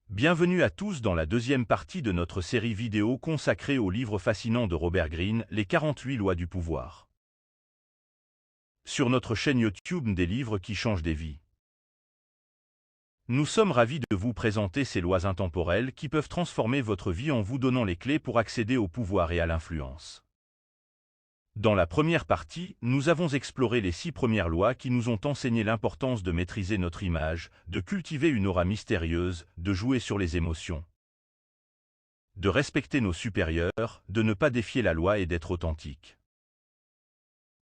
Bienvenue à tous dans la deuxième partie de notre série vidéo consacrée au livre fascinant de Robert Greene, Les 48 lois du pouvoir. Sur notre chaîne YouTube des livres qui changent des vies. Nous sommes ravis de vous présenter ces lois intemporelles qui peuvent transformer votre vie en vous donnant les clés pour accéder au pouvoir et à l'influence. Dans la première partie, nous avons exploré les 6 premières lois qui nous ont enseigné l'importance de maîtriser notre image, de cultiver une aura mystérieuse, de jouer sur les émotions, de respecter nos supérieurs, de ne pas défier la loi et d'être authentique.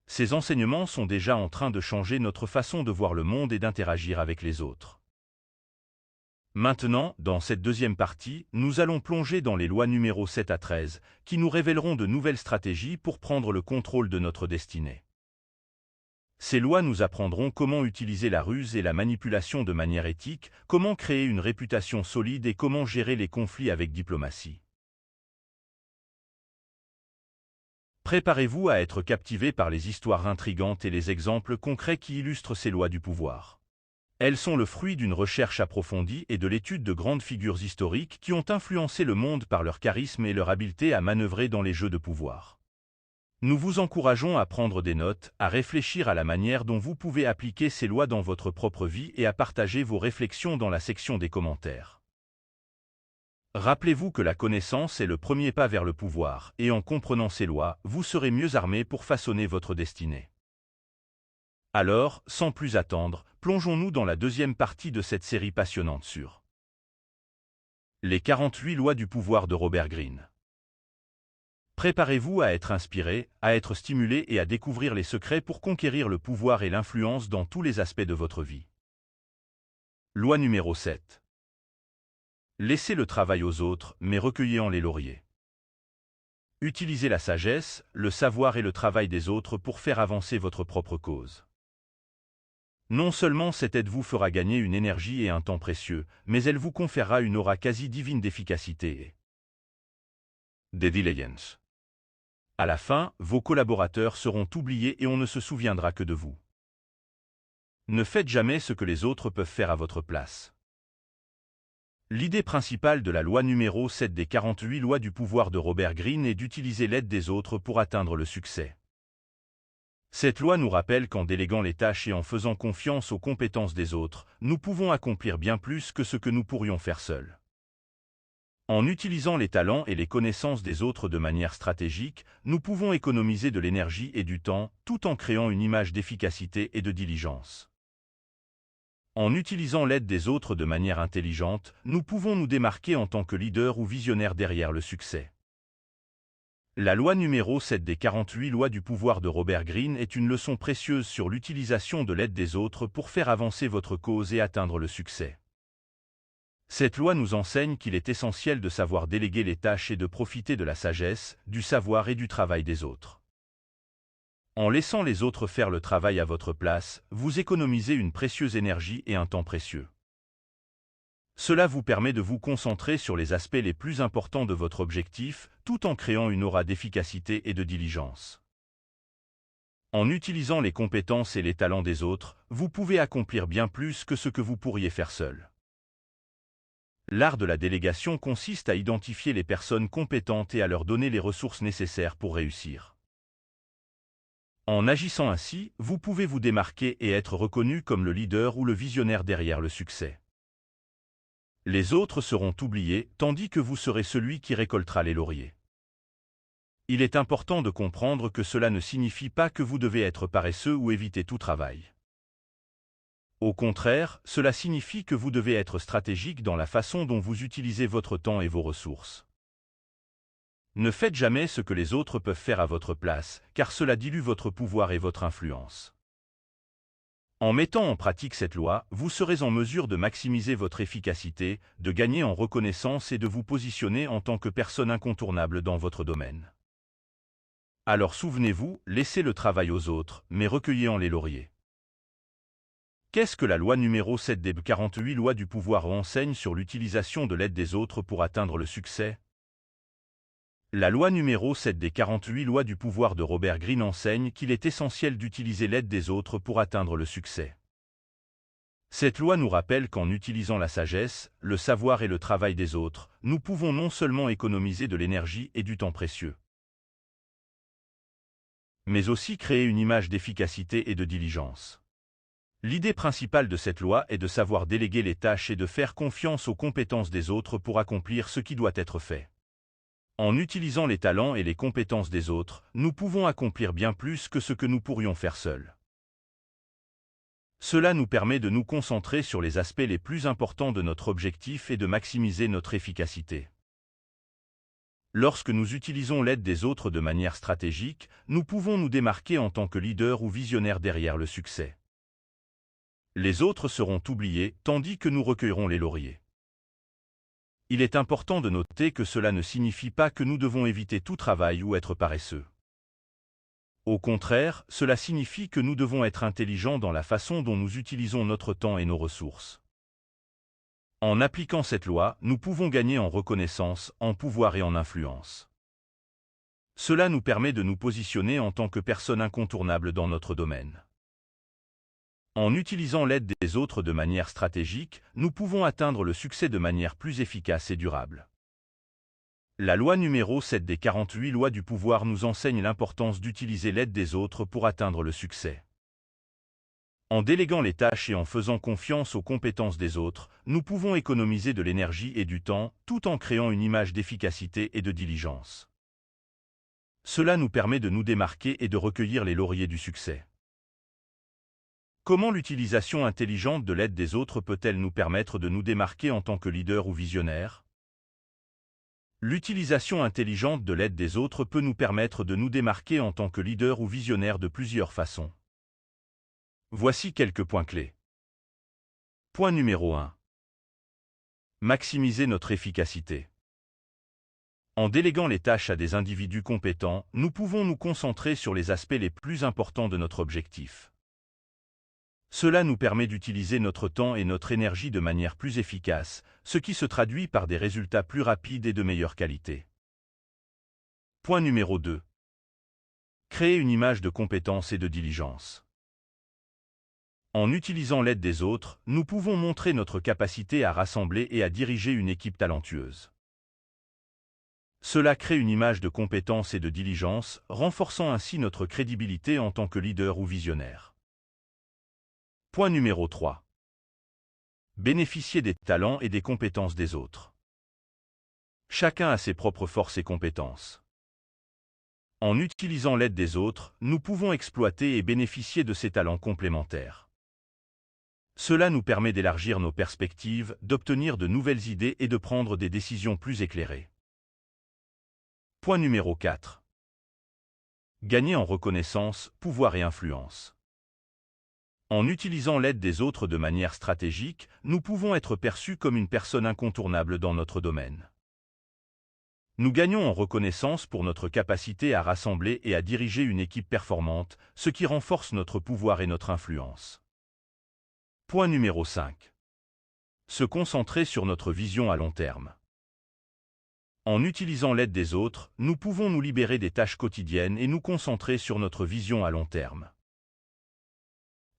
Ces enseignements sont déjà en train de changer notre façon de voir le monde et d'interagir avec les autres. Maintenant, dans cette deuxième partie, nous allons plonger dans les lois numéros 7 à 13, qui nous révéleront de nouvelles stratégies pour prendre le contrôle de notre destinée. Ces lois nous apprendront comment utiliser la ruse et la manipulation de manière éthique, comment créer une réputation solide et comment gérer les conflits avec diplomatie. Préparez-vous à être captivé par les histoires intrigantes et les exemples concrets qui illustrent ces lois du pouvoir. Elles sont le fruit d'une recherche approfondie et de l'étude de grandes figures historiques qui ont influencé le monde par leur charisme et leur habileté à manœuvrer dans les jeux de pouvoir. Nous vous encourageons à prendre des notes, à réfléchir à la manière dont vous pouvez appliquer ces lois dans votre propre vie et à partager vos réflexions dans la section des commentaires. Rappelez-vous que la connaissance est le premier pas vers le pouvoir, et en comprenant ces lois, vous serez mieux armé pour façonner votre destinée. Alors, sans plus attendre, plongeons-nous dans la deuxième partie de cette série passionnante sur les 48 lois du pouvoir de Robert Greene. Préparez-vous à être inspiré, à être stimulé et à découvrir les secrets pour conquérir le pouvoir et l'influence dans tous les aspects de votre vie. Loi numéro 7. Laissez le travail aux autres, mais recueillez en les lauriers. Utilisez la sagesse, le savoir et le travail des autres pour faire avancer votre propre cause. Non seulement cette aide vous fera gagner une énergie et un temps précieux, mais elle vous conférera une aura quasi divine d'efficacité et de diligence. À la fin, vos collaborateurs seront oubliés et on ne se souviendra que de vous. Ne faites jamais ce que les autres peuvent faire à votre place. L'idée principale de la loi numéro 7 des 48 lois du pouvoir de Robert Greene est d'utiliser l'aide des autres pour atteindre le succès. Cette loi nous rappelle qu'en déléguant les tâches et en faisant confiance aux compétences des autres, nous pouvons accomplir bien plus que ce que nous pourrions faire seuls. En utilisant les talents et les connaissances des autres de manière stratégique, nous pouvons économiser de l'énergie et du temps, tout en créant une image d'efficacité et de diligence. En utilisant l'aide des autres de manière intelligente, nous pouvons nous démarquer en tant que leader ou visionnaire derrière le succès. La loi numéro 7 des 48 lois du pouvoir de Robert Greene est une leçon précieuse sur l'utilisation de l'aide des autres pour faire avancer votre cause et atteindre le succès. Cette loi nous enseigne qu'il est essentiel de savoir déléguer les tâches et de profiter de la sagesse, du savoir et du travail des autres. En laissant les autres faire le travail à votre place, vous économisez une précieuse énergie et un temps précieux. Cela vous permet de vous concentrer sur les aspects les plus importants de votre objectif, tout en créant une aura d'efficacité et de diligence. En utilisant les compétences et les talents des autres, vous pouvez accomplir bien plus que ce que vous pourriez faire seul. L'art de la délégation consiste à identifier les personnes compétentes et à leur donner les ressources nécessaires pour réussir. En agissant ainsi, vous pouvez vous démarquer et être reconnu comme le leader ou le visionnaire derrière le succès. Les autres seront oubliés, tandis que vous serez celui qui récoltera les lauriers. Il est important de comprendre que cela ne signifie pas que vous devez être paresseux ou éviter tout travail. Au contraire, cela signifie que vous devez être stratégique dans la façon dont vous utilisez votre temps et vos ressources. Ne faites jamais ce que les autres peuvent faire à votre place, car cela dilue votre pouvoir et votre influence. En mettant en pratique cette loi, vous serez en mesure de maximiser votre efficacité, de gagner en reconnaissance et de vous positionner en tant que personne incontournable dans votre domaine. Alors souvenez-vous, laissez le travail aux autres, mais recueillez en les lauriers. Qu'est-ce que la loi numéro 7 des 48 lois du pouvoir enseigne sur l'utilisation de l'aide des autres pour atteindre le succès? La loi numéro 7 des 48 lois du pouvoir de Robert Greene enseigne qu'il est essentiel d'utiliser l'aide des autres pour atteindre le succès. Cette loi nous rappelle qu'en utilisant la sagesse, le savoir et le travail des autres, nous pouvons non seulement économiser de l'énergie et du temps précieux, mais aussi créer une image d'efficacité et de diligence. L'idée principale de cette loi est de savoir déléguer les tâches et de faire confiance aux compétences des autres pour accomplir ce qui doit être fait. En utilisant les talents et les compétences des autres, nous pouvons accomplir bien plus que ce que nous pourrions faire seuls. Cela nous permet de nous concentrer sur les aspects les plus importants de notre objectif et de maximiser notre efficacité. Lorsque nous utilisons l'aide des autres de manière stratégique, nous pouvons nous démarquer en tant que leader ou visionnaire derrière le succès. Les autres seront oubliés, tandis que nous recueillerons les lauriers. Il est important de noter que cela ne signifie pas que nous devons éviter tout travail ou être paresseux. Au contraire, cela signifie que nous devons être intelligents dans la façon dont nous utilisons notre temps et nos ressources. En appliquant cette loi, nous pouvons gagner en reconnaissance, en pouvoir et en influence. Cela nous permet de nous positionner en tant que personnes incontournables dans notre domaine. En utilisant l'aide des autres de manière stratégique, nous pouvons atteindre le succès de manière plus efficace et durable. La loi numéro 7 des 48 lois du pouvoir nous enseigne l'importance d'utiliser l'aide des autres pour atteindre le succès. En déléguant les tâches et en faisant confiance aux compétences des autres, nous pouvons économiser de l'énergie et du temps, tout en créant une image d'efficacité et de diligence. Cela nous permet de nous démarquer et de recueillir les lauriers du succès. Comment l'utilisation intelligente de l'aide des autres peut-elle nous permettre de nous démarquer en tant que leader ou visionnaire? L'utilisation intelligente de l'aide des autres peut nous permettre de nous démarquer en tant que leader ou visionnaire de plusieurs façons. Voici quelques points clés. Point numéro 1. Maximiser notre efficacité. En déléguant les tâches à des individus compétents, nous pouvons nous concentrer sur les aspects les plus importants de notre objectif. Cela nous permet d'utiliser notre temps et notre énergie de manière plus efficace, ce qui se traduit par des résultats plus rapides et de meilleure qualité. Point numéro 2. Créer une image de compétence et de diligence. En utilisant l'aide des autres, nous pouvons montrer notre capacité à rassembler et à diriger une équipe talentueuse. Cela crée une image de compétence et de diligence, renforçant ainsi notre crédibilité en tant que leader ou visionnaire. Point numéro 3. Bénéficier des talents et des compétences des autres. Chacun a ses propres forces et compétences. En utilisant l'aide des autres, nous pouvons exploiter et bénéficier de ces talents complémentaires. Cela nous permet d'élargir nos perspectives, d'obtenir de nouvelles idées et de prendre des décisions plus éclairées. Point numéro 4. Gagner en reconnaissance, pouvoir et influence. En utilisant l'aide des autres de manière stratégique, nous pouvons être perçus comme une personne incontournable dans notre domaine. Nous gagnons en reconnaissance pour notre capacité à rassembler et à diriger une équipe performante, ce qui renforce notre pouvoir et notre influence. Point numéro 5. Se concentrer sur notre vision à long terme. En utilisant l'aide des autres, nous pouvons nous libérer des tâches quotidiennes et nous concentrer sur notre vision à long terme.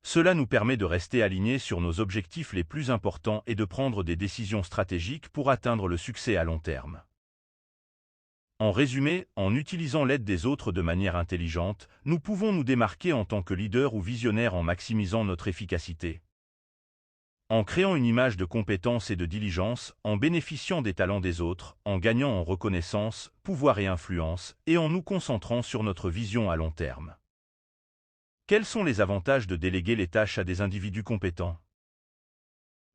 Cela nous permet de rester alignés sur nos objectifs les plus importants et de prendre des décisions stratégiques pour atteindre le succès à long terme. En résumé, en utilisant l'aide des autres de manière intelligente, nous pouvons nous démarquer en tant que leader ou visionnaire en maximisant notre efficacité. En créant une image de compétence et de diligence, en bénéficiant des talents des autres, en gagnant en reconnaissance, pouvoir et influence, et en nous concentrant sur notre vision à long terme. Quels sont les avantages de déléguer les tâches à des individus compétents?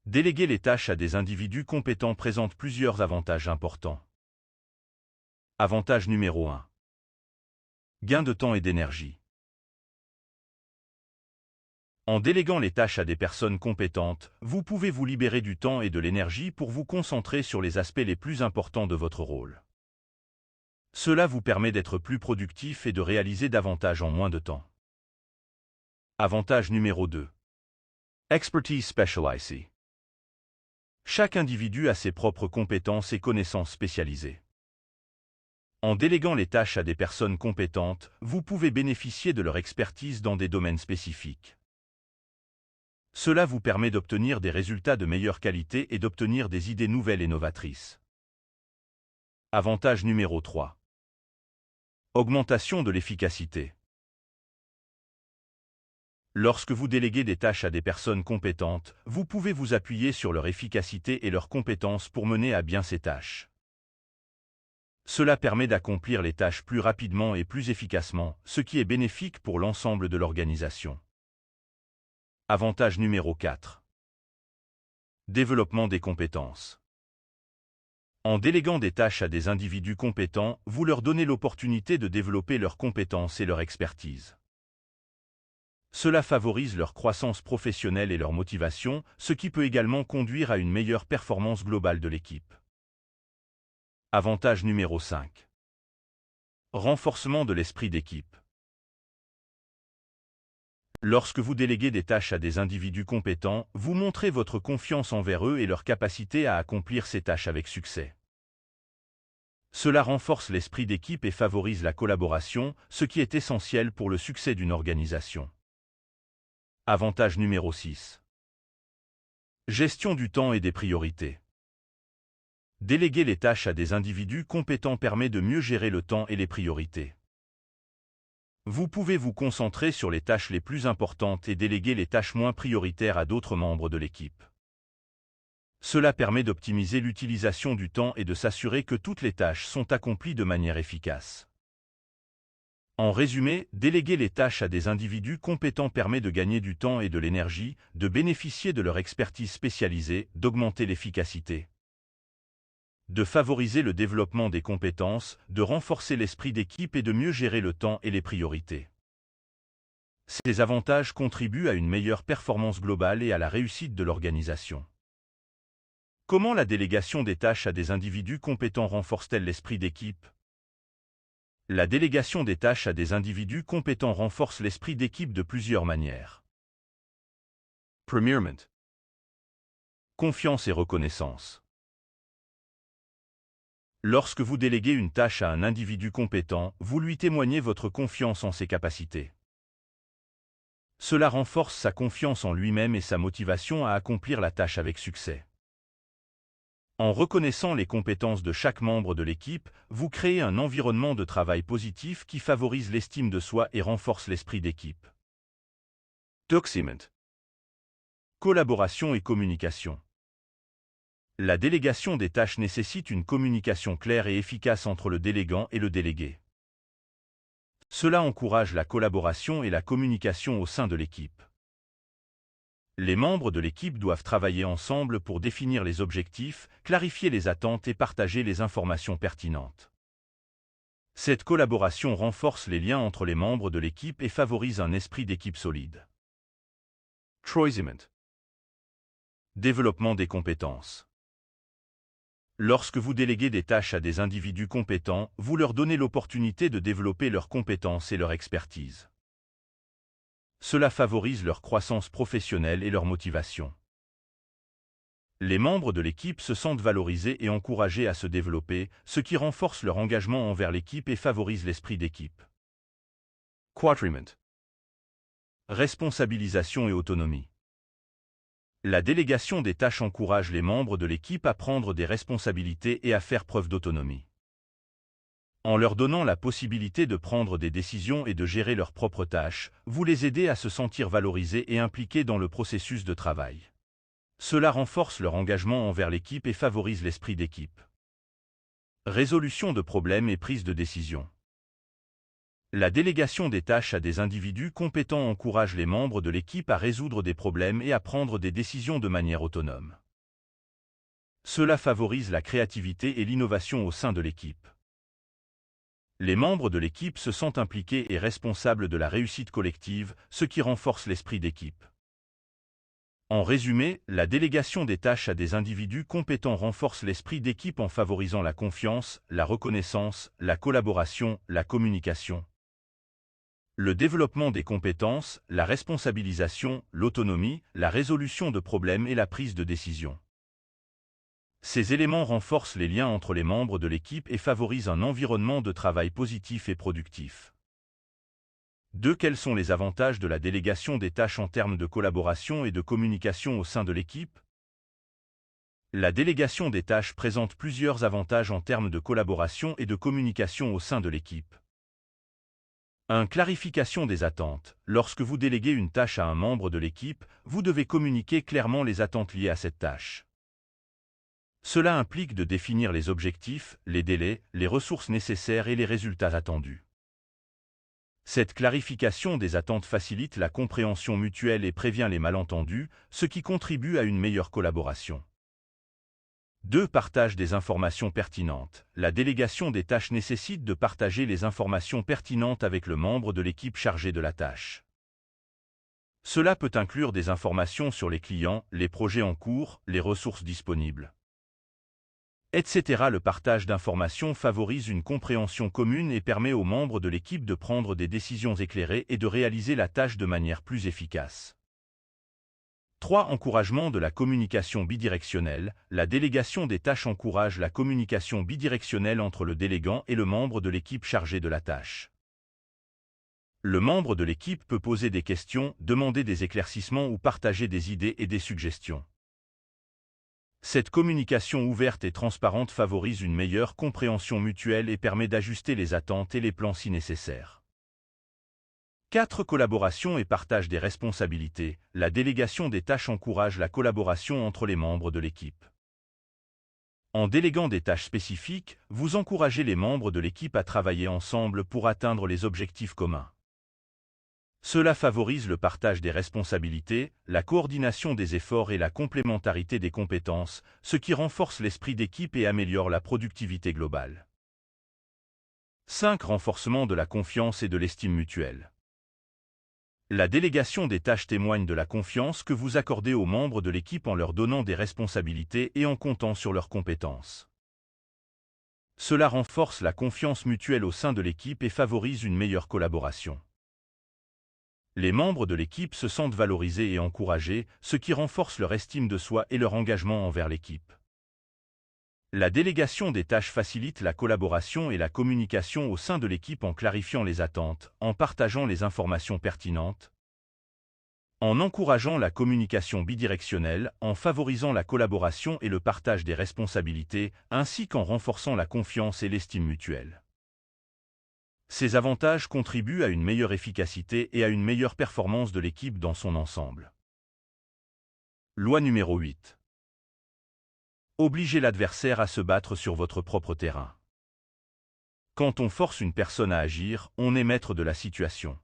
Déléguer les tâches à des individus compétents présente plusieurs avantages importants. Avantage numéro 1. Gain de temps et d'énergie. En déléguant les tâches à des personnes compétentes, vous pouvez vous libérer du temps et de l'énergie pour vous concentrer sur les aspects les plus importants de votre rôle. Cela vous permet d'être plus productif et de réaliser davantage en moins de temps. Avantage numéro 2. Expertise specialized. Chaque individu a ses propres compétences et connaissances spécialisées. En déléguant les tâches à des personnes compétentes, vous pouvez bénéficier de leur expertise dans des domaines spécifiques. Cela vous permet d'obtenir des résultats de meilleure qualité et d'obtenir des idées nouvelles et novatrices. Avantage numéro 3. Augmentation de l'efficacité. Lorsque vous déléguez des tâches à des personnes compétentes, vous pouvez vous appuyer sur leur efficacité et leurs compétences pour mener à bien ces tâches. Cela permet d'accomplir les tâches plus rapidement et plus efficacement, ce qui est bénéfique pour l'ensemble de l'organisation. Avantage numéro 4. Développement des compétences. En déléguant des tâches à des individus compétents, vous leur donnez l'opportunité de développer leurs compétences et leur expertise. Cela favorise leur croissance professionnelle et leur motivation, ce qui peut également conduire à une meilleure performance globale de l'équipe. Avantage numéro 5. Renforcement de l'esprit d'équipe. Lorsque vous déléguez des tâches à des individus compétents, vous montrez votre confiance envers eux et leur capacité à accomplir ces tâches avec succès. Cela renforce l'esprit d'équipe et favorise la collaboration, ce qui est essentiel pour le succès d'une organisation. Avantage numéro 6. Gestion du temps et des priorités. Déléguer les tâches à des individus compétents permet de mieux gérer le temps et les priorités. Vous pouvez vous concentrer sur les tâches les plus importantes et déléguer les tâches moins prioritaires à d'autres membres de l'équipe. Cela permet d'optimiser l'utilisation du temps et de s'assurer que toutes les tâches sont accomplies de manière efficace. En résumé, déléguer les tâches à des individus compétents permet de gagner du temps et de l'énergie, de bénéficier de leur expertise spécialisée, d'augmenter l'efficacité, de favoriser le développement des compétences, de renforcer l'esprit d'équipe et de mieux gérer le temps et les priorités. Ces avantages contribuent à une meilleure performance globale et à la réussite de l'organisation. Comment la délégation des tâches à des individus compétents renforce-t-elle l'esprit d'équipe? La délégation des tâches à des individus compétents renforce l'esprit d'équipe de plusieurs manières. Premièrement, confiance et reconnaissance. Lorsque vous déléguez une tâche à un individu compétent, vous lui témoignez votre confiance en ses capacités. Cela renforce sa confiance en lui-même et sa motivation à accomplir la tâche avec succès. En reconnaissant les compétences de chaque membre de l'équipe, vous créez un environnement de travail positif qui favorise l'estime de soi et renforce l'esprit d'équipe. Document. Collaboration et communication. La délégation des tâches nécessite une communication claire et efficace entre le délégant et le délégué. Cela encourage la collaboration et la communication au sein de l'équipe. Les membres de l'équipe doivent travailler ensemble pour définir les objectifs, clarifier les attentes et partager les informations pertinentes. Cette collaboration renforce les liens entre les membres de l'équipe et favorise un esprit d'équipe solide. Troisièmement, développement des compétences. Lorsque vous déléguez des tâches à des individus compétents, vous leur donnez l'opportunité de développer leurs compétences et leur expertise. Cela favorise leur croissance professionnelle et leur motivation. Les membres de l'équipe se sentent valorisés et encouragés à se développer, ce qui renforce leur engagement envers l'équipe et favorise l'esprit d'équipe. Quatrièmement, responsabilisation et autonomie. La délégation des tâches encourage les membres de l'équipe à prendre des responsabilités et à faire preuve d'autonomie. En leur donnant la possibilité de prendre des décisions et de gérer leurs propres tâches, vous les aidez à se sentir valorisés et impliqués dans le processus de travail. Cela renforce leur engagement envers l'équipe et favorise l'esprit d'équipe. Résolution de problèmes et prise de décision. La délégation des tâches à des individus compétents encourage les membres de l'équipe à résoudre des problèmes et à prendre des décisions de manière autonome. Cela favorise la créativité et l'innovation au sein de l'équipe. Les membres de l'équipe se sentent impliqués et responsables de la réussite collective, ce qui renforce l'esprit d'équipe. En résumé, la délégation des tâches à des individus compétents renforce l'esprit d'équipe en favorisant la confiance, la reconnaissance, la collaboration, la communication, le développement des compétences, la responsabilisation, l'autonomie, la résolution de problèmes et la prise de décision. Ces éléments renforcent les liens entre les membres de l'équipe et favorisent un environnement de travail positif et productif. 2. Quels sont les avantages de la délégation des tâches en termes de collaboration et de communication au sein de l'équipe? La délégation des tâches présente plusieurs avantages en termes de collaboration et de communication au sein de l'équipe. 1. Clarification des attentes. Lorsque vous déléguez une tâche à un membre de l'équipe, vous devez communiquer clairement les attentes liées à cette tâche. Cela implique de définir les objectifs, les délais, les ressources nécessaires et les résultats attendus. Cette clarification des attentes facilite la compréhension mutuelle et prévient les malentendus, ce qui contribue à une meilleure collaboration. 2. Partage des informations pertinentes. La délégation des tâches nécessite de partager les informations pertinentes avec le membre de l'équipe chargé de la tâche. Cela peut inclure des informations sur les clients, les projets en cours, les ressources disponibles, etc. Le partage d'informations favorise une compréhension commune et permet aux membres de l'équipe de prendre des décisions éclairées et de réaliser la tâche de manière plus efficace. 3. Encouragement de la communication bidirectionnelle. La délégation des tâches encourage la communication bidirectionnelle entre le délégant et le membre de l'équipe chargé de la tâche. Le membre de l'équipe peut poser des questions, demander des éclaircissements ou partager des idées et des suggestions. Cette communication ouverte et transparente favorise une meilleure compréhension mutuelle et permet d'ajuster les attentes et les plans si nécessaire. 4. Collaboration et partage des responsabilités. La délégation des tâches encourage la collaboration entre les membres de l'équipe. En déléguant des tâches spécifiques, vous encouragez les membres de l'équipe à travailler ensemble pour atteindre les objectifs communs. Cela favorise le partage des responsabilités, la coordination des efforts et la complémentarité des compétences, ce qui renforce l'esprit d'équipe et améliore la productivité globale. 5. Renforcement de la confiance et de l'estime mutuelle. La délégation des tâches témoigne de la confiance que vous accordez aux membres de l'équipe en leur donnant des responsabilités et en comptant sur leurs compétences. Cela renforce la confiance mutuelle au sein de l'équipe et favorise une meilleure collaboration. Les membres de l'équipe se sentent valorisés et encouragés, ce qui renforce leur estime de soi et leur engagement envers l'équipe. La délégation des tâches facilite la collaboration et la communication au sein de l'équipe en clarifiant les attentes, en partageant les informations pertinentes, en encourageant la communication bidirectionnelle, en favorisant la collaboration et le partage des responsabilités, ainsi qu'en renforçant la confiance et l'estime mutuelle. Ces avantages contribuent à une meilleure efficacité et à une meilleure performance de l'équipe dans son ensemble. Loi numéro 8. Obligez l'adversaire à se battre sur votre propre terrain. Quand on force une personne à agir, on est maître de la situation.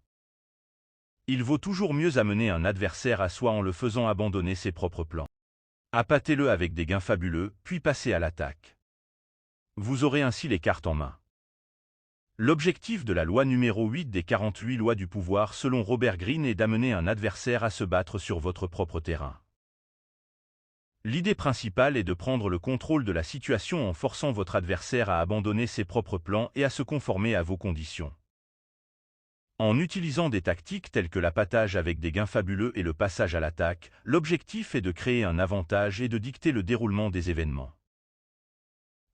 Il vaut toujours mieux amener un adversaire à soi en le faisant abandonner ses propres plans. Appâtez-le avec des gains fabuleux, puis passez à l'attaque. Vous aurez ainsi les cartes en main. L'objectif de la loi numéro 8 des 48 lois du pouvoir selon Robert Greene est d'amener un adversaire à se battre sur votre propre terrain. L'idée principale est de prendre le contrôle de la situation en forçant votre adversaire à abandonner ses propres plans et à se conformer à vos conditions. En utilisant des tactiques telles que l'appâtage avec des gains fabuleux et le passage à l'attaque, l'objectif est de créer un avantage et de dicter le déroulement des événements.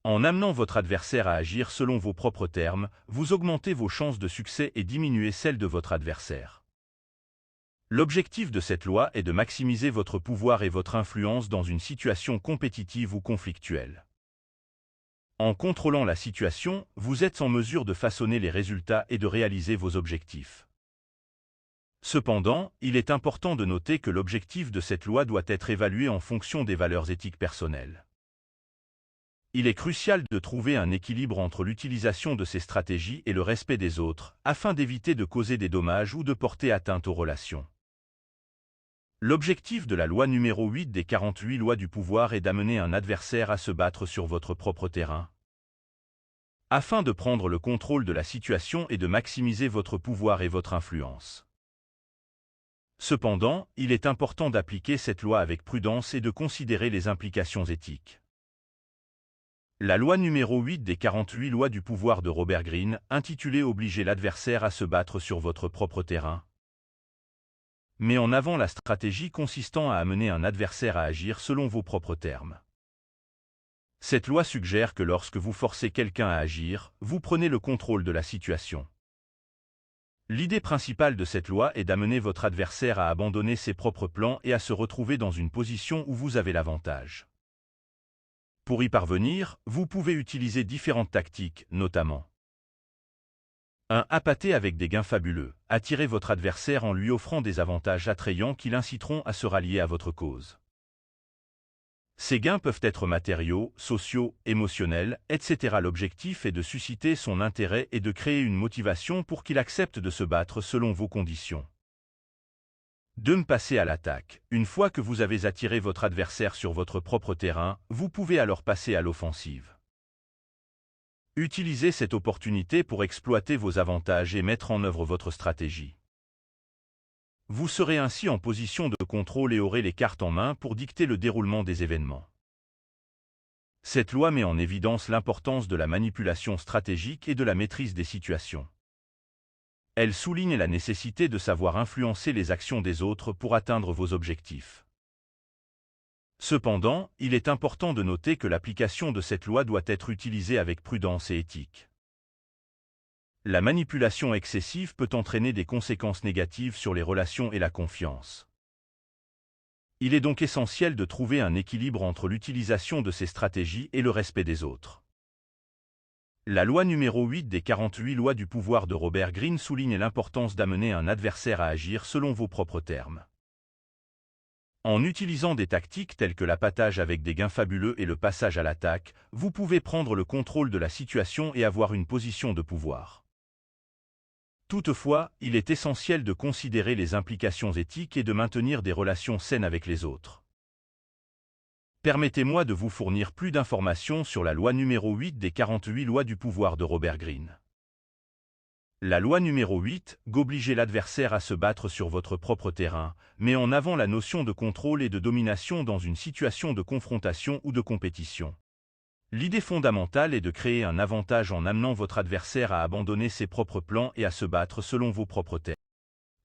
En amenant votre adversaire à agir selon vos propres termes, vous augmentez vos chances de succès et diminuez celles de votre adversaire. L'objectif de cette loi est de maximiser votre pouvoir et votre influence dans une situation compétitive ou conflictuelle. En contrôlant la situation, vous êtes en mesure de façonner les résultats et de réaliser vos objectifs. Cependant, il est important de noter que l'objectif de cette loi doit être évalué en fonction des valeurs éthiques personnelles. Il est crucial de trouver un équilibre entre l'utilisation de ces stratégies et le respect des autres, afin d'éviter de causer des dommages ou de porter atteinte aux relations. L'objectif de la loi numéro 8 des 48 lois du pouvoir est d'amener un adversaire à se battre sur votre propre terrain, afin de prendre le contrôle de la situation et de maximiser votre pouvoir et votre influence. Cependant, il est important d'appliquer cette loi avec prudence et de considérer les implications éthiques. La loi numéro 8 des 48 lois du pouvoir de Robert Greene, intitulée « Obliger l'adversaire à se battre sur votre propre terrain », met en avant la stratégie consistant à amener un adversaire à agir selon vos propres termes. Cette loi suggère que lorsque vous forcez quelqu'un à agir, vous prenez le contrôle de la situation. L'idée principale de cette loi est d'amener votre adversaire à abandonner ses propres plans et à se retrouver dans une position où vous avez l'avantage. Pour y parvenir, vous pouvez utiliser différentes tactiques, notamment 1. Appâter avec des gains fabuleux. Attirez votre adversaire en lui offrant des avantages attrayants qui l'inciteront à se rallier à votre cause. Ces gains peuvent être matériaux, sociaux, émotionnels, etc. L'objectif est de susciter son intérêt et de créer une motivation pour qu'il accepte de se battre selon vos conditions. 2. Passer à l'attaque. Une fois que vous avez attiré votre adversaire sur votre propre terrain, vous pouvez alors passer à l'offensive. Utilisez cette opportunité pour exploiter vos avantages et mettre en œuvre votre stratégie. Vous serez ainsi en position de contrôle et aurez les cartes en main pour dicter le déroulement des événements. Cette loi met en évidence l'importance de la manipulation stratégique et de la maîtrise des situations. Elle souligne la nécessité de savoir influencer les actions des autres pour atteindre vos objectifs. Cependant, il est important de noter que l'application de cette loi doit être utilisée avec prudence et éthique. La manipulation excessive peut entraîner des conséquences négatives sur les relations et la confiance. Il est donc essentiel de trouver un équilibre entre l'utilisation de ces stratégies et le respect des autres. La loi numéro 8 des 48 lois du pouvoir de Robert Greene souligne l'importance d'amener un adversaire à agir selon vos propres termes. En utilisant des tactiques telles que l'appâtage avec des gains fabuleux et le passage à l'attaque, vous pouvez prendre le contrôle de la situation et avoir une position de pouvoir. Toutefois, il est essentiel de considérer les implications éthiques et de maintenir des relations saines avec les autres. Permettez-moi de vous fournir plus d'informations sur la loi numéro 8 des 48 lois du pouvoir de Robert Greene. La loi numéro 8, obliger l'adversaire à se battre sur votre propre terrain, met en avant la notion de contrôle et de domination dans une situation de confrontation ou de compétition. L'idée fondamentale est de créer un avantage en amenant votre adversaire à abandonner ses propres plans et à se battre selon vos propres termes.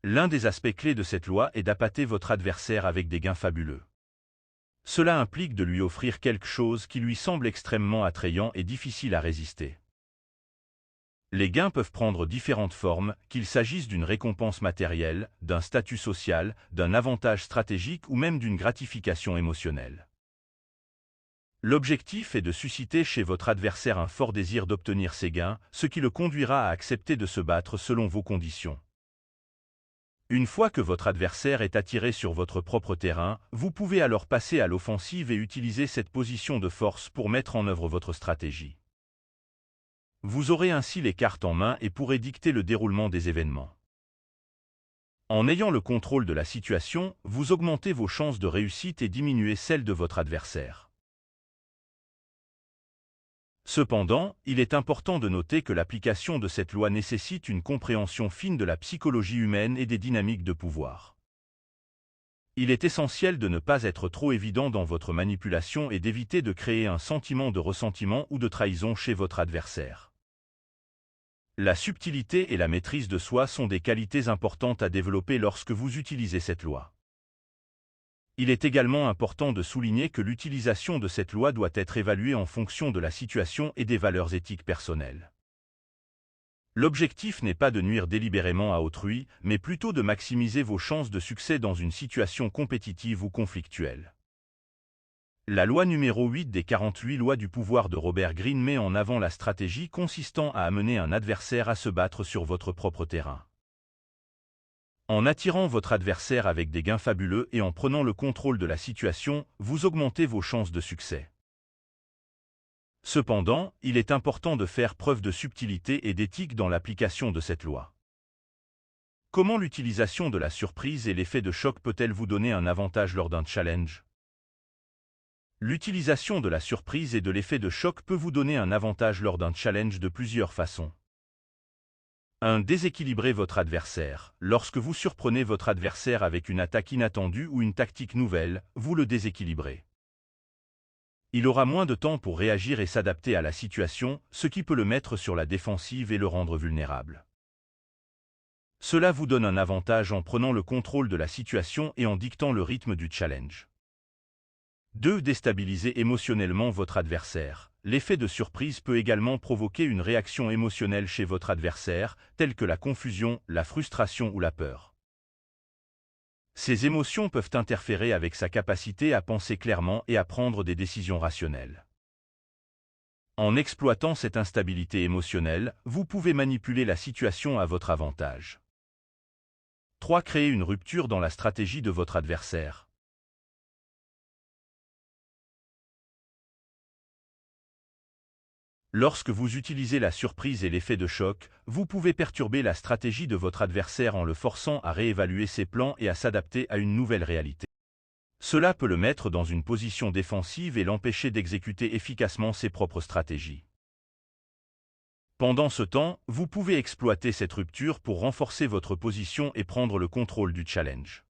L'un des aspects clés de cette loi est d'appâter votre adversaire avec des gains fabuleux. Cela implique de lui offrir quelque chose qui lui semble extrêmement attrayant et difficile à résister. Les gains peuvent prendre différentes formes, qu'il s'agisse d'une récompense matérielle, d'un statut social, d'un avantage stratégique ou même d'une gratification émotionnelle. L'objectif est de susciter chez votre adversaire un fort désir d'obtenir ces gains, ce qui le conduira à accepter de se battre selon vos conditions. Une fois que votre adversaire est attiré sur votre propre terrain, vous pouvez alors passer à l'offensive et utiliser cette position de force pour mettre en œuvre votre stratégie. Vous aurez ainsi les cartes en main et pourrez dicter le déroulement des événements. En ayant le contrôle de la situation, vous augmentez vos chances de réussite et diminuez celles de votre adversaire. Cependant, il est important de noter que l'application de cette loi nécessite une compréhension fine de la psychologie humaine et des dynamiques de pouvoir. Il est essentiel de ne pas être trop évident dans votre manipulation et d'éviter de créer un sentiment de ressentiment ou de trahison chez votre adversaire. La subtilité et la maîtrise de soi sont des qualités importantes à développer lorsque vous utilisez cette loi. Il est également important de souligner que l'utilisation de cette loi doit être évaluée en fonction de la situation et des valeurs éthiques personnelles. L'objectif n'est pas de nuire délibérément à autrui, mais plutôt de maximiser vos chances de succès dans une situation compétitive ou conflictuelle. La loi numéro 8 des 48 lois du pouvoir de Robert Greene met en avant la stratégie consistant à amener un adversaire à se battre sur votre propre terrain. En attirant votre adversaire avec des gains fabuleux et en prenant le contrôle de la situation, vous augmentez vos chances de succès. Cependant, il est important de faire preuve de subtilité et d'éthique dans l'application de cette loi. Comment l'utilisation de la surprise et l'effet de choc peut-elle vous donner un avantage lors d'un challenge? L'utilisation de la surprise et de l'effet de choc peut vous donner un avantage lors d'un challenge de plusieurs façons. 1. Déséquilibrer votre adversaire. Lorsque vous surprenez votre adversaire avec une attaque inattendue ou une tactique nouvelle, vous le déséquilibrez. Il aura moins de temps pour réagir et s'adapter à la situation, ce qui peut le mettre sur la défensive et le rendre vulnérable. Cela vous donne un avantage en prenant le contrôle de la situation et en dictant le rythme du challenge. 2. Déstabiliser émotionnellement votre adversaire. l'effet de surprise peut également provoquer une réaction émotionnelle chez votre adversaire, telle que la confusion, la frustration ou la peur. Ces émotions peuvent interférer avec sa capacité à penser clairement et à prendre des décisions rationnelles. En exploitant cette instabilité émotionnelle, vous pouvez manipuler la situation à votre avantage. 3. Créer une rupture dans la stratégie de votre adversaire. Lorsque vous utilisez la surprise et l'effet de choc, vous pouvez perturber la stratégie de votre adversaire en le forçant à réévaluer ses plans et à s'adapter à une nouvelle réalité. Cela peut le mettre dans une position défensive et l'empêcher d'exécuter efficacement ses propres stratégies. Pendant ce temps, vous pouvez exploiter cette rupture pour renforcer votre position et prendre le contrôle du challenge.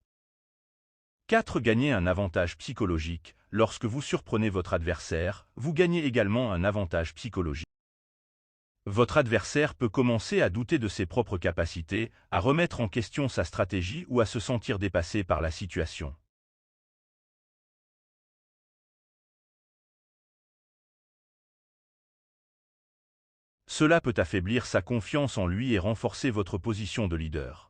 4. Gagner un avantage psychologique. Lorsque vous surprenez votre adversaire, vous gagnez également un avantage psychologique. Votre adversaire peut commencer à douter de ses propres capacités, à remettre en question sa stratégie ou à se sentir dépassé par la situation. Cela peut affaiblir sa confiance en lui et renforcer votre position de leader.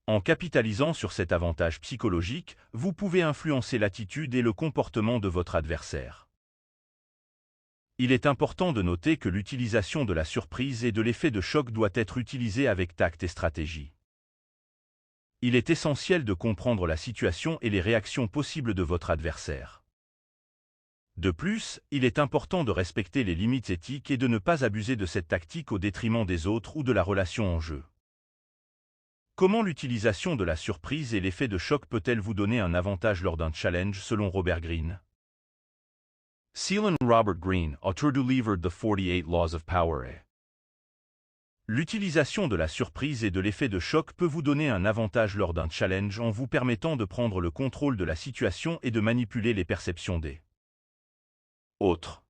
En capitalisant sur cet avantage psychologique, vous pouvez influencer l'attitude et le comportement de votre adversaire. Il est important de noter que l'utilisation de la surprise et de l'effet de choc doit être utilisée avec tact et stratégie. Il est essentiel de comprendre la situation et les réactions possibles de votre adversaire. De plus, il est important de respecter les limites éthiques et de ne pas abuser de cette tactique au détriment des autres ou de la relation en jeu. Comment l'utilisation de la surprise et l'effet de choc peut-elle vous donner un avantage lors d'un challenge selon Robert Greene? Selon Robert Greene, auteur du livre The 48 Laws of Power. L'utilisation de la surprise et de l'effet de choc peut vous donner un avantage lors d'un challenge en vous permettant de prendre le contrôle de la situation et de manipuler les perceptions des autres.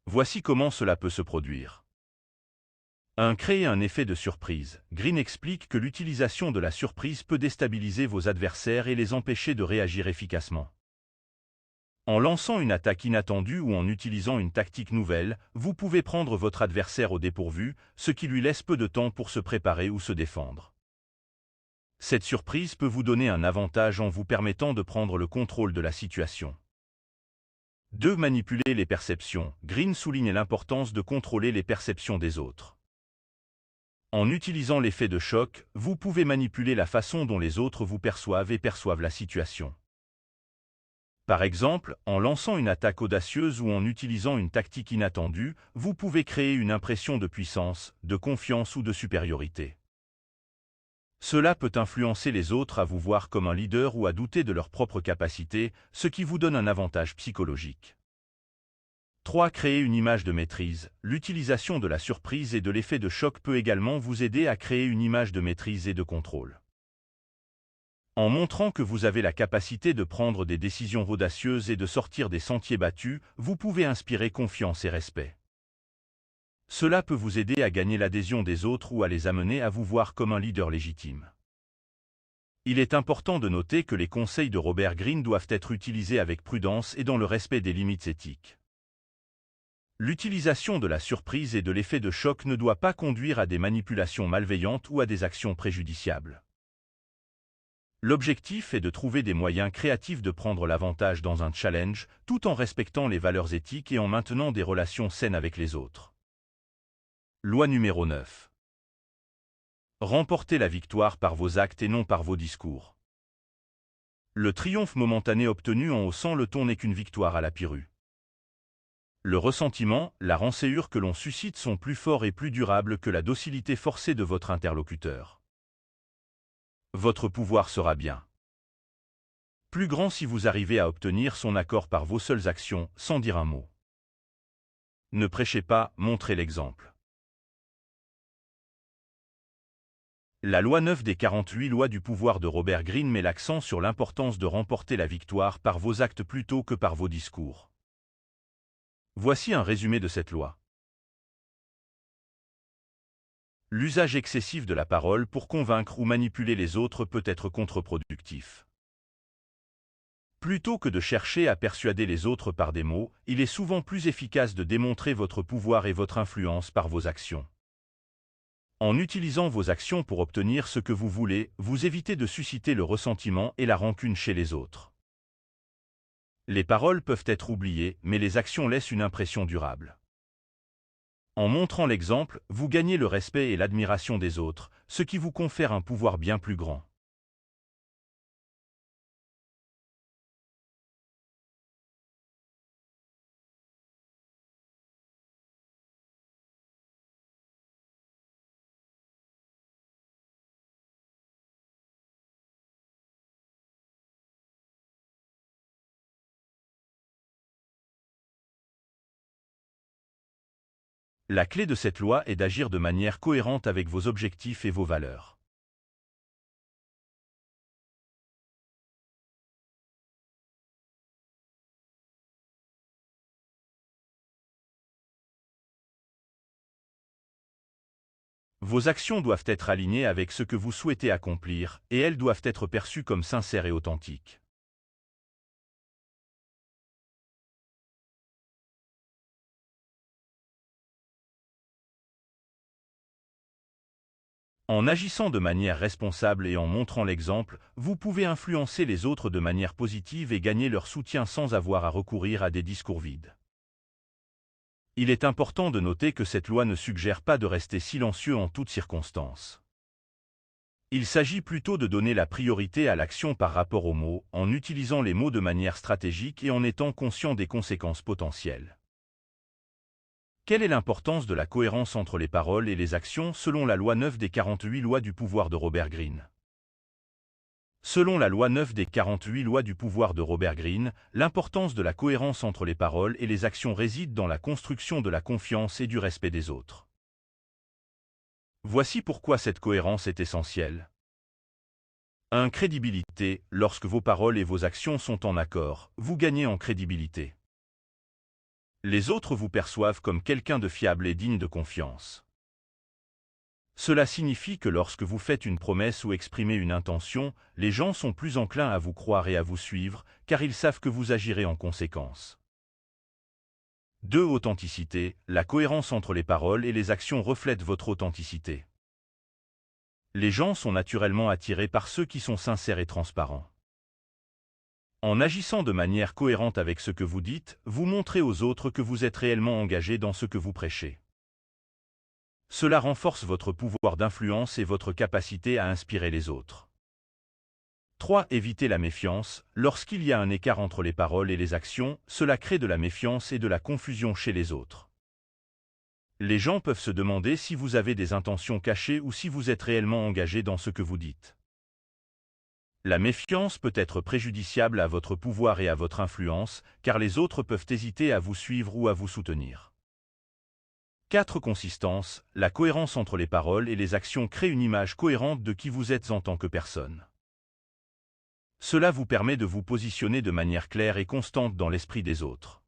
Voici comment cela peut se produire. 1. Créer un effet de surprise. Greene explique que l'utilisation de la surprise peut déstabiliser vos adversaires et les empêcher de réagir efficacement. En lançant une attaque inattendue ou en utilisant une tactique nouvelle, vous pouvez prendre votre adversaire au dépourvu, ce qui lui laisse peu de temps pour se préparer ou se défendre. Cette surprise peut vous donner un avantage en vous permettant de prendre le contrôle de la situation. 2. Manipuler les perceptions. Greene souligne l'importance de contrôler les perceptions des autres. En utilisant l'effet de choc, vous pouvez manipuler la façon dont les autres vous perçoivent et perçoivent la situation. Par exemple, en lançant une attaque audacieuse ou en utilisant une tactique inattendue, vous pouvez créer une impression de puissance, de confiance ou de supériorité. Cela peut influencer les autres à vous voir comme un leader ou à douter de leurs propres capacités, ce qui vous donne un avantage psychologique. 3. Créer une image de maîtrise. L'utilisation de la surprise et de l'effet de choc peut également vous aider à créer une image de maîtrise et de contrôle. En montrant que vous avez la capacité de prendre des décisions audacieuses et de sortir des sentiers battus, vous pouvez inspirer confiance et respect. Cela peut vous aider à gagner l'adhésion des autres ou à les amener à vous voir comme un leader légitime. Il est important de noter que les conseils de Robert Greene doivent être utilisés avec prudence et dans le respect des limites éthiques. L'utilisation de la surprise et de l'effet de choc ne doit pas conduire à des manipulations malveillantes ou à des actions préjudiciables. L'objectif est de trouver des moyens créatifs de prendre l'avantage dans un challenge, tout en respectant les valeurs éthiques et en maintenant des relations saines avec les autres. Loi numéro 9. Remportez la victoire par vos actes et non par vos discours. Le triomphe momentané obtenu en haussant le ton n'est qu'une victoire à la Pyrrhu. Le ressentiment, la rancœur que l'on suscite sont plus forts et plus durables que la docilité forcée de votre interlocuteur. Votre pouvoir sera bien plus grand si vous arrivez à obtenir son accord par vos seules actions, sans dire un mot. Ne prêchez pas, montrez l'exemple. La loi 9 des 48 lois du pouvoir de Robert Greene met l'accent sur l'importance de remporter la victoire par vos actes plutôt que par vos discours. Voici un résumé de cette loi. l'usage excessif de la parole pour convaincre ou manipuler les autres peut être contre-productif. Plutôt que de chercher à persuader les autres par des mots, il est souvent plus efficace de démontrer votre pouvoir et votre influence par vos actions. En utilisant vos actions pour obtenir ce que vous voulez, vous évitez de susciter le ressentiment et la rancune chez les autres. Les paroles peuvent être oubliées, mais les actions laissent une impression durable. En montrant l'exemple, vous gagnez le respect et l'admiration des autres, ce qui vous confère un pouvoir bien plus grand. La clé de cette loi est d'agir de manière cohérente avec vos objectifs et vos valeurs. Vos actions doivent être alignées avec ce que vous souhaitez accomplir, et elles doivent être perçues comme sincères et authentiques. En agissant de manière responsable et en montrant l'exemple, vous pouvez influencer les autres de manière positive et gagner leur soutien sans avoir à recourir à des discours vides. Il est important de noter que cette loi ne suggère pas de rester silencieux en toutes circonstances. Il s'agit plutôt de donner la priorité à l'action par rapport aux mots, en utilisant les mots de manière stratégique et en étant conscient des conséquences potentielles. Quelle est l'importance de la cohérence entre les paroles et les actions selon la loi 9 des 48 lois du pouvoir de Robert Greene? Selon la loi 9 des 48 lois du pouvoir de Robert Greene, l'importance de la cohérence entre les paroles et les actions réside dans la construction de la confiance et du respect des autres. Voici pourquoi cette cohérence est essentielle. 1. Crédibilité. Lorsque vos paroles et vos actions sont en accord, vous gagnez en crédibilité. Les autres vous perçoivent comme quelqu'un de fiable et digne de confiance. Cela signifie que lorsque vous faites une promesse ou exprimez une intention, les gens sont plus enclins à vous croire et à vous suivre, car ils savent que vous agirez en conséquence. 2. Authenticité. La cohérence entre les paroles et les actions reflète votre authenticité. Les gens sont naturellement attirés par ceux qui sont sincères et transparents. En agissant de manière cohérente avec ce que vous dites, vous montrez aux autres que vous êtes réellement engagé dans ce que vous prêchez. Cela renforce votre pouvoir d'influence et votre capacité à inspirer les autres. 3. Évitez la méfiance. Lorsqu'il y a un écart entre les paroles et les actions, cela crée de la méfiance et de la confusion chez les autres. Les gens peuvent se demander si vous avez des intentions cachées ou si vous êtes réellement engagé dans ce que vous dites. La méfiance peut être préjudiciable à votre pouvoir et à votre influence, car les autres peuvent hésiter à vous suivre ou à vous soutenir. 4. Consistance. La cohérence entre les paroles et les actions crée une image cohérente de qui vous êtes en tant que personne. Cela vous permet de vous positionner de manière claire et constante dans l'esprit des autres.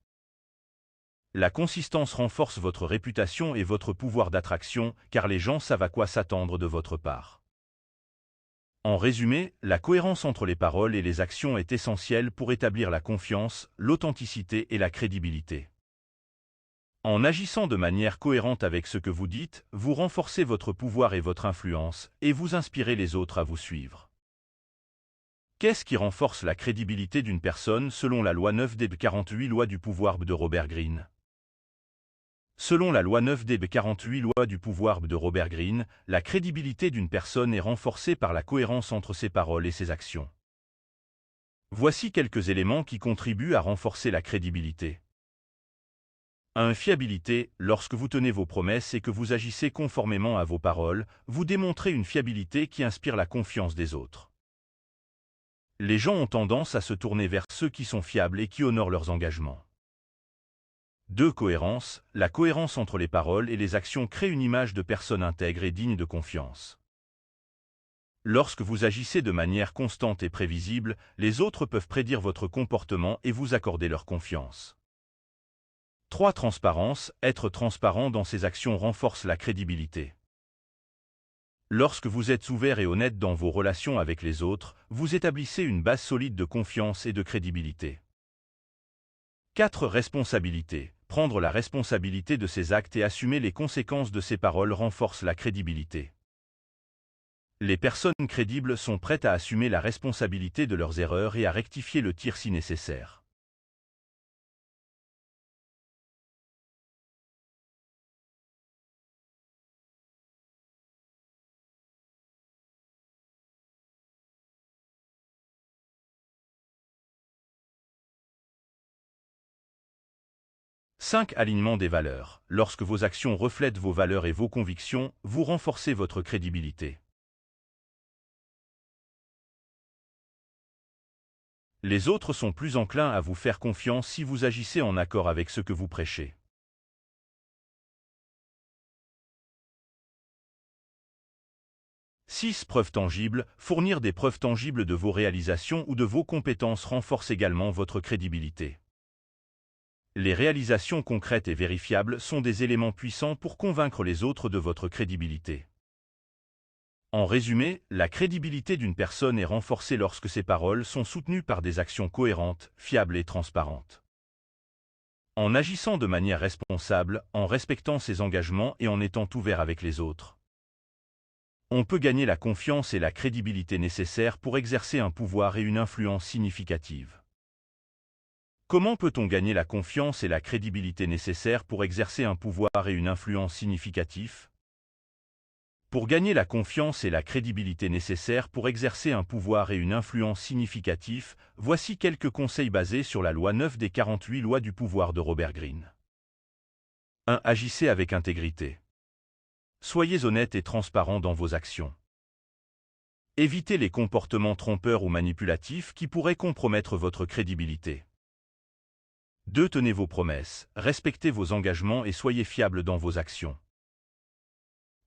La consistance renforce votre réputation et votre pouvoir d'attraction, car les gens savent à quoi s'attendre de votre part. En résumé, la cohérence entre les paroles et les actions est essentielle pour établir la confiance, l'authenticité et la crédibilité. En agissant de manière cohérente avec ce que vous dites, vous renforcez votre pouvoir et votre influence, et vous inspirez les autres à vous suivre. Qu'est-ce qui renforce la crédibilité d'une personne selon la loi 9 des 48 lois du pouvoir de Robert Greene? Selon la loi 9 des 48 lois du pouvoir de Robert Greene, la crédibilité d'une personne est renforcée par la cohérence entre ses paroles et ses actions. Voici quelques éléments qui contribuent à renforcer la crédibilité. 1. Fiabilité. Lorsque vous tenez vos promesses et que vous agissez conformément à vos paroles, vous démontrez une fiabilité qui inspire la confiance des autres. Les gens ont tendance à se tourner vers ceux qui sont fiables et qui honorent leurs engagements. 2. Cohérence. La cohérence entre les paroles et les actions crée une image de personne intègre et digne de confiance. Lorsque vous agissez de manière constante et prévisible, les autres peuvent prédire votre comportement et vous accorder leur confiance. 3. Transparence. Être transparent dans ses actions renforce la crédibilité. Lorsque vous êtes ouvert et honnête dans vos relations avec les autres, vous établissez une base solide de confiance et de crédibilité. 4. Responsabilité. Prendre la responsabilité de ses actes et assumer les conséquences de ses paroles renforce la crédibilité. Les personnes crédibles sont prêtes à assumer la responsabilité de leurs erreurs et à rectifier le tir si nécessaire. « 5. Alignement des valeurs. Lorsque vos actions reflètent vos valeurs et vos convictions, vous renforcez votre crédibilité. Les autres sont plus enclins à vous faire confiance si vous agissez en accord avec ce que vous prêchez. 6. Preuves tangibles. Fournir des preuves tangibles de vos réalisations ou de vos compétences renforce également votre crédibilité. Les réalisations concrètes et vérifiables sont des éléments puissants pour convaincre les autres de votre crédibilité. En résumé, la crédibilité d'une personne est renforcée lorsque ses paroles sont soutenues par des actions cohérentes, fiables et transparentes. En agissant de manière responsable, en respectant ses engagements et en étant ouvert avec les autres, on peut gagner la confiance et la crédibilité nécessaires pour exercer un pouvoir et une influence significative. Comment peut-on gagner la confiance et la crédibilité nécessaires pour exercer un pouvoir et une influence significative? Pour gagner la confiance et la crédibilité nécessaires pour exercer un pouvoir et une influence significatifs, voici quelques conseils basés sur la loi 9 des 48 lois du pouvoir de Robert Greene. 1. Agissez avec intégrité. Soyez honnête et transparent dans vos actions. Évitez les comportements trompeurs ou manipulatifs qui pourraient compromettre votre crédibilité. 2. Tenez vos promesses, respectez vos engagements et soyez fiables dans vos actions.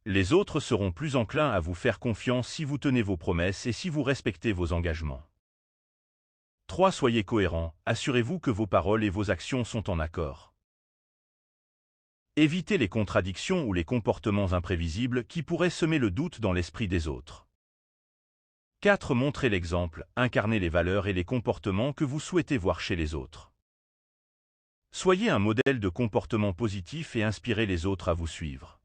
Les autres seront plus enclins à vous faire confiance si vous tenez vos promesses et si vous respectez vos engagements. 3. Soyez cohérents, assurez-vous que vos paroles et vos actions sont en accord. Évitez les contradictions ou les comportements imprévisibles qui pourraient semer le doute dans l'esprit des autres. 4. Montrez l'exemple, incarnez les valeurs et les comportements que vous souhaitez voir chez les autres. Soyez un modèle de comportement positif et inspirez les autres à vous suivre.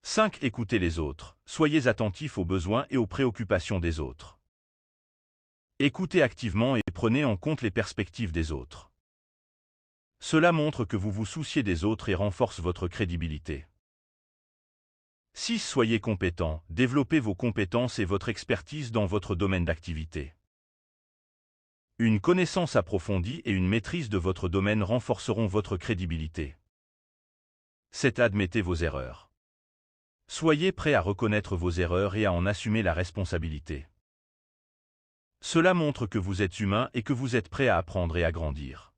5. Écoutez les autres. Soyez attentifs aux besoins et aux préoccupations des autres. Écoutez activement et prenez en compte les perspectives des autres. Cela montre que vous vous souciez des autres et renforce votre crédibilité. 6. Soyez compétent. Développez vos compétences et votre expertise dans votre domaine d'activité. Une connaissance approfondie et une maîtrise de votre domaine renforceront votre crédibilité. 7. Admettez vos erreurs. Soyez prêt à reconnaître vos erreurs et à en assumer la responsabilité. Cela montre que vous êtes humain et que vous êtes prêt à apprendre et à grandir.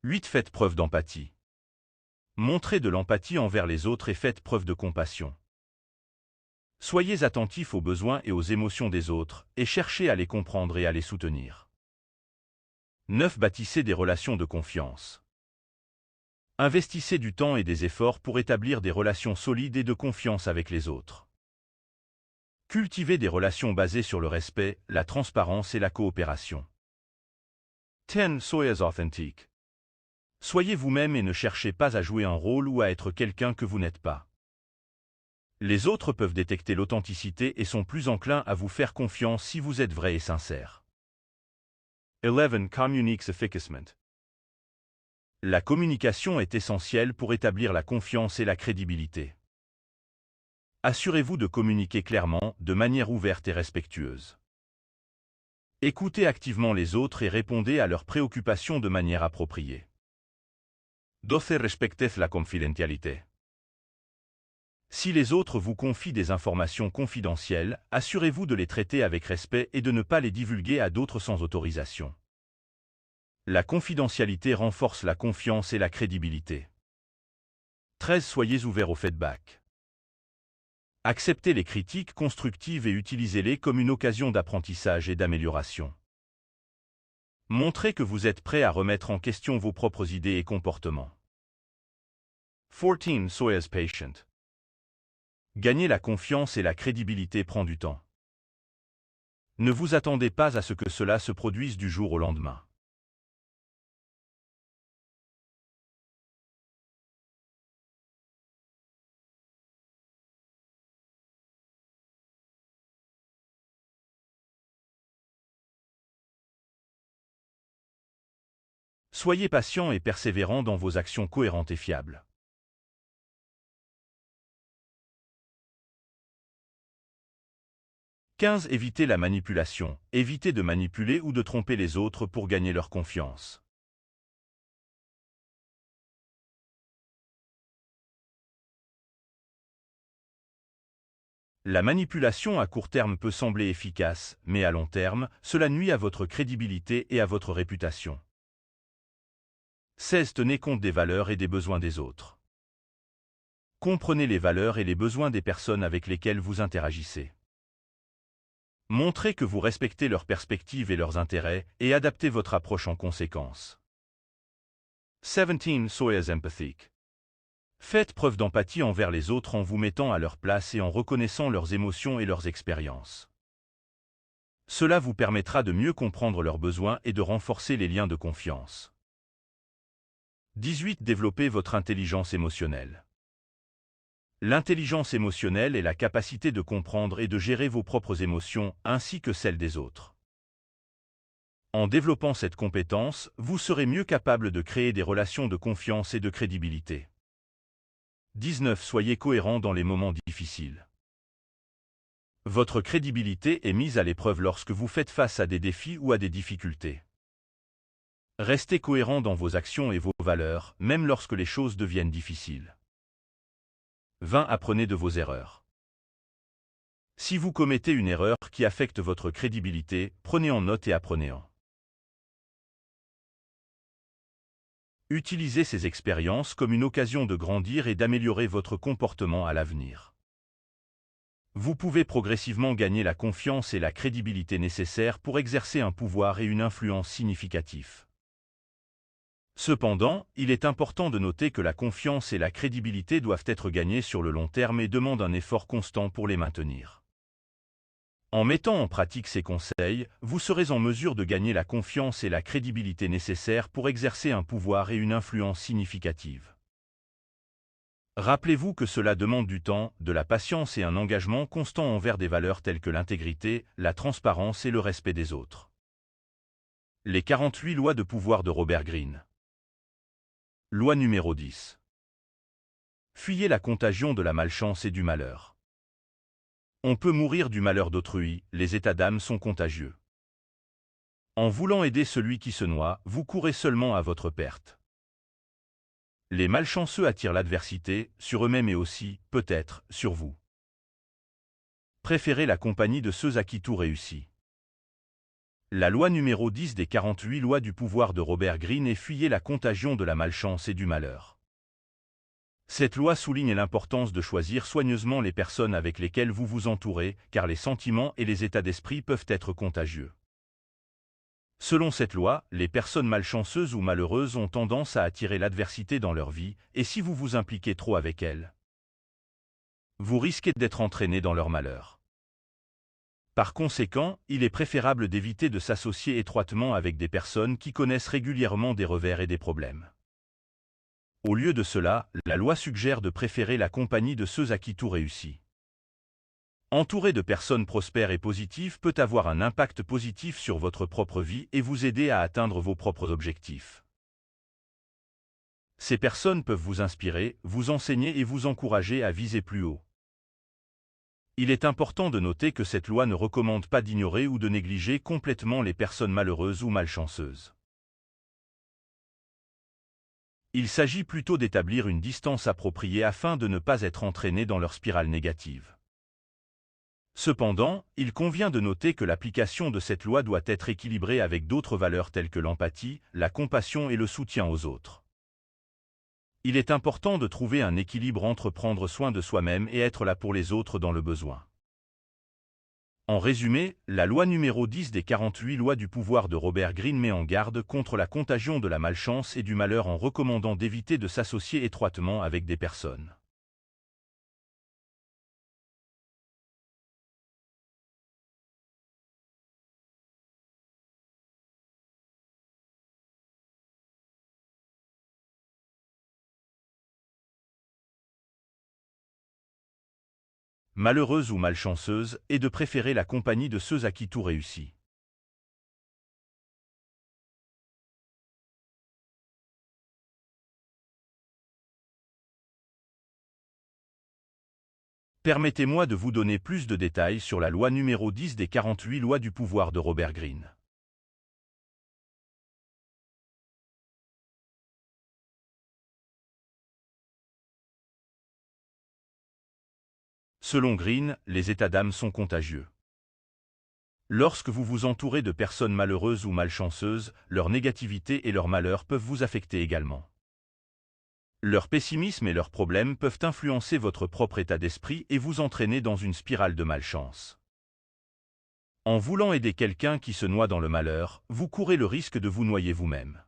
8. Faites preuve d'empathie. Montrez de l'empathie envers les autres et faites preuve de compassion. Soyez attentifs aux besoins et aux émotions des autres et cherchez à les comprendre et à les soutenir. 9. Bâtissez des relations de confiance. Investissez du temps et des efforts pour établir des relations solides et de confiance avec les autres. Cultivez des relations basées sur le respect, la transparence et la coopération. 10. Soyez authentique. Soyez vous-même et ne cherchez pas à jouer un rôle ou à être quelqu'un que vous n'êtes pas. Les autres peuvent détecter l'authenticité et sont plus enclins à vous faire confiance si vous êtes vrai et sincère. 11. Communique efficacement. La communication est essentielle pour établir la confiance et la crédibilité. Assurez-vous de communiquer clairement, de manière ouverte et respectueuse. Écoutez activement les autres et répondez à leurs préoccupations de manière appropriée. 12. Respectez la confidentialité. Si les autres vous confient des informations confidentielles, assurez-vous de les traiter avec respect et de ne pas les divulguer à d'autres sans autorisation. La confidentialité renforce la confiance et la crédibilité. 13. Soyez ouverts au feedback. Acceptez les critiques constructives et utilisez-les comme une occasion d'apprentissage et d'amélioration. Montrez que vous êtes prêt à remettre en question vos propres idées et comportements. 14. Soyez patient. Gagner la confiance et la crédibilité prend du temps. Ne vous attendez pas à ce que cela se produise du jour au lendemain. Soyez patient et persévérant dans vos actions cohérentes et fiables. 15. Évitez la manipulation. Évitez de manipuler ou de tromper les autres pour gagner leur confiance. La manipulation à court terme peut sembler efficace, mais à long terme, cela nuit à votre crédibilité et à votre réputation. 16. Tenez compte des valeurs et des besoins des autres. Comprenez les valeurs et les besoins des personnes avec lesquelles vous interagissez. Montrez que vous respectez leurs perspectives et leurs intérêts et adaptez votre approche en conséquence. 17. Soyez empathique. Faites preuve d'empathie envers les autres en vous mettant à leur place et en reconnaissant leurs émotions et leurs expériences. Cela vous permettra de mieux comprendre leurs besoins et de renforcer les liens de confiance. 18. Développez votre intelligence émotionnelle. L'intelligence émotionnelle est la capacité de comprendre et de gérer vos propres émotions ainsi que celles des autres. En développant cette compétence, vous serez mieux capable de créer des relations de confiance et de crédibilité. 19. Soyez cohérent dans les moments difficiles. Votre crédibilité est mise à l'épreuve lorsque vous faites face à des défis ou à des difficultés. Restez cohérent dans vos actions et vos valeurs, même lorsque les choses deviennent difficiles. 20. Apprenez de vos erreurs. Si vous commettez une erreur qui affecte votre crédibilité, prenez en note et apprenez-en. Utilisez ces expériences comme une occasion de grandir et d'améliorer votre comportement à l'avenir. Vous pouvez progressivement gagner la confiance et la crédibilité nécessaires pour exercer un pouvoir et une influence significatifs. Cependant, il est important de noter que la confiance et la crédibilité doivent être gagnées sur le long terme et demandent un effort constant pour les maintenir. En mettant en pratique ces conseils, vous serez en mesure de gagner la confiance et la crédibilité nécessaires pour exercer un pouvoir et une influence significative. Rappelez-vous que cela demande du temps, de la patience et un engagement constant envers des valeurs telles que l'intégrité, la transparence et le respect des autres. Les 48 lois de pouvoir de Robert Greene. Loi numéro 10. Fuyez la contagion de la malchance et du malheur. On peut mourir du malheur d'autrui, les états d'âme sont contagieux. En voulant aider celui qui se noie, vous courez seulement à votre perte. Les malchanceux attirent l'adversité, sur eux-mêmes et aussi, peut-être, sur vous. Préférez la compagnie de ceux à qui tout réussit. La loi numéro 10 des 48 lois du pouvoir de Robert Greene est fuyez la contagion de la malchance et du malheur. Cette loi souligne l'importance de choisir soigneusement les personnes avec lesquelles vous vous entourez, car les sentiments et les états d'esprit peuvent être contagieux. Selon cette loi, les personnes malchanceuses ou malheureuses ont tendance à attirer l'adversité dans leur vie, et si vous vous impliquez trop avec elles, vous risquez d'être entraîné dans leur malheur. Par conséquent, il est préférable d'éviter de s'associer étroitement avec des personnes qui connaissent régulièrement des revers et des problèmes. Au lieu de cela, la loi suggère de préférer la compagnie de ceux à qui tout réussit. Entourer de personnes prospères et positives peut avoir un impact positif sur votre propre vie et vous aider à atteindre vos propres objectifs. Ces personnes peuvent vous inspirer, vous enseigner et vous encourager à viser plus haut. Il est important de noter que cette loi ne recommande pas d'ignorer ou de négliger complètement les personnes malheureuses ou malchanceuses. Il s'agit plutôt d'établir une distance appropriée afin de ne pas être entraîné dans leur spirale négative. Cependant, il convient de noter que l'application de cette loi doit être équilibrée avec d'autres valeurs telles que l'empathie, la compassion et le soutien aux autres. Il est important de trouver un équilibre entre prendre soin de soi-même et être là pour les autres dans le besoin. En résumé, la loi numéro 10 des 48 lois du pouvoir de Robert Greene met en garde contre la contagion de la malchance et du malheur en recommandant d'éviter de s'associer étroitement avec des personnes malheureuse ou malchanceuse, est de préférer la compagnie de ceux à qui tout réussit. Permettez-moi de vous donner plus de détails sur la loi numéro 10 des 48 lois du pouvoir de Robert Greene. Selon Greene, les états d'âme sont contagieux. Lorsque vous vous entourez de personnes malheureuses ou malchanceuses, leur négativité et leur malheur peuvent vous affecter également. Leur pessimisme et leurs problèmes peuvent influencer votre propre état d'esprit et vous entraîner dans une spirale de malchance. En voulant aider quelqu'un qui se noie dans le malheur, vous courez le risque de vous noyer vous-même.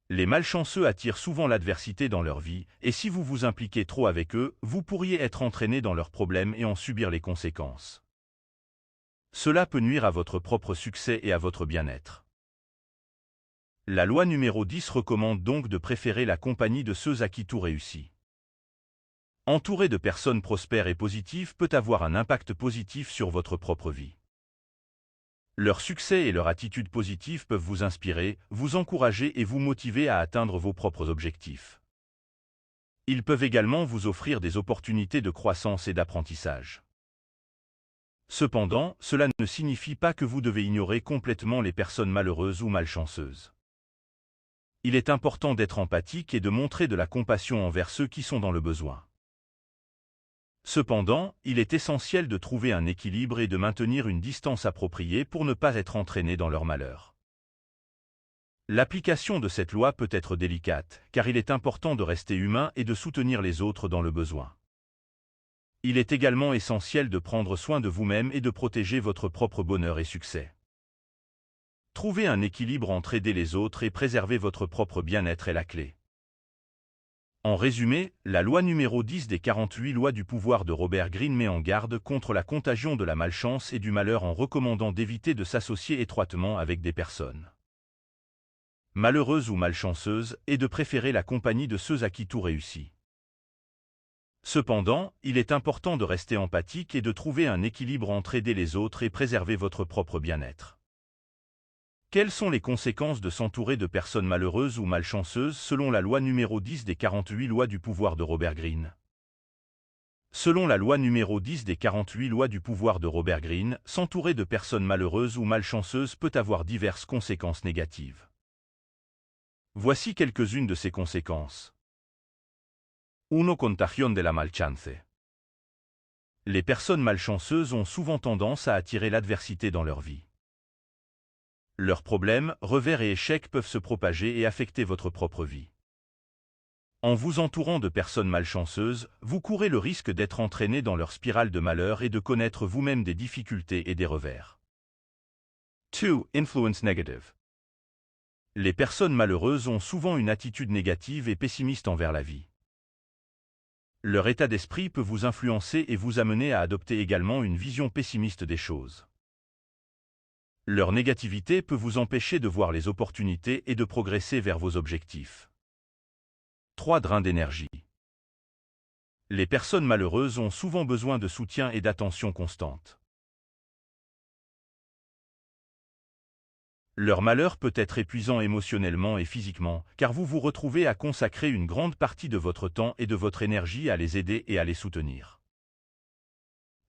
Les malchanceux attirent souvent l'adversité dans leur vie, et si vous vous impliquez trop avec eux, vous pourriez être entraîné dans leurs problèmes et en subir les conséquences. Cela peut nuire à votre propre succès et à votre bien-être. La loi numéro 10 recommande donc de préférer la compagnie de ceux à qui tout réussit. Entouré de personnes prospères et positives peut avoir un impact positif sur votre propre vie. Leur succès et leur attitude positive peuvent vous inspirer, vous encourager et vous motiver à atteindre vos propres objectifs. Ils peuvent également vous offrir des opportunités de croissance et d'apprentissage. Cependant, cela ne signifie pas que vous devez ignorer complètement les personnes malheureuses ou malchanceuses. Il est important d'être empathique et de montrer de la compassion envers ceux qui sont dans le besoin. Cependant, il est essentiel de trouver un équilibre et de maintenir une distance appropriée pour ne pas être entraîné dans leur malheur. L'application de cette loi peut être délicate, car il est important de rester humain et de soutenir les autres dans le besoin. Il est également essentiel de prendre soin de vous-même et de protéger votre propre bonheur et succès. Trouver un équilibre entre aider les autres et préserver votre propre bien-être est la clé. En résumé, la loi numéro 10 des 48 lois du pouvoir de Robert Greene met en garde contre la contagion de la malchance et du malheur en recommandant d'éviter de s'associer étroitement avec des personnes malheureuses ou malchanceuses et de préférer la compagnie de ceux à qui tout réussit. Cependant, il est important de rester empathique et de trouver un équilibre entre aider les autres et préserver votre propre bien-être. Quelles sont les conséquences de s'entourer de personnes malheureuses ou malchanceuses selon la loi numéro 10 des 48 lois du pouvoir de Robert Greene? Selon la loi numéro 10 des 48 lois du pouvoir de Robert Greene, s'entourer de personnes malheureuses ou malchanceuses peut avoir diverses conséquences négatives. Voici quelques-unes de ces conséquences. 1. Contagion de la malchance. Les personnes malchanceuses ont souvent tendance à attirer l'adversité dans leur vie. Leurs problèmes, revers et échecs peuvent se propager et affecter votre propre vie. En vous entourant de personnes malchanceuses, vous courez le risque d'être entraîné dans leur spirale de malheur et de connaître vous-même des difficultés et des revers. 2. Influence negative. Les personnes malheureuses ont souvent une attitude négative et pessimiste envers la vie. Leur état d'esprit peut vous influencer et vous amener à adopter également une vision pessimiste des choses. Leur négativité peut vous empêcher de voir les opportunités et de progresser vers vos objectifs. 3. Drain d'énergie. Les personnes malheureuses ont souvent besoin de soutien et d'attention constante. Leur malheur peut être épuisant émotionnellement et physiquement, car vous vous retrouvez à consacrer une grande partie de votre temps et de votre énergie à les aider et à les soutenir.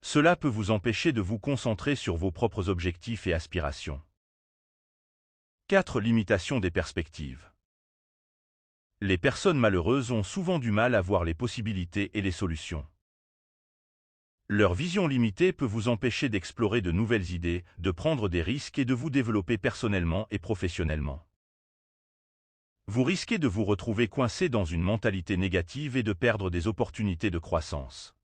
Cela peut vous empêcher de vous concentrer sur vos propres objectifs et aspirations. 4. Limitation des perspectives. Les personnes malheureuses ont souvent du mal à voir les possibilités et les solutions. Leur vision limitée peut vous empêcher d'explorer de nouvelles idées, de prendre des risques et de vous développer personnellement et professionnellement. Vous risquez de vous retrouver coincé dans une mentalité négative et de perdre des opportunités de croissance.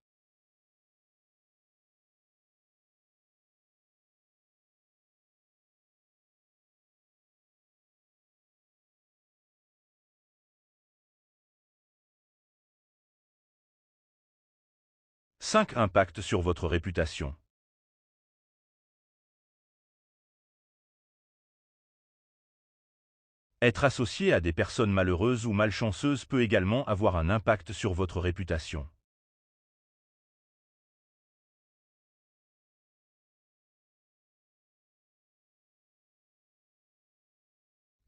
« 5. Impact sur votre réputation. Être associé à des personnes malheureuses ou malchanceuses peut également avoir un impact sur votre réputation.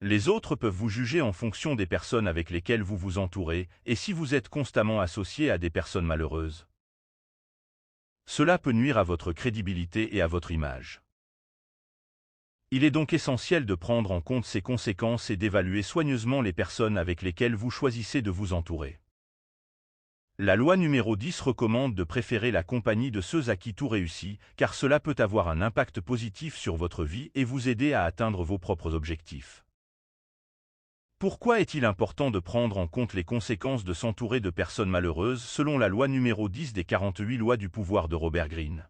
Les autres peuvent vous juger en fonction des personnes avec lesquelles vous vous entourez, et si vous êtes constamment associé à des personnes malheureuses, cela peut nuire à votre crédibilité et à votre image. Il est donc essentiel de prendre en compte ces conséquences et d'évaluer soigneusement les personnes avec lesquelles vous choisissez de vous entourer. La loi numéro 10 recommande de préférer la compagnie de ceux à qui tout réussit, car cela peut avoir un impact positif sur votre vie et vous aider à atteindre vos propres objectifs. Pourquoi est-il important de prendre en compte les conséquences de s'entourer de personnes malheureuses selon la loi numéro 10 des 48 lois du pouvoir de Robert Greene?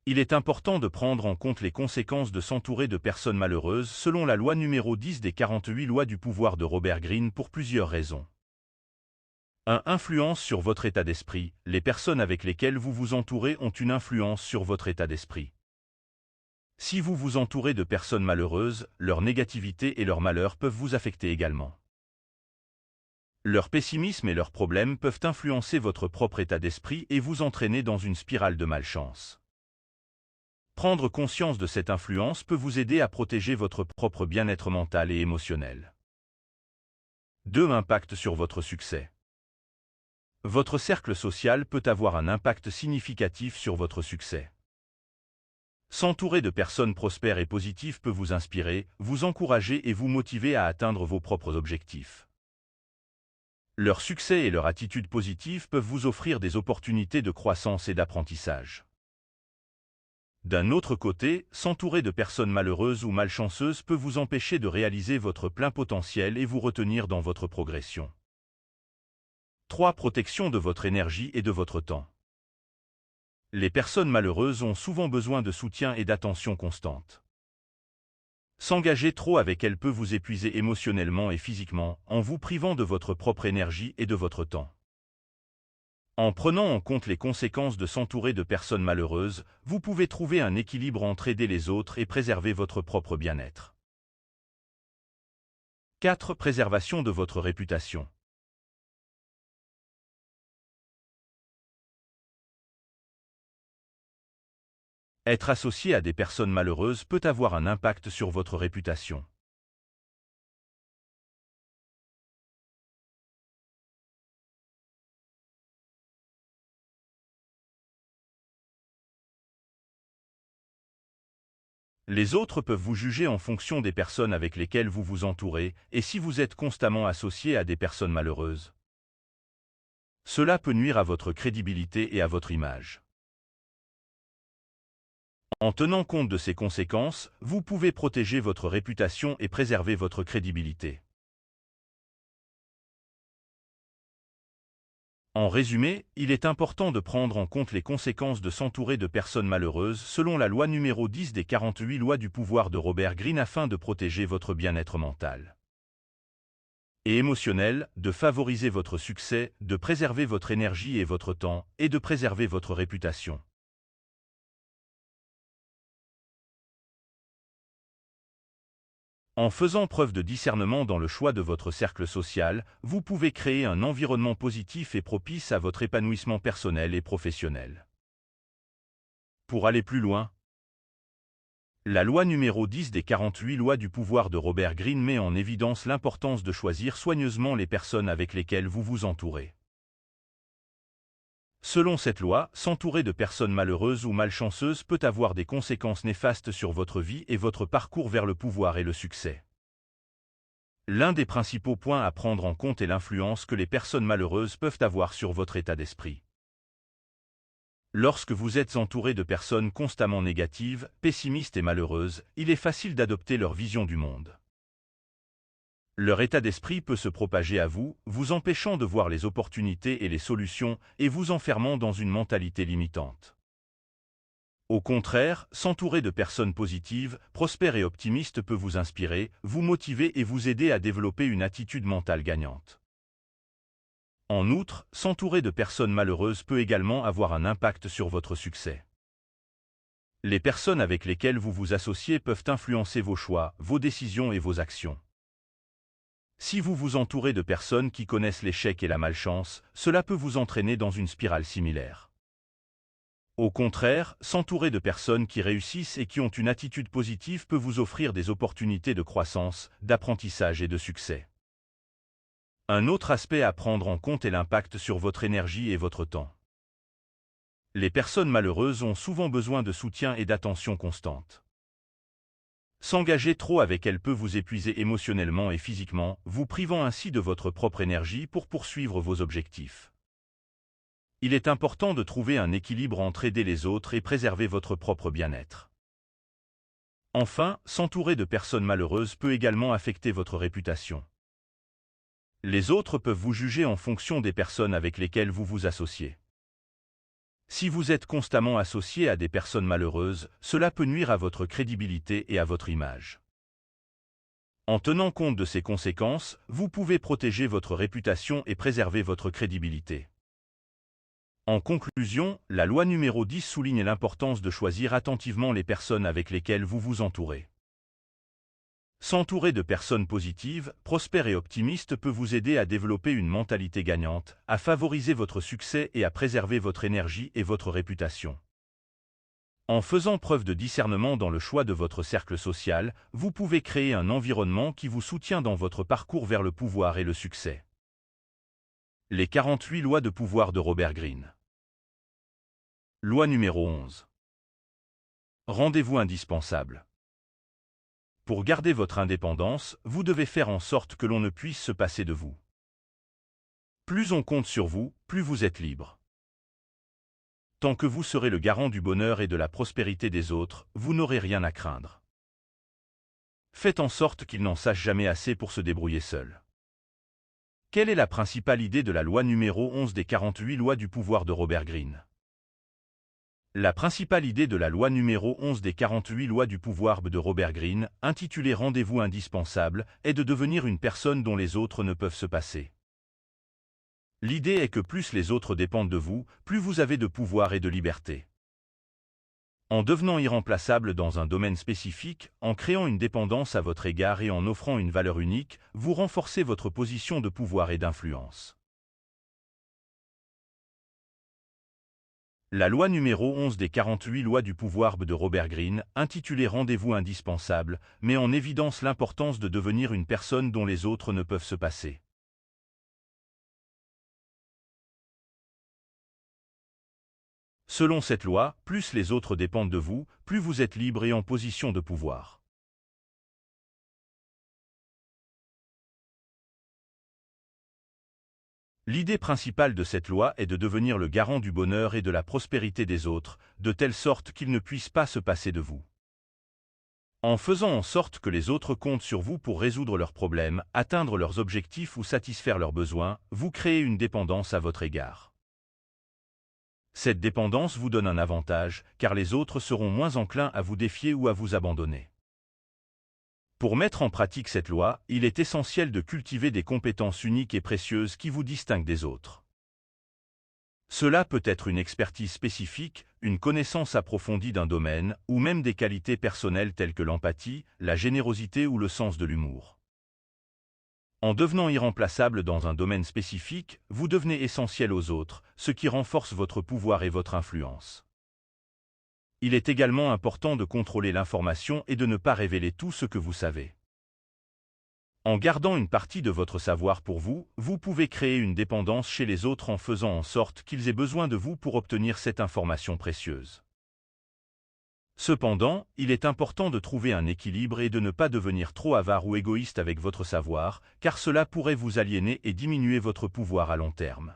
Il est important de prendre en compte les conséquences de s'entourer de personnes malheureuses selon la loi numéro 10 des 48 lois du pouvoir de Robert Greene pour plusieurs raisons. 1. Influence sur votre état d'esprit. Les personnes avec lesquelles vous vous entourez ont une influence sur votre état d'esprit. Si vous vous entourez de personnes malheureuses, leur négativité et leur malheur peuvent vous affecter également. Leur pessimisme et leurs problèmes peuvent influencer votre propre état d'esprit et vous entraîner dans une spirale de malchance. Prendre conscience de cette influence peut vous aider à protéger votre propre bien-être mental et émotionnel. 2. Impact sur votre succès. Votre cercle social peut avoir un impact significatif sur votre succès. S'entourer de personnes prospères et positives peut vous inspirer, vous encourager et vous motiver à atteindre vos propres objectifs. Leur succès et leur attitude positive peuvent vous offrir des opportunités de croissance et d'apprentissage. D'un autre côté, s'entourer de personnes malheureuses ou malchanceuses peut vous empêcher de réaliser votre plein potentiel et vous retenir dans votre progression. 3. Protection de votre énergie et de votre temps. Les personnes malheureuses ont souvent besoin de soutien et d'attention constante. S'engager trop avec elles peut vous épuiser émotionnellement et physiquement, en vous privant de votre propre énergie et de votre temps. En prenant en compte les conséquences de s'entourer de personnes malheureuses, vous pouvez trouver un équilibre entre aider les autres et préserver votre propre bien-être. 4. Préservation de votre réputation. Être associé à des personnes malheureuses peut avoir un impact sur votre réputation. Les autres peuvent vous juger en fonction des personnes avec lesquelles vous vous entourez, et si vous êtes constamment associé à des personnes malheureuses, cela peut nuire à votre crédibilité et à votre image. En tenant compte de ces conséquences, vous pouvez protéger votre réputation et préserver votre crédibilité. En résumé, il est important de prendre en compte les conséquences de s'entourer de personnes malheureuses selon la loi numéro 10 des 48 lois du pouvoir de Robert Greene afin de protéger votre bien-être mental et émotionnel, de favoriser votre succès, de préserver votre énergie et votre temps, et de préserver votre réputation. En faisant preuve de discernement dans le choix de votre cercle social, vous pouvez créer un environnement positif et propice à votre épanouissement personnel et professionnel. Pour aller plus loin, la loi numéro 10 des 48 lois du pouvoir de Robert Greene met en évidence l'importance de choisir soigneusement les personnes avec lesquelles vous vous entourez. Selon cette loi, s'entourer de personnes malheureuses ou malchanceuses peut avoir des conséquences néfastes sur votre vie et votre parcours vers le pouvoir et le succès. L'un des principaux points à prendre en compte est l'influence que les personnes malheureuses peuvent avoir sur votre état d'esprit. Lorsque vous êtes entouré de personnes constamment négatives, pessimistes et malheureuses, il est facile d'adopter leur vision du monde. Leur état d'esprit peut se propager à vous, vous empêchant de voir les opportunités et les solutions et vous enfermant dans une mentalité limitante. Au contraire, s'entourer de personnes positives, prospères et optimistes peut vous inspirer, vous motiver et vous aider à développer une attitude mentale gagnante. En outre, s'entourer de personnes malheureuses peut également avoir un impact sur votre succès. Les personnes avec lesquelles vous vous associez peuvent influencer vos choix, vos décisions et vos actions. Si vous vous entourez de personnes qui connaissent l'échec et la malchance, cela peut vous entraîner dans une spirale similaire. Au contraire, s'entourer de personnes qui réussissent et qui ont une attitude positive peut vous offrir des opportunités de croissance, d'apprentissage et de succès. Un autre aspect à prendre en compte est l'impact sur votre énergie et votre temps. Les personnes malheureuses ont souvent besoin de soutien et d'attention constante. S'engager trop avec elles peut vous épuiser émotionnellement et physiquement, vous privant ainsi de votre propre énergie pour poursuivre vos objectifs. Il est important de trouver un équilibre entre aider les autres et préserver votre propre bien-être. Enfin, s'entourer de personnes malheureuses peut également affecter votre réputation. Les autres peuvent vous juger en fonction des personnes avec lesquelles vous vous associez. Si vous êtes constamment associé à des personnes malheureuses, cela peut nuire à votre crédibilité et à votre image. En tenant compte de ces conséquences, vous pouvez protéger votre réputation et préserver votre crédibilité. En conclusion, la loi numéro 10 souligne l'importance de choisir attentivement les personnes avec lesquelles vous vous entourez. S'entourer de personnes positives, prospères et optimistes peut vous aider à développer une mentalité gagnante, à favoriser votre succès et à préserver votre énergie et votre réputation. En faisant preuve de discernement dans le choix de votre cercle social, vous pouvez créer un environnement qui vous soutient dans votre parcours vers le pouvoir et le succès. Les 48 lois de pouvoir de Robert Greene. Loi numéro 11. Rendez-vous indispensable. Pour garder votre indépendance, vous devez faire en sorte que l'on ne puisse se passer de vous. Plus on compte sur vous, plus vous êtes libre. Tant que vous serez le garant du bonheur et de la prospérité des autres, vous n'aurez rien à craindre. Faites en sorte qu'ils n'en sachent jamais assez pour se débrouiller seuls. Quelle est la principale idée de la loi numéro 11 des 48 lois du pouvoir de Robert Greene? La principale idée de la loi numéro 11 des 48 lois du pouvoir de Robert Greene, intitulée Rendez-vous indispensable, est de devenir une personne dont les autres ne peuvent se passer. L'idée est que plus les autres dépendent de vous, plus vous avez de pouvoir et de liberté. En devenant irremplaçable dans un domaine spécifique, en créant une dépendance à votre égard et en offrant une valeur unique, vous renforcez votre position de pouvoir et d'influence. La loi numéro 11 des 48 lois du pouvoir de Robert Greene, intitulée Rendez-vous indispensable, met en évidence l'importance de devenir une personne dont les autres ne peuvent se passer. Selon cette loi, plus les autres dépendent de vous, plus vous êtes libre et en position de pouvoir. L'idée principale de cette loi est de devenir le garant du bonheur et de la prospérité des autres, de telle sorte qu'ils ne puissent pas se passer de vous. En faisant en sorte que les autres comptent sur vous pour résoudre leurs problèmes, atteindre leurs objectifs ou satisfaire leurs besoins, vous créez une dépendance à votre égard. Cette dépendance vous donne un avantage, car les autres seront moins enclins à vous défier ou à vous abandonner. Pour mettre en pratique cette loi, il est essentiel de cultiver des compétences uniques et précieuses qui vous distinguent des autres. Cela peut être une expertise spécifique, une connaissance approfondie d'un domaine, ou même des qualités personnelles telles que l'empathie, la générosité ou le sens de l'humour. En devenant irremplaçable dans un domaine spécifique, vous devenez essentiel aux autres, ce qui renforce votre pouvoir et votre influence. Il est également important de contrôler l'information et de ne pas révéler tout ce que vous savez. En gardant une partie de votre savoir pour vous, vous pouvez créer une dépendance chez les autres en faisant en sorte qu'ils aient besoin de vous pour obtenir cette information précieuse. Cependant, il est important de trouver un équilibre et de ne pas devenir trop avare ou égoïste avec votre savoir, car cela pourrait vous aliéner et diminuer votre pouvoir à long terme.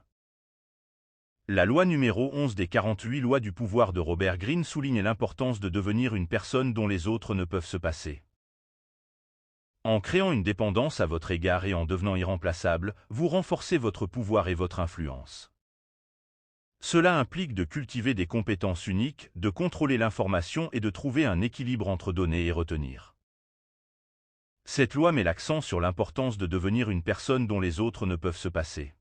La loi numéro 11 des 48 lois du pouvoir de Robert Greene souligne l'importance de devenir une personne dont les autres ne peuvent se passer. En créant une dépendance à votre égard et en devenant irremplaçable, vous renforcez votre pouvoir et votre influence. Cela implique de cultiver des compétences uniques, de contrôler l'information et de trouver un équilibre entre donner et retenir. Cette loi met l'accent sur l'importance de devenir une personne dont les autres ne peuvent se passer.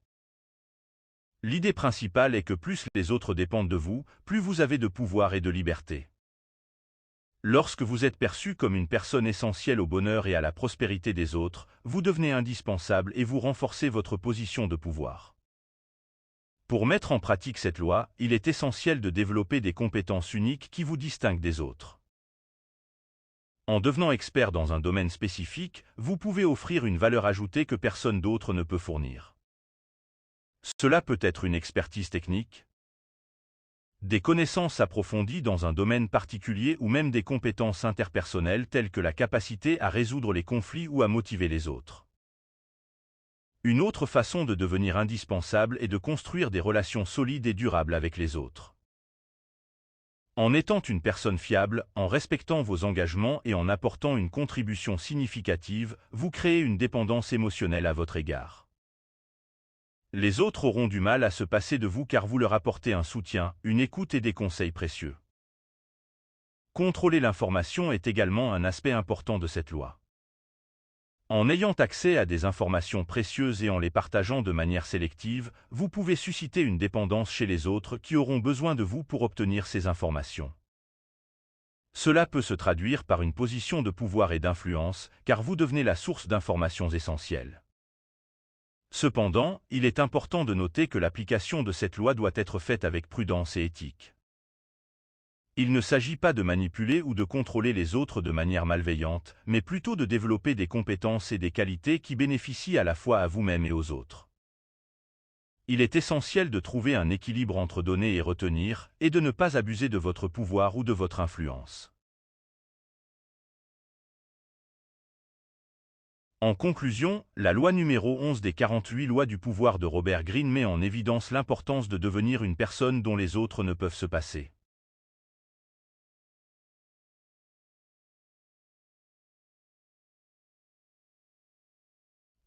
L'idée principale est que plus les autres dépendent de vous, plus vous avez de pouvoir et de liberté. Lorsque vous êtes perçu comme une personne essentielle au bonheur et à la prospérité des autres, vous devenez indispensable et vous renforcez votre position de pouvoir. Pour mettre en pratique cette loi, il est essentiel de développer des compétences uniques qui vous distinguent des autres. En devenant expert dans un domaine spécifique, vous pouvez offrir une valeur ajoutée que personne d'autre ne peut fournir. Cela peut être une expertise technique, des connaissances approfondies dans un domaine particulier ou même des compétences interpersonnelles telles que la capacité à résoudre les conflits ou à motiver les autres. Une autre façon de devenir indispensable est de construire des relations solides et durables avec les autres. En étant une personne fiable, en respectant vos engagements et en apportant une contribution significative, vous créez une dépendance émotionnelle à votre égard. Les autres auront du mal à se passer de vous car vous leur apportez un soutien, une écoute et des conseils précieux. Contrôler l'information est également un aspect important de cette loi. En ayant accès à des informations précieuses et en les partageant de manière sélective, vous pouvez susciter une dépendance chez les autres qui auront besoin de vous pour obtenir ces informations. Cela peut se traduire par une position de pouvoir et d'influence, car vous devenez la source d'informations essentielles. Cependant, il est important de noter que l'application de cette loi doit être faite avec prudence et éthique. Il ne s'agit pas de manipuler ou de contrôler les autres de manière malveillante, mais plutôt de développer des compétences et des qualités qui bénéficient à la fois à vous-même et aux autres. Il est essentiel de trouver un équilibre entre donner et retenir, et de ne pas abuser de votre pouvoir ou de votre influence. En conclusion, la loi numéro 11 des 48 lois du pouvoir de Robert Greene met en évidence l'importance de devenir une personne dont les autres ne peuvent se passer.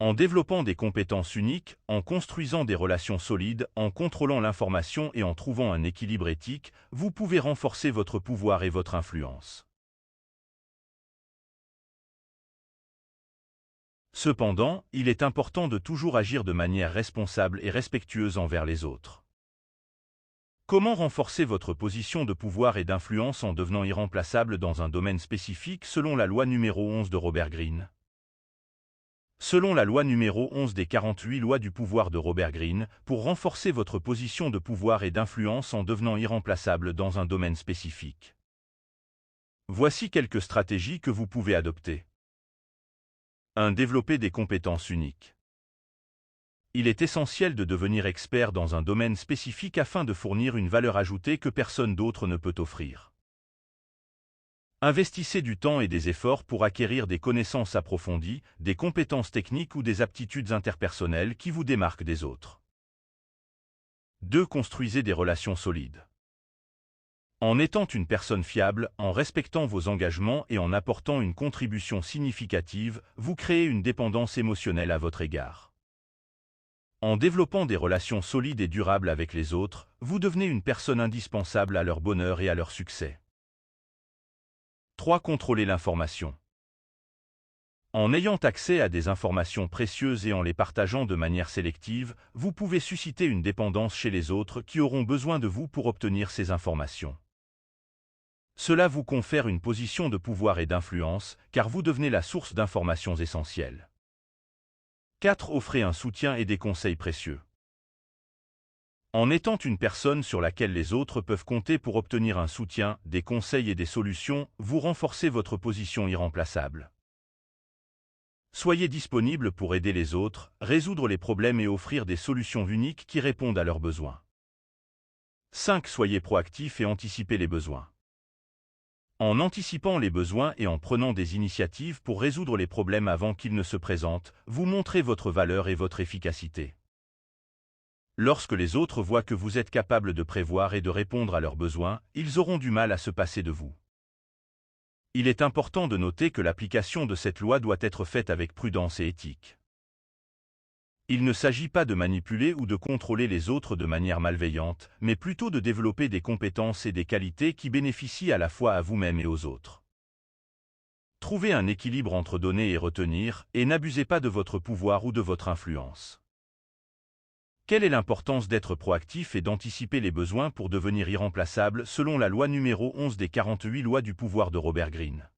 En développant des compétences uniques, en construisant des relations solides, en contrôlant l'information et en trouvant un équilibre éthique, vous pouvez renforcer votre pouvoir et votre influence. Cependant, il est important de toujours agir de manière responsable et respectueuse envers les autres. Comment renforcer votre position de pouvoir et d'influence en devenant irremplaçable dans un domaine spécifique selon la loi numéro 11 de Robert Greene? Selon la loi numéro 11 des 48 lois du pouvoir de Robert Greene, pour renforcer votre position de pouvoir et d'influence en devenant irremplaçable dans un domaine spécifique. Voici quelques stratégies que vous pouvez adopter. 1. Développer des compétences uniques. Il est essentiel de devenir expert dans un domaine spécifique afin de fournir une valeur ajoutée que personne d'autre ne peut offrir. Investissez du temps et des efforts pour acquérir des connaissances approfondies, des compétences techniques ou des aptitudes interpersonnelles qui vous démarquent des autres. 2. Construisez des relations solides. En étant une personne fiable, en respectant vos engagements et en apportant une contribution significative, vous créez une dépendance émotionnelle à votre égard. En développant des relations solides et durables avec les autres, vous devenez une personne indispensable à leur bonheur et à leur succès. 3. Contrôler l'information. En ayant accès à des informations précieuses et en les partageant de manière sélective, vous pouvez susciter une dépendance chez les autres qui auront besoin de vous pour obtenir ces informations. Cela vous confère une position de pouvoir et d'influence, car vous devenez la source d'informations essentielles. 4. Offrez un soutien et des conseils précieux. En étant une personne sur laquelle les autres peuvent compter pour obtenir un soutien, des conseils et des solutions, vous renforcez votre position irremplaçable. Soyez disponible pour aider les autres, résoudre les problèmes et offrir des solutions uniques qui répondent à leurs besoins. 5. Soyez proactif et anticipez les besoins. En anticipant les besoins et en prenant des initiatives pour résoudre les problèmes avant qu'ils ne se présentent, vous montrez votre valeur et votre efficacité. Lorsque les autres voient que vous êtes capable de prévoir et de répondre à leurs besoins, ils auront du mal à se passer de vous. Il est important de noter que l'application de cette loi doit être faite avec prudence et éthique. Il ne s'agit pas de manipuler ou de contrôler les autres de manière malveillante, mais plutôt de développer des compétences et des qualités qui bénéficient à la fois à vous-même et aux autres. Trouvez un équilibre entre donner et retenir, et n'abusez pas de votre pouvoir ou de votre influence. Quelle est l'importance d'être proactif et d'anticiper les besoins pour devenir irremplaçable selon la loi numéro 11 des 48 lois du pouvoir de Robert Greene?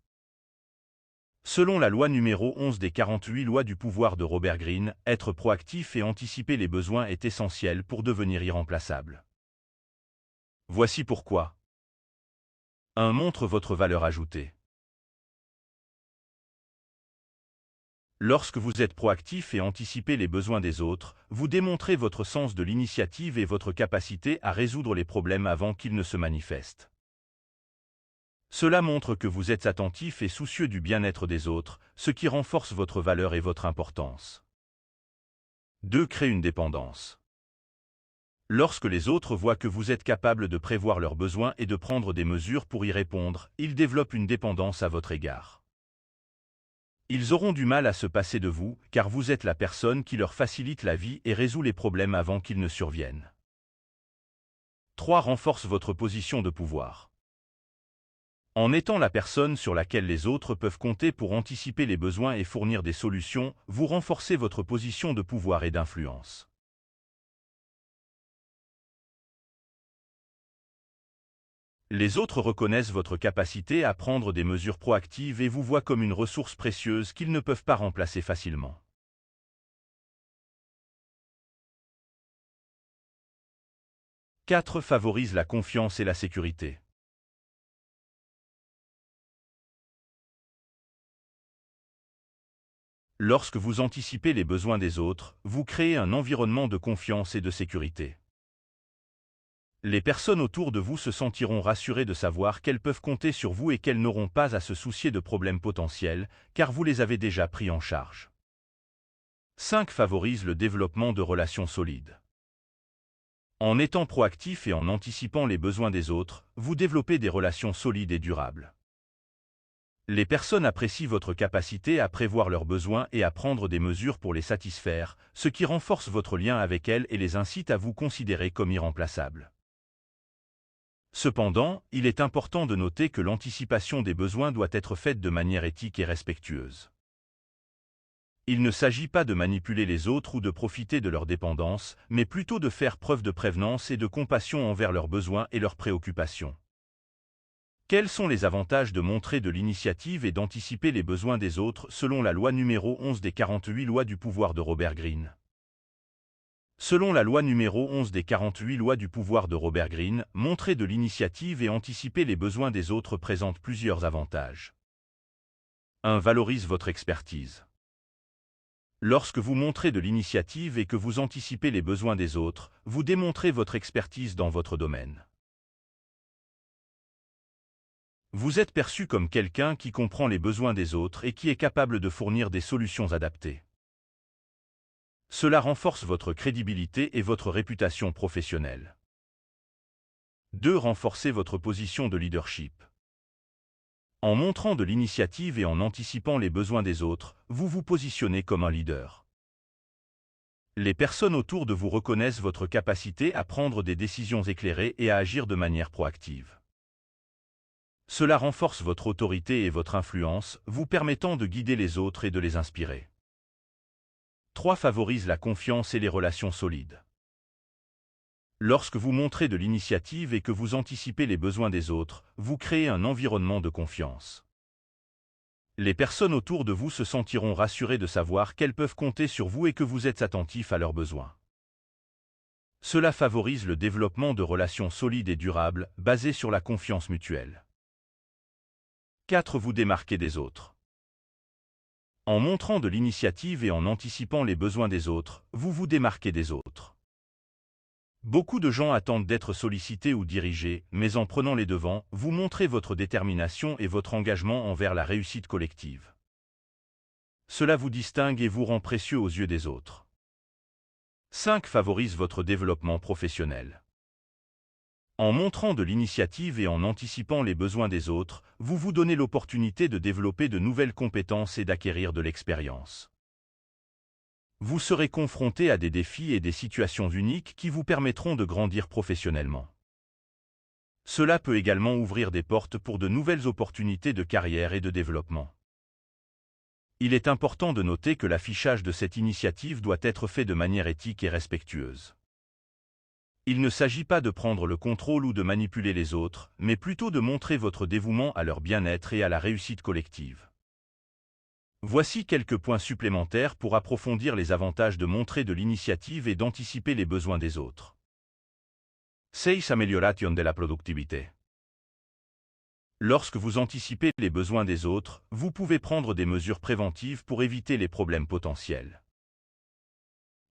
Selon la loi numéro 11 des 48 lois du pouvoir de Robert Greene, être proactif et anticiper les besoins est essentiel pour devenir irremplaçable. Voici pourquoi. 1. Montre votre valeur ajoutée. Lorsque vous êtes proactif et anticipez les besoins des autres, vous démontrez votre sens de l'initiative et votre capacité à résoudre les problèmes avant qu'ils ne se manifestent. Cela montre que vous êtes attentif et soucieux du bien-être des autres, ce qui renforce votre valeur et votre importance. 2. Crée une dépendance. Lorsque les autres voient que vous êtes capable de prévoir leurs besoins et de prendre des mesures pour y répondre, ils développent une dépendance à votre égard. Ils auront du mal à se passer de vous, car vous êtes la personne qui leur facilite la vie et résout les problèmes avant qu'ils ne surviennent. 3. Renforce votre position de pouvoir. En étant la personne sur laquelle les autres peuvent compter pour anticiper les besoins et fournir des solutions, vous renforcez votre position de pouvoir et d'influence. Les autres reconnaissent votre capacité à prendre des mesures proactives et vous voient comme une ressource précieuse qu'ils ne peuvent pas remplacer facilement. 4. Favorise la confiance et la sécurité. Lorsque vous anticipez les besoins des autres, vous créez un environnement de confiance et de sécurité. Les personnes autour de vous se sentiront rassurées de savoir qu'elles peuvent compter sur vous et qu'elles n'auront pas à se soucier de problèmes potentiels, car vous les avez déjà pris en charge. 5. Favorise le développement de relations solides. En étant proactif et en anticipant les besoins des autres, vous développez des relations solides et durables. Les personnes apprécient votre capacité à prévoir leurs besoins et à prendre des mesures pour les satisfaire, ce qui renforce votre lien avec elles et les incite à vous considérer comme irremplaçables. Cependant, il est important de noter que l'anticipation des besoins doit être faite de manière éthique et respectueuse. Il ne s'agit pas de manipuler les autres ou de profiter de leur dépendance, mais plutôt de faire preuve de prévenance et de compassion envers leurs besoins et leurs préoccupations. Quels sont les avantages de montrer de l'initiative et d'anticiper les besoins des autres selon la loi numéro 11 des 48 lois du pouvoir de Robert Greene? Selon la loi numéro 11 des 48 lois du pouvoir de Robert Greene, montrer de l'initiative et anticiper les besoins des autres présente plusieurs avantages. 1. Valorise votre expertise. Lorsque vous montrez de l'initiative et que vous anticipez les besoins des autres, vous démontrez votre expertise dans votre domaine. Vous êtes perçu comme quelqu'un qui comprend les besoins des autres et qui est capable de fournir des solutions adaptées. Cela renforce votre crédibilité et votre réputation professionnelle. 2. Renforcer votre position de leadership. En montrant de l'initiative et en anticipant les besoins des autres, vous vous positionnez comme un leader. Les personnes autour de vous reconnaissent votre capacité à prendre des décisions éclairées et à agir de manière proactive. Cela renforce votre autorité et votre influence, vous permettant de guider les autres et de les inspirer. 3. Favorise la confiance et les relations solides. Lorsque vous montrez de l'initiative et que vous anticipez les besoins des autres, vous créez un environnement de confiance. Les personnes autour de vous se sentiront rassurées de savoir qu'elles peuvent compter sur vous et que vous êtes attentif à leurs besoins. Cela favorise le développement de relations solides et durables, basées sur la confiance mutuelle. 4. Vous démarquer des autres. En montrant de l'initiative et en anticipant les besoins des autres, vous vous démarquez des autres. Beaucoup de gens attendent d'être sollicités ou dirigés, mais en prenant les devants, vous montrez votre détermination et votre engagement envers la réussite collective. Cela vous distingue et vous rend précieux aux yeux des autres. 5. Favorise votre développement professionnel. En montrant de l'initiative et en anticipant les besoins des autres, vous vous donnez l'opportunité de développer de nouvelles compétences et d'acquérir de l'expérience. Vous serez confronté à des défis et des situations uniques qui vous permettront de grandir professionnellement. Cela peut également ouvrir des portes pour de nouvelles opportunités de carrière et de développement. Il est important de noter que l'affichage de cette initiative doit être fait de manière éthique et respectueuse. Il ne s'agit pas de prendre le contrôle ou de manipuler les autres, mais plutôt de montrer votre dévouement à leur bien-être et à la réussite collective. Voici quelques points supplémentaires pour approfondir les avantages de montrer de l'initiative et d'anticiper les besoins des autres. 6. Amélioration de la productivité. Lorsque vous anticipez les besoins des autres, vous pouvez prendre des mesures préventives pour éviter les problèmes potentiels.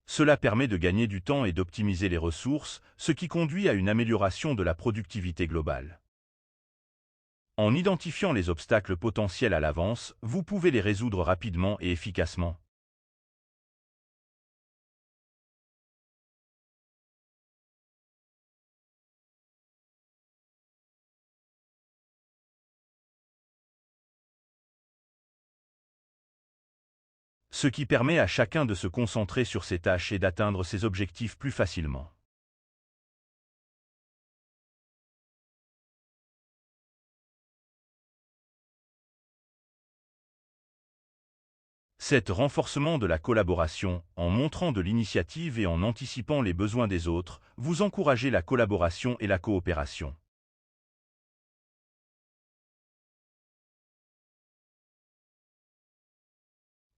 Cela permet de gagner du temps et d'optimiser les ressources, ce qui conduit à une amélioration de la productivité globale. En identifiant les obstacles potentiels à l'avance, vous pouvez les résoudre rapidement et efficacement. Ce qui permet à chacun de se concentrer sur ses tâches et d'atteindre ses objectifs plus facilement. 7. Renforcement de la collaboration. En montrant de l'initiative et en anticipant les besoins des autres, vous encouragez la collaboration et la coopération.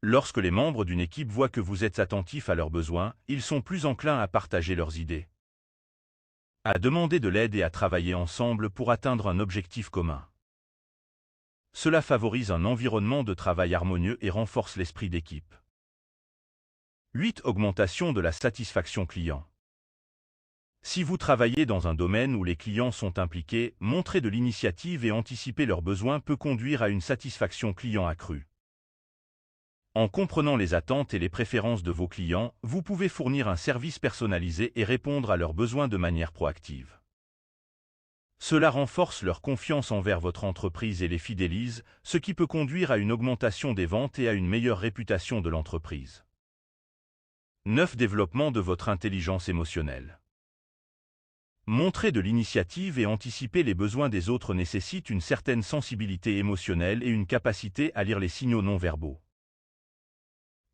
Lorsque les membres d'une équipe voient que vous êtes attentif à leurs besoins, ils sont plus enclins à partager leurs idées, à demander de l'aide et à travailler ensemble pour atteindre un objectif commun. Cela favorise un environnement de travail harmonieux et renforce l'esprit d'équipe. 8. Augmentation de la satisfaction client. Si vous travaillez dans un domaine où les clients sont impliqués, montrer de l'initiative et anticiper leurs besoins peut conduire à une satisfaction client accrue. En comprenant les attentes et les préférences de vos clients, vous pouvez fournir un service personnalisé et répondre à leurs besoins de manière proactive. Cela renforce leur confiance envers votre entreprise et les fidélise, ce qui peut conduire à une augmentation des ventes et à une meilleure réputation de l'entreprise. 9. Développement de votre intelligence émotionnelle. Montrer de l'initiative et anticiper les besoins des autres nécessite une certaine sensibilité émotionnelle et une capacité à lire les signaux non verbaux.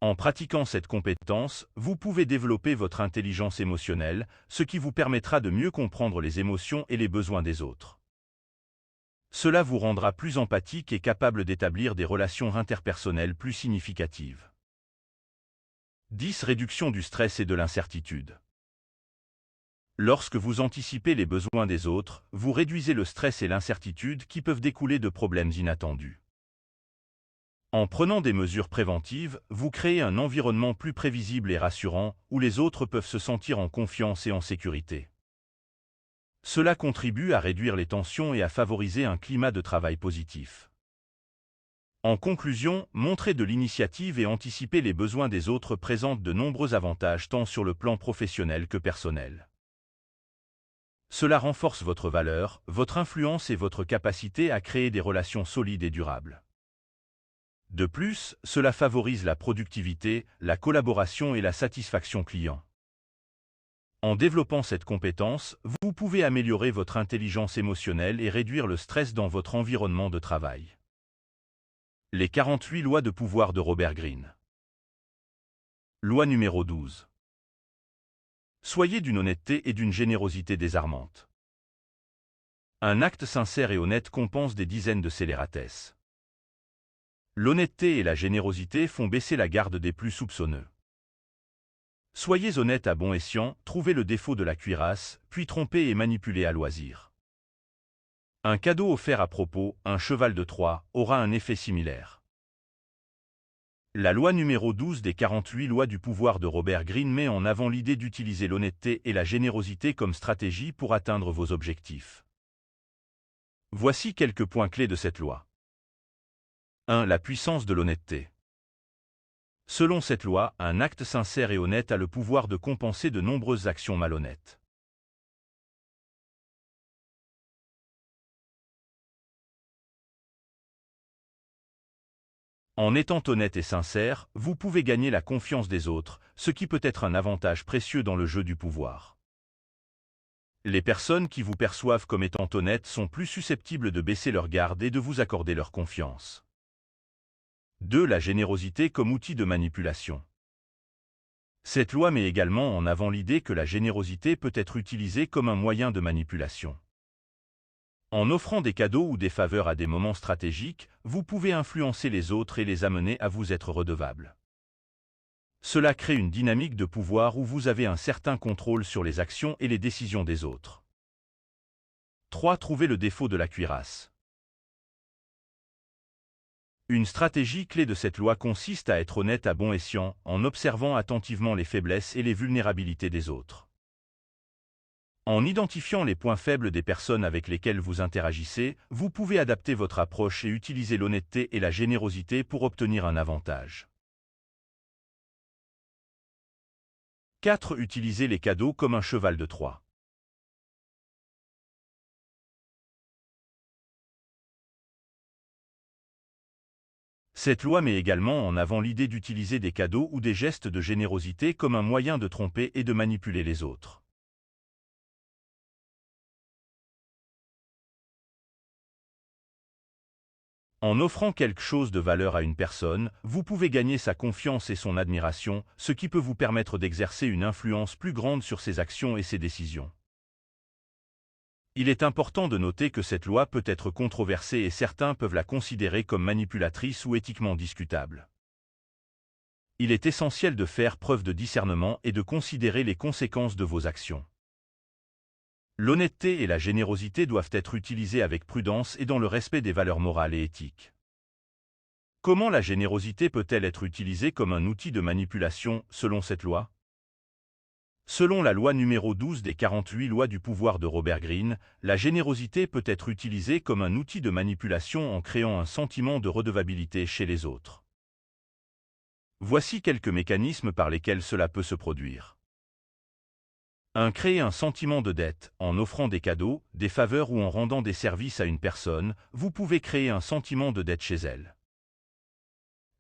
En pratiquant cette compétence, vous pouvez développer votre intelligence émotionnelle, ce qui vous permettra de mieux comprendre les émotions et les besoins des autres. Cela vous rendra plus empathique et capable d'établir des relations interpersonnelles plus significatives. 10. Réduction du stress et de l'incertitude. Lorsque vous anticipez les besoins des autres, vous réduisez le stress et l'incertitude qui peuvent découler de problèmes inattendus. En prenant des mesures préventives, vous créez un environnement plus prévisible et rassurant, où les autres peuvent se sentir en confiance et en sécurité. Cela contribue à réduire les tensions et à favoriser un climat de travail positif. En conclusion, montrer de l'initiative et anticiper les besoins des autres présente de nombreux avantages tant sur le plan professionnel que personnel. Cela renforce votre valeur, votre influence et votre capacité à créer des relations solides et durables. De plus, cela favorise la productivité, la collaboration et la satisfaction client. En développant cette compétence, vous pouvez améliorer votre intelligence émotionnelle et réduire le stress dans votre environnement de travail. Les 48 lois de pouvoir de Robert Greene. Loi numéro 12. Soyez d'une honnêteté et d'une générosité désarmante. Un acte sincère et honnête compense des dizaines de scélératesses. L'honnêteté et la générosité font baisser la garde des plus soupçonneux. Soyez honnête à bon escient, trouvez le défaut de la cuirasse, puis trompez et manipulez à loisir. Un cadeau offert à propos, un cheval de Troie, aura un effet similaire. La loi numéro 12 des 48 lois du pouvoir de Robert Greene met en avant l'idée d'utiliser l'honnêteté et la générosité comme stratégie pour atteindre vos objectifs. Voici quelques points clés de cette loi. 1. La puissance de l'honnêteté. Selon cette loi, un acte sincère et honnête a le pouvoir de compenser de nombreuses actions malhonnêtes. En étant honnête et sincère, vous pouvez gagner la confiance des autres, ce qui peut être un avantage précieux dans le jeu du pouvoir. Les personnes qui vous perçoivent comme étant honnêtes sont plus susceptibles de baisser leur garde et de vous accorder leur confiance. 2. La générosité comme outil de manipulation. Cette loi met également en avant l'idée que la générosité peut être utilisée comme un moyen de manipulation. En offrant des cadeaux ou des faveurs à des moments stratégiques, vous pouvez influencer les autres et les amener à vous être redevables. Cela crée une dynamique de pouvoir où vous avez un certain contrôle sur les actions et les décisions des autres. 3. Trouvez le défaut de la cuirasse. Une stratégie clé de cette loi consiste à être honnête à bon escient, en observant attentivement les faiblesses et les vulnérabilités des autres. En identifiant les points faibles des personnes avec lesquelles vous interagissez, vous pouvez adapter votre approche et utiliser l'honnêteté et la générosité pour obtenir un avantage. 4. Utilisez les cadeaux comme un cheval de Troie. Cette loi met également en avant l'idée d'utiliser des cadeaux ou des gestes de générosité comme un moyen de tromper et de manipuler les autres. En offrant quelque chose de valeur à une personne, vous pouvez gagner sa confiance et son admiration, ce qui peut vous permettre d'exercer une influence plus grande sur ses actions et ses décisions. Il est important de noter que cette loi peut être controversée et certains peuvent la considérer comme manipulatrice ou éthiquement discutable. Il est essentiel de faire preuve de discernement et de considérer les conséquences de vos actions. L'honnêteté et la générosité doivent être utilisées avec prudence et dans le respect des valeurs morales et éthiques. Comment la générosité peut-elle être utilisée comme un outil de manipulation selon cette loi? Selon la loi numéro 12 des 48 lois du pouvoir de Robert Greene, la générosité peut être utilisée comme un outil de manipulation en créant un sentiment de redevabilité chez les autres. Voici quelques mécanismes par lesquels cela peut se produire. 1. Créer un sentiment de dette. En offrant des cadeaux, des faveurs ou en rendant des services à une personne, vous pouvez créer un sentiment de dette chez elle.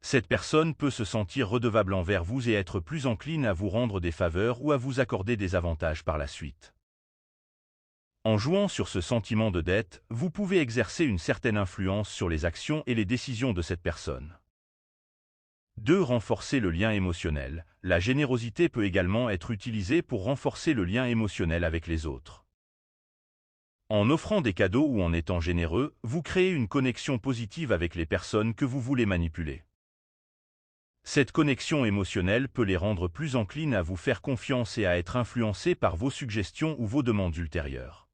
Cette personne peut se sentir redevable envers vous et être plus encline à vous rendre des faveurs ou à vous accorder des avantages par la suite. En jouant sur ce sentiment de dette, vous pouvez exercer une certaine influence sur les actions et les décisions de cette personne. 2. Renforcer le lien émotionnel. La générosité peut également être utilisée pour renforcer le lien émotionnel avec les autres. En offrant des cadeaux ou en étant généreux, vous créez une connexion positive avec les personnes que vous voulez manipuler. Cette connexion émotionnelle peut les rendre plus enclines à vous faire confiance et à être influencés par vos suggestions ou vos demandes ultérieures.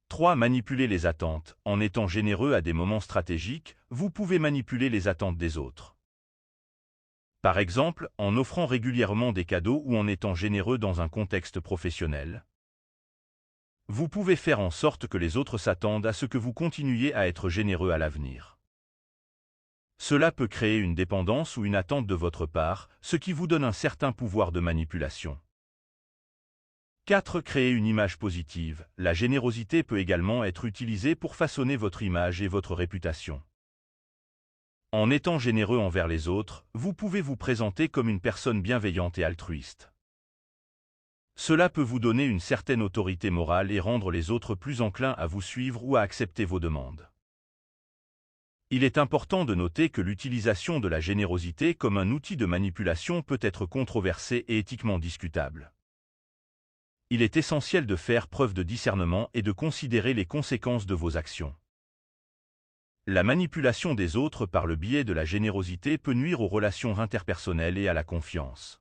3. Manipuler les attentes. En étant généreux à des moments stratégiques, vous pouvez manipuler les attentes des autres. Par exemple, en offrant régulièrement des cadeaux ou en étant généreux dans un contexte professionnel. Vous pouvez faire en sorte que les autres s'attendent à ce que vous continuiez à être généreux à l'avenir. Cela peut créer une dépendance ou une attente de votre part, ce qui vous donne un certain pouvoir de manipulation. 4. Créer une image positive. La générosité peut également être utilisée pour façonner votre image et votre réputation. En étant généreux envers les autres, vous pouvez vous présenter comme une personne bienveillante et altruiste. Cela peut vous donner une certaine autorité morale et rendre les autres plus enclins à vous suivre ou à accepter vos demandes. Il est important de noter que l'utilisation de la générosité comme un outil de manipulation peut être controversée et éthiquement discutable. Il est essentiel de faire preuve de discernement et de considérer les conséquences de vos actions. La manipulation des autres par le biais de la générosité peut nuire aux relations interpersonnelles et à la confiance.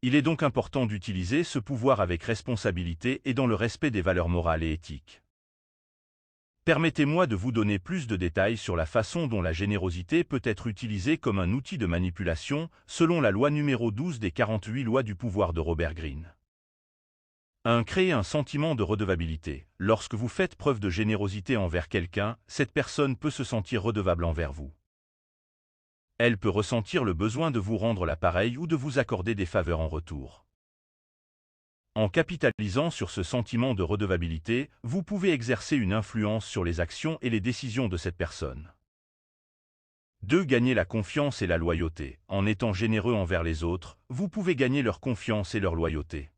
Il est donc important d'utiliser ce pouvoir avec responsabilité et dans le respect des valeurs morales et éthiques. Permettez-moi de vous donner plus de détails sur la façon dont la générosité peut être utilisée comme un outil de manipulation, selon la loi numéro 12 des 48 lois du pouvoir de Robert Greene. 1. Créer un sentiment de redevabilité. Lorsque vous faites preuve de générosité envers quelqu'un, cette personne peut se sentir redevable envers vous. Elle peut ressentir le besoin de vous rendre l'appareil ou de vous accorder des faveurs en retour. En capitalisant sur ce sentiment de redevabilité, vous pouvez exercer une influence sur les actions et les décisions de cette personne. 2. Gagner la confiance et la loyauté. En étant généreux envers les autres, vous pouvez gagner leur confiance et leur loyauté.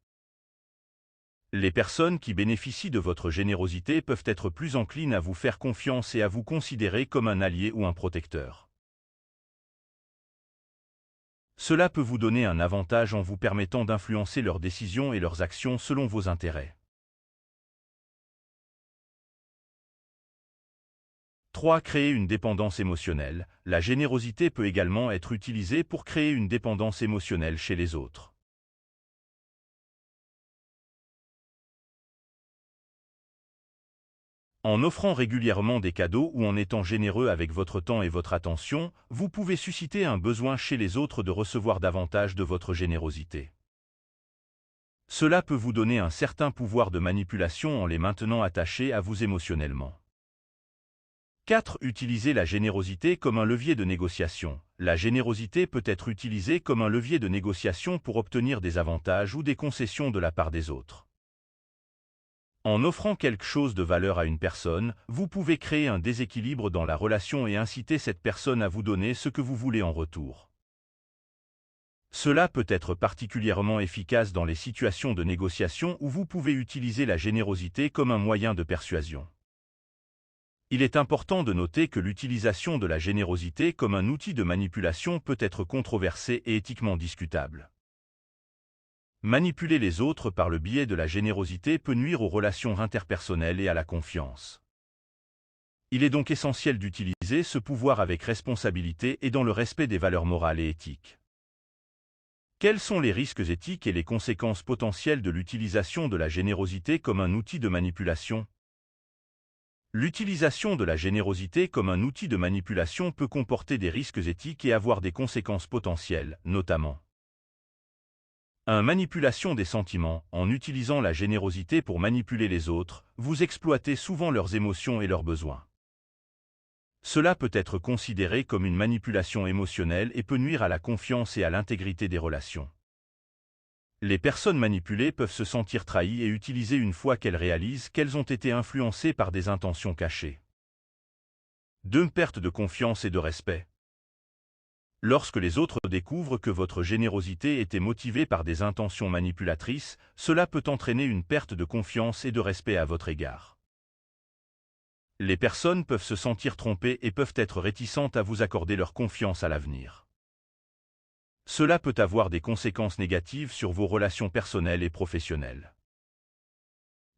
Les personnes qui bénéficient de votre générosité peuvent être plus enclines à vous faire confiance et à vous considérer comme un allié ou un protecteur. Cela peut vous donner un avantage en vous permettant d'influencer leurs décisions et leurs actions selon vos intérêts. 3. Créer une dépendance émotionnelle. La générosité peut également être utilisée pour créer une dépendance émotionnelle chez les autres. En offrant régulièrement des cadeaux ou en étant généreux avec votre temps et votre attention, vous pouvez susciter un besoin chez les autres de recevoir davantage de votre générosité. Cela peut vous donner un certain pouvoir de manipulation en les maintenant attachés à vous émotionnellement. 4. Utiliser la générosité comme un levier de négociation. La générosité peut être utilisée comme un levier de négociation pour obtenir des avantages ou des concessions de la part des autres. En offrant quelque chose de valeur à une personne, vous pouvez créer un déséquilibre dans la relation et inciter cette personne à vous donner ce que vous voulez en retour. Cela peut être particulièrement efficace dans les situations de négociation où vous pouvez utiliser la générosité comme un moyen de persuasion. Il est important de noter que l'utilisation de la générosité comme un outil de manipulation peut être controversée et éthiquement discutable. Manipuler les autres par le biais de la générosité peut nuire aux relations interpersonnelles et à la confiance. Il est donc essentiel d'utiliser ce pouvoir avec responsabilité et dans le respect des valeurs morales et éthiques. Quels sont les risques éthiques et les conséquences potentielles de l'utilisation de la générosité comme un outil de manipulation ? L'utilisation de la générosité comme un outil de manipulation peut comporter des risques éthiques et avoir des conséquences potentielles, notamment 1. Manipulation des sentiments. En utilisant la générosité pour manipuler les autres, vous exploitez souvent leurs émotions et leurs besoins. Cela peut être considéré comme une manipulation émotionnelle et peut nuire à la confiance et à l'intégrité des relations. Les personnes manipulées peuvent se sentir trahies et utiliser une fois qu'elles réalisent qu'elles ont été influencées par des intentions cachées. 2. Perte de confiance et de respect. Lorsque les autres découvrent que votre générosité était motivée par des intentions manipulatrices, cela peut entraîner une perte de confiance et de respect à votre égard. Les personnes peuvent se sentir trompées et peuvent être réticentes à vous accorder leur confiance à l'avenir. Cela peut avoir des conséquences négatives sur vos relations personnelles et professionnelles.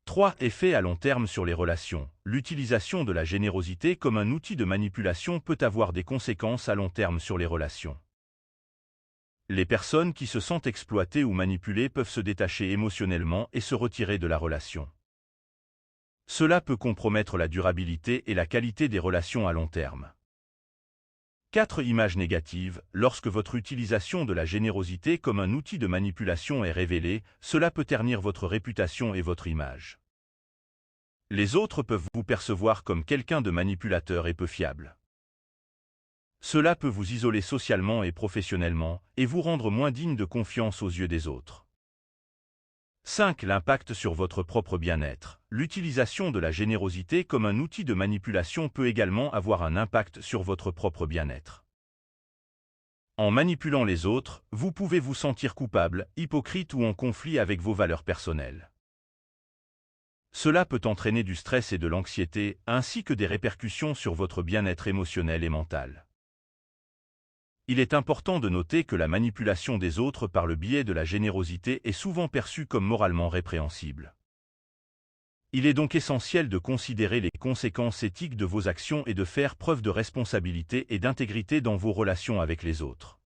3. Effet à long terme sur les relations. L'utilisation de la générosité comme un outil de manipulation peut avoir des conséquences à long terme sur les relations. Les personnes qui se sentent exploitées ou manipulées peuvent se détacher émotionnellement et se retirer de la relation. Cela peut compromettre la durabilité et la qualité des relations à long terme. 4. Images négatives. Lorsque votre utilisation de la générosité comme un outil de manipulation est révélée, cela peut ternir votre réputation et votre image. Les autres peuvent vous percevoir comme quelqu'un de manipulateur et peu fiable. Cela peut vous isoler socialement et professionnellement, et vous rendre moins digne de confiance aux yeux des autres. 5. L'impact sur votre propre bien-être. L'utilisation de la générosité comme un outil de manipulation peut également avoir un impact sur votre propre bien-être. En manipulant les autres, vous pouvez vous sentir coupable, hypocrite ou en conflit avec vos valeurs personnelles. Cela peut entraîner du stress et de l'anxiété, ainsi que des répercussions sur votre bien-être émotionnel et mental. Il est important de noter que la manipulation des autres par le biais de la générosité est souvent perçue comme moralement répréhensible. Il est donc essentiel de considérer les conséquences éthiques de vos actions et de faire preuve de responsabilité et d'intégrité dans vos relations avec les autres.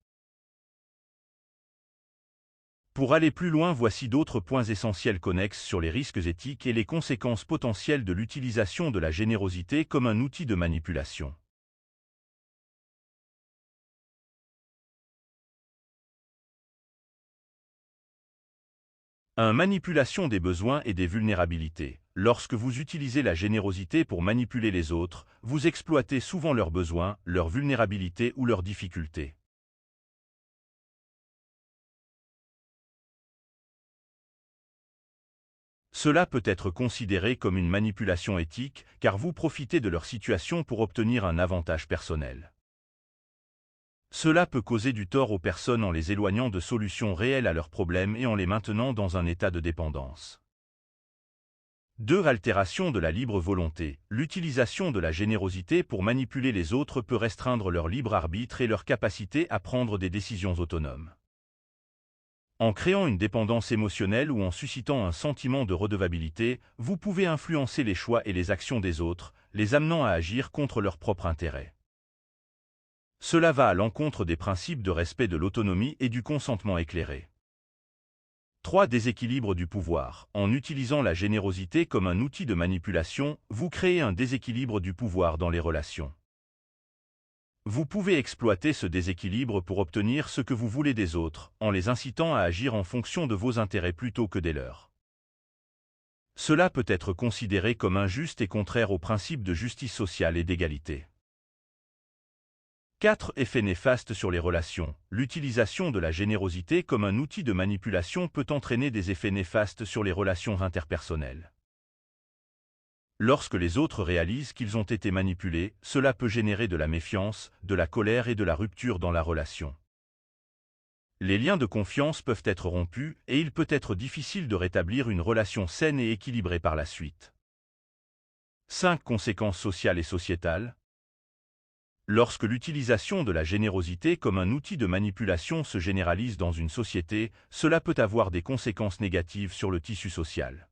Pour aller plus loin, voici d'autres points essentiels connexes sur les risques éthiques et les conséquences potentielles de l'utilisation de la générosité comme un outil de manipulation. 1. Manipulation des besoins et des vulnérabilités. Lorsque vous utilisez la générosité pour manipuler les autres, vous exploitez souvent leurs besoins, leurs vulnérabilités ou leurs difficultés. Cela peut être considéré comme une manipulation éthique, car vous profitez de leur situation pour obtenir un avantage personnel. Cela peut causer du tort aux personnes en les éloignant de solutions réelles à leurs problèmes et en les maintenant dans un état de dépendance. 2. Altération de la libre volonté. L'utilisation de la générosité pour manipuler les autres peut restreindre leur libre arbitre et leur capacité à prendre des décisions autonomes. En créant une dépendance émotionnelle ou en suscitant un sentiment de redevabilité, vous pouvez influencer les choix et les actions des autres, les amenant à agir contre leur propre intérêt. Cela va à l'encontre des principes de respect de l'autonomie et du consentement éclairé. 3. Déséquilibre du pouvoir. En utilisant la générosité comme un outil de manipulation, vous créez un déséquilibre du pouvoir dans les relations. Vous pouvez exploiter ce déséquilibre pour obtenir ce que vous voulez des autres, en les incitant à agir en fonction de vos intérêts plutôt que des leurs. Cela peut être considéré comme injuste et contraire aux principes de justice sociale et d'égalité. 4. Effets néfastes sur les relations. L'utilisation de la générosité comme un outil de manipulation peut entraîner des effets néfastes sur les relations interpersonnelles. Lorsque les autres réalisent qu'ils ont été manipulés, cela peut générer de la méfiance, de la colère et de la rupture dans la relation. Les liens de confiance peuvent être rompus et il peut être difficile de rétablir une relation saine et équilibrée par la suite. 5. Conséquences sociales et sociétales. Lorsque l'utilisation de la générosité comme un outil de manipulation se généralise dans une société, cela peut avoir des conséquences négatives sur le tissu social.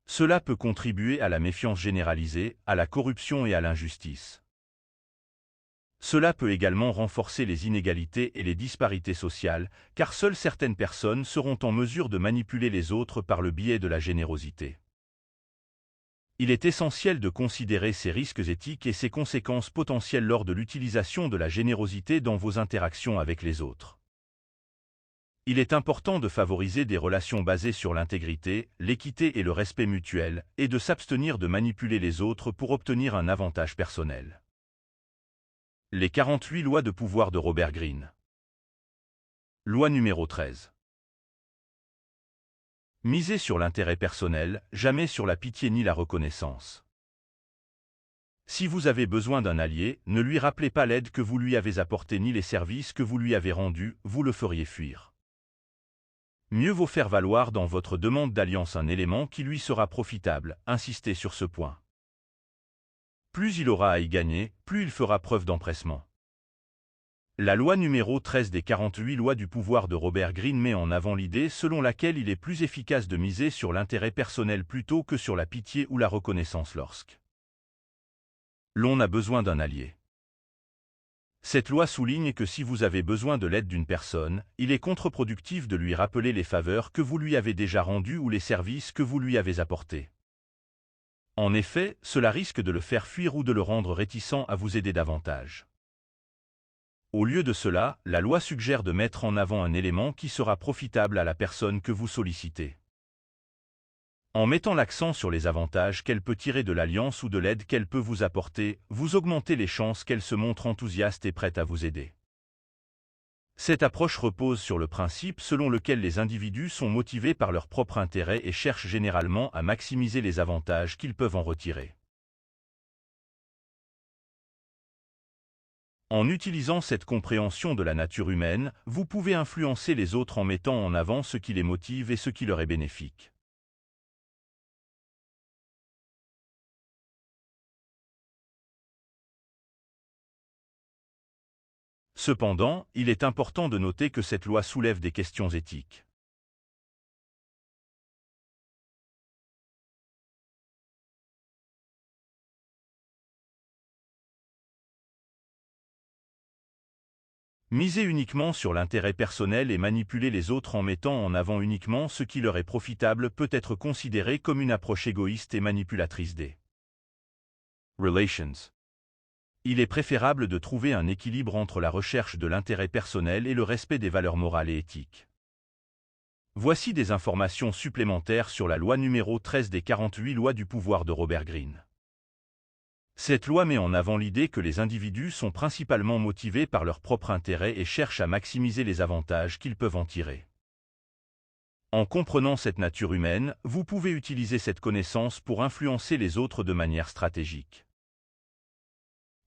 Cela peut contribuer à la méfiance généralisée, à la corruption et à l'injustice. Cela peut également renforcer les inégalités et les disparités sociales, car seules certaines personnes seront en mesure de manipuler les autres par le biais de la générosité. Il est essentiel de considérer ces risques éthiques et ces conséquences potentielles lors de l'utilisation de la générosité dans vos interactions avec les autres. Il est important de favoriser des relations basées sur l'intégrité, l'équité et le respect mutuel, et de s'abstenir de manipuler les autres pour obtenir un avantage personnel. Les 48 lois de pouvoir de Robert Greene. Loi numéro 13. Misez sur l'intérêt personnel, jamais sur la pitié ni la reconnaissance. Si vous avez besoin d'un allié, ne lui rappelez pas l'aide que vous lui avez apportée ni les services que vous lui avez rendus, vous le feriez fuir. Mieux vaut faire valoir dans votre demande d'alliance un élément qui lui sera profitable, insistez sur ce point. Plus il aura à y gagner, plus il fera preuve d'empressement. La loi numéro 13 des 48 lois du pouvoir de Robert Greene met en avant l'idée selon laquelle il est plus efficace de miser sur l'intérêt personnel plutôt que sur la pitié ou la reconnaissance lorsque l'on a besoin d'un allié. Cette loi souligne que si vous avez besoin de l'aide d'une personne, il est contre-productif de lui rappeler les faveurs que vous lui avez déjà rendues ou les services que vous lui avez apportés. En effet, cela risque de le faire fuir ou de le rendre réticent à vous aider davantage. Au lieu de cela, la loi suggère de mettre en avant un élément qui sera profitable à la personne que vous sollicitez. En mettant l'accent sur les avantages qu'elle peut tirer de l'alliance ou de l'aide qu'elle peut vous apporter, vous augmentez les chances qu'elle se montre enthousiaste et prête à vous aider. Cette approche repose sur le principe selon lequel les individus sont motivés par leur propre intérêt et cherchent généralement à maximiser les avantages qu'ils peuvent en retirer. En utilisant cette compréhension de la nature humaine, vous pouvez influencer les autres en mettant en avant ce qui les motive et ce qui leur est bénéfique. Cependant, il est important de noter que cette loi soulève des questions éthiques. Miser uniquement sur l'intérêt personnel et manipuler les autres en mettant en avant uniquement ce qui leur est profitable peut être considéré comme une approche égoïste et manipulatrice des relations. Il est préférable de trouver un équilibre entre la recherche de l'intérêt personnel et le respect des valeurs morales et éthiques. Voici des informations supplémentaires sur la loi numéro 13 des 48 lois du pouvoir de Robert Greene. Cette loi met en avant l'idée que les individus sont principalement motivés par leur propre intérêt et cherchent à maximiser les avantages qu'ils peuvent en tirer. En comprenant cette nature humaine, vous pouvez utiliser cette connaissance pour influencer les autres de manière stratégique.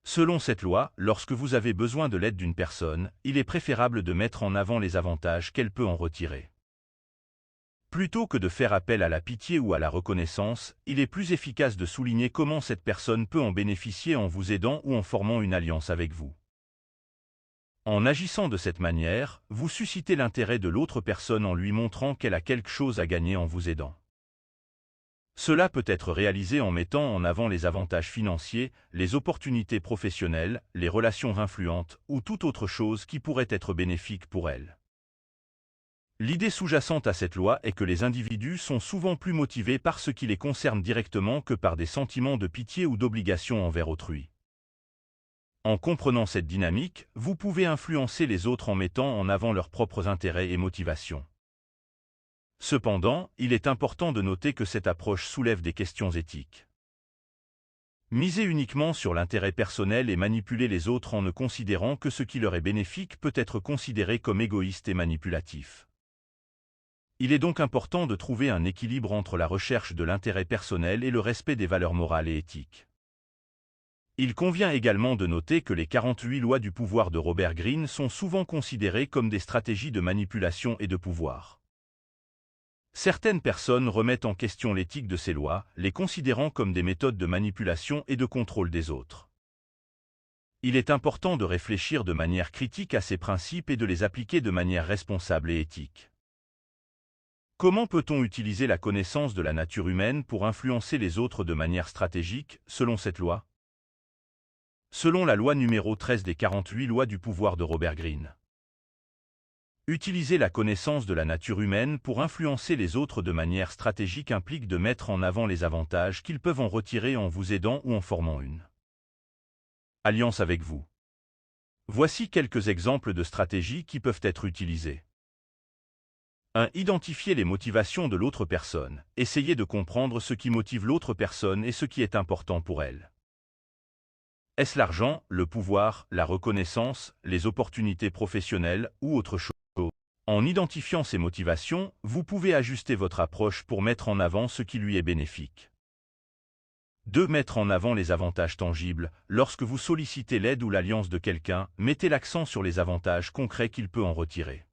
Selon cette loi, lorsque vous avez besoin de l'aide d'une personne, il est préférable de mettre en avant les avantages qu'elle peut en retirer. Plutôt que de faire appel à la pitié ou à la reconnaissance, il est plus efficace de souligner comment cette personne peut en bénéficier en vous aidant ou en formant une alliance avec vous. En agissant de cette manière, vous suscitez l'intérêt de l'autre personne en lui montrant qu'elle a quelque chose à gagner en vous aidant. Cela peut être réalisé en mettant en avant les avantages financiers, les opportunités professionnelles, les relations influentes ou toute autre chose qui pourrait être bénéfique pour elle. L'idée sous-jacente à cette loi est que les individus sont souvent plus motivés par ce qui les concerne directement que par des sentiments de pitié ou d'obligation envers autrui. En comprenant cette dynamique, vous pouvez influencer les autres en mettant en avant leurs propres intérêts et motivations. Cependant, il est important de noter que cette approche soulève des questions éthiques. Miser uniquement sur l'intérêt personnel et manipuler les autres en ne considérant que ce qui leur est bénéfique peut être considéré comme égoïste et manipulatif. Il est donc important de trouver un équilibre entre la recherche de l'intérêt personnel et le respect des valeurs morales et éthiques. Il convient également de noter que les 48 lois du pouvoir de Robert Greene sont souvent considérées comme des stratégies de manipulation et de pouvoir. Certaines personnes remettent en question l'éthique de ces lois, les considérant comme des méthodes de manipulation et de contrôle des autres. Il est important de réfléchir de manière critique à ces principes et de les appliquer de manière responsable et éthique. Comment peut-on utiliser la connaissance de la nature humaine pour influencer les autres de manière stratégique, selon cette loi? Selon la loi numéro 13 des 48 lois du pouvoir de Robert Greene. Utiliser la connaissance de la nature humaine pour influencer les autres de manière stratégique implique de mettre en avant les avantages qu'ils peuvent en retirer en vous aidant ou en formant une alliance avec vous. Voici quelques exemples de stratégies qui peuvent être utilisées. 1. Identifier les motivations de l'autre personne. Essayez de comprendre ce qui motive l'autre personne et ce qui est important pour elle. Est-ce l'argent, le pouvoir, la reconnaissance, les opportunités professionnelles ou autre chose? En identifiant ces motivations, vous pouvez ajuster votre approche pour mettre en avant ce qui lui est bénéfique. 2. Mettre en avant les avantages tangibles. Lorsque vous sollicitez l'aide ou l'alliance de quelqu'un, mettez l'accent sur les avantages concrets qu'il peut en retirer.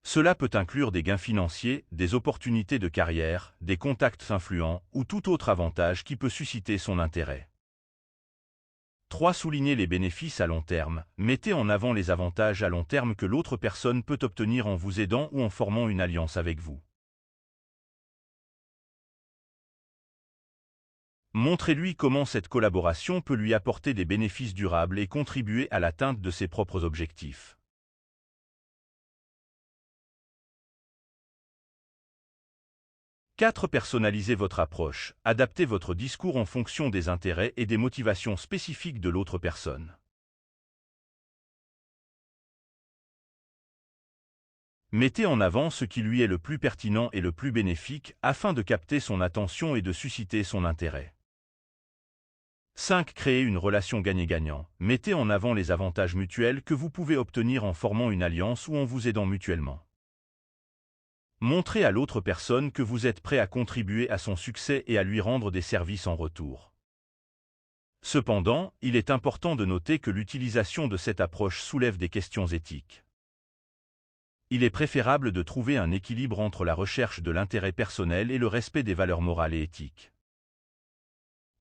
Cela peut inclure des gains financiers, des opportunités de carrière, des contacts influents ou tout autre avantage qui peut susciter son intérêt. 3. Soulignez les bénéfices à long terme. Mettez en avant les avantages à long terme que l'autre personne peut obtenir en vous aidant ou en formant une alliance avec vous. Montrez-lui comment cette collaboration peut lui apporter des bénéfices durables et contribuer à l'atteinte de ses propres objectifs. 4. Personnalisez votre approche. Adaptez votre discours en fonction des intérêts et des motivations spécifiques de l'autre personne. Mettez en avant ce qui lui est le plus pertinent et le plus bénéfique afin de capter son attention et de susciter son intérêt. 5. Créez une relation gagnant-gagnant. Mettez en avant les avantages mutuels que vous pouvez obtenir en formant une alliance ou en vous aidant mutuellement. Montrez à l'autre personne que vous êtes prêt à contribuer à son succès et à lui rendre des services en retour. Cependant, il est important de noter que l'utilisation de cette approche soulève des questions éthiques. Il est préférable de trouver un équilibre entre la recherche de l'intérêt personnel et le respect des valeurs morales et éthiques.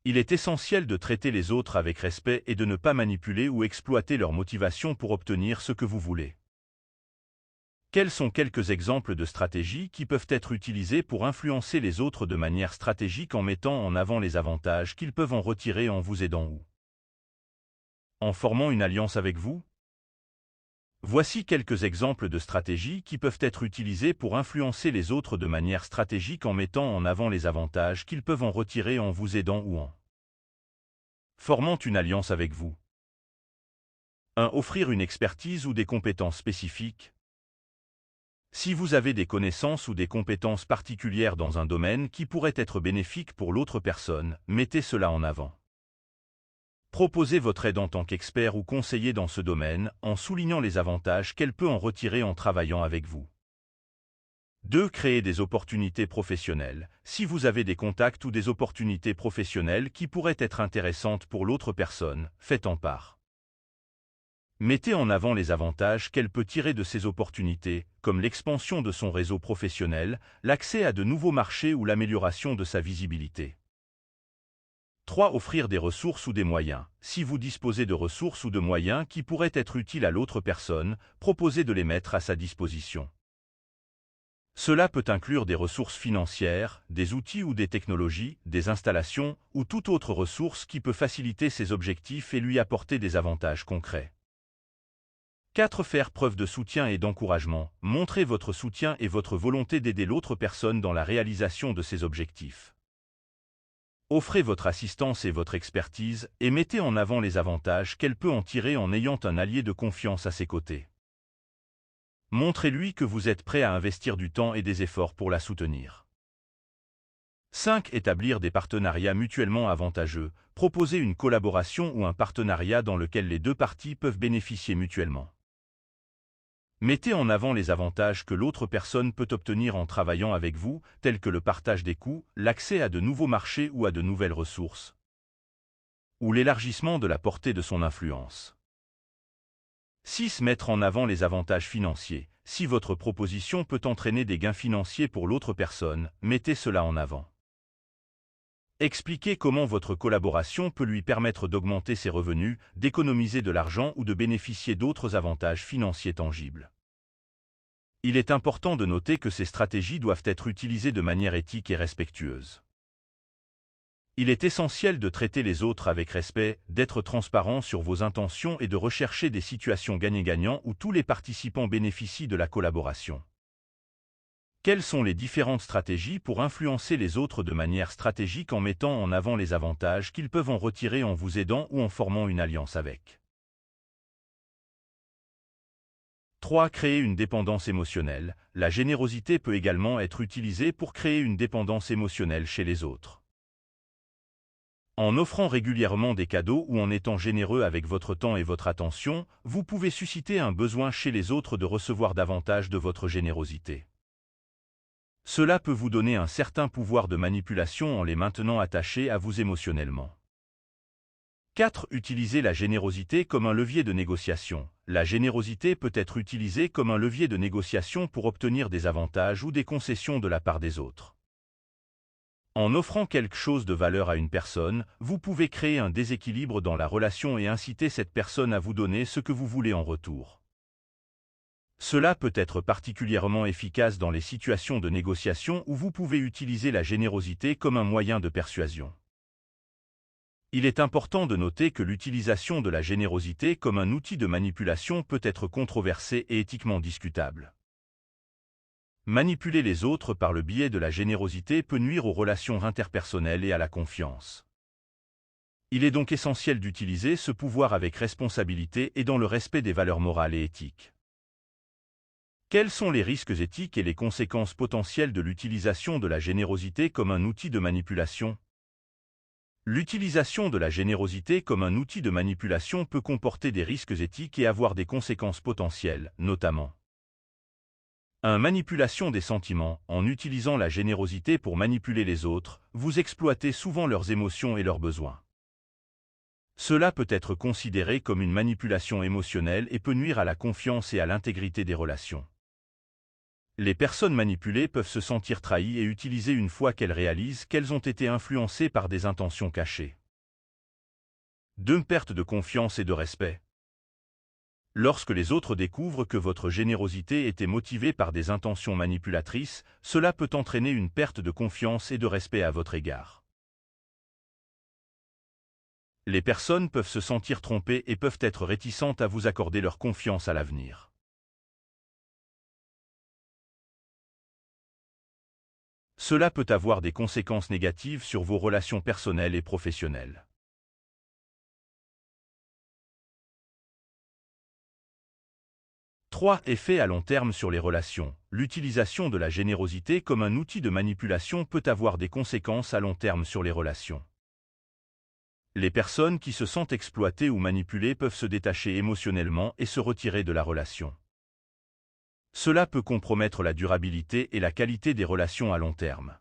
Il est essentiel de traiter les autres avec respect et de ne pas manipuler ou exploiter leurs motivations pour obtenir ce que vous voulez. Quels sont quelques exemples de stratégies qui peuvent être utilisées pour influencer les autres de manière stratégique en mettant en avant les avantages qu'ils peuvent en retirer en vous aidant ou en formant une alliance avec vous? Voici quelques exemples de stratégies qui peuvent être utilisées pour influencer les autres de manière stratégique en mettant en avant les avantages qu'ils peuvent en retirer en vous aidant ou en formant une alliance avec vous. 1. Offrir une expertise ou des compétences spécifiques. Si vous avez des connaissances ou des compétences particulières dans un domaine qui pourrait être bénéfique pour l'autre personne, mettez cela en avant. Proposez votre aide en tant qu'expert ou conseiller dans ce domaine, en soulignant les avantages qu'elle peut en retirer en travaillant avec vous. 2. Créer des opportunités professionnelles. Si vous avez des contacts ou des opportunités professionnelles qui pourraient être intéressantes pour l'autre personne, faites-en part. Mettez en avant les avantages qu'elle peut tirer de ces opportunités, comme l'expansion de son réseau professionnel, l'accès à de nouveaux marchés ou l'amélioration de sa visibilité. 3. Offrir des ressources ou des moyens. Si vous disposez de ressources ou de moyens qui pourraient être utiles à l'autre personne, proposez de les mettre à sa disposition. Cela peut inclure des ressources financières, des outils ou des technologies, des installations ou toute autre ressource qui peut faciliter ses objectifs et lui apporter des avantages concrets. 4. Faire preuve de soutien et d'encouragement. Montrez votre soutien et votre volonté d'aider l'autre personne dans la réalisation de ses objectifs. Offrez votre assistance et votre expertise et mettez en avant les avantages qu'elle peut en tirer en ayant un allié de confiance à ses côtés. Montrez-lui que vous êtes prêt à investir du temps et des efforts pour la soutenir. 5. Établir des partenariats mutuellement avantageux. Proposez une collaboration ou un partenariat dans lequel les deux parties peuvent bénéficier mutuellement. Mettez en avant les avantages que l'autre personne peut obtenir en travaillant avec vous, tels que le partage des coûts, l'accès à de nouveaux marchés ou à de nouvelles ressources, ou l'élargissement de la portée de son influence. 6. Mettre en avant les avantages financiers. Si votre proposition peut entraîner des gains financiers pour l'autre personne, mettez cela en avant. Expliquez comment votre collaboration peut lui permettre d'augmenter ses revenus, d'économiser de l'argent ou de bénéficier d'autres avantages financiers tangibles. Il est important de noter que ces stratégies doivent être utilisées de manière éthique et respectueuse. Il est essentiel de traiter les autres avec respect, d'être transparent sur vos intentions et de rechercher des situations gagnant-gagnant où tous les participants bénéficient de la collaboration. Quelles sont les différentes stratégies pour influencer les autres de manière stratégique en mettant en avant les avantages qu'ils peuvent en retirer en vous aidant ou en formant une alliance avec? 3. Créer une dépendance émotionnelle. La générosité peut également être utilisée pour créer une dépendance émotionnelle chez les autres. En offrant régulièrement des cadeaux ou en étant généreux avec votre temps et votre attention, vous pouvez susciter un besoin chez les autres de recevoir davantage de votre générosité. Cela peut vous donner un certain pouvoir de manipulation en les maintenant attachés à vous émotionnellement. 4. Utilisez la générosité comme un levier de négociation. La générosité peut être utilisée comme un levier de négociation pour obtenir des avantages ou des concessions de la part des autres. En offrant quelque chose de valeur à une personne, vous pouvez créer un déséquilibre dans la relation et inciter cette personne à vous donner ce que vous voulez en retour. Cela peut être particulièrement efficace dans les situations de négociation où vous pouvez utiliser la générosité comme un moyen de persuasion. Il est important de noter que l'utilisation de la générosité comme un outil de manipulation peut être controversée et éthiquement discutable. Manipuler les autres par le biais de la générosité peut nuire aux relations interpersonnelles et à la confiance. Il est donc essentiel d'utiliser ce pouvoir avec responsabilité et dans le respect des valeurs morales et éthiques. Quels sont les risques éthiques et les conséquences potentielles de l'utilisation de la générosité comme un outil de manipulation? L'utilisation de la générosité comme un outil de manipulation peut comporter des risques éthiques et avoir des conséquences potentielles, notamment 1. Manipulation des sentiments. En utilisant la générosité pour manipuler les autres, vous exploitez souvent leurs émotions et leurs besoins. Cela peut être considéré comme une manipulation émotionnelle et peut nuire à la confiance et à l'intégrité des relations. Les personnes manipulées peuvent se sentir trahies et utilisées une fois qu'elles réalisent qu'elles ont été influencées par des intentions cachées. 2. Perte de confiance et de respect. Lorsque les autres découvrent que votre générosité était motivée par des intentions manipulatrices, cela peut entraîner une perte de confiance et de respect à votre égard. Les personnes peuvent se sentir trompées et peuvent être réticentes à vous accorder leur confiance à l'avenir. Cela peut avoir des conséquences négatives sur vos relations personnelles et professionnelles. 3. Effet à long terme sur les relations. L'utilisation de la générosité comme un outil de manipulation peut avoir des conséquences à long terme sur les relations. Les personnes qui se sentent exploitées ou manipulées peuvent se détacher émotionnellement et se retirer de la relation. Cela peut compromettre la durabilité et la qualité des relations à long terme.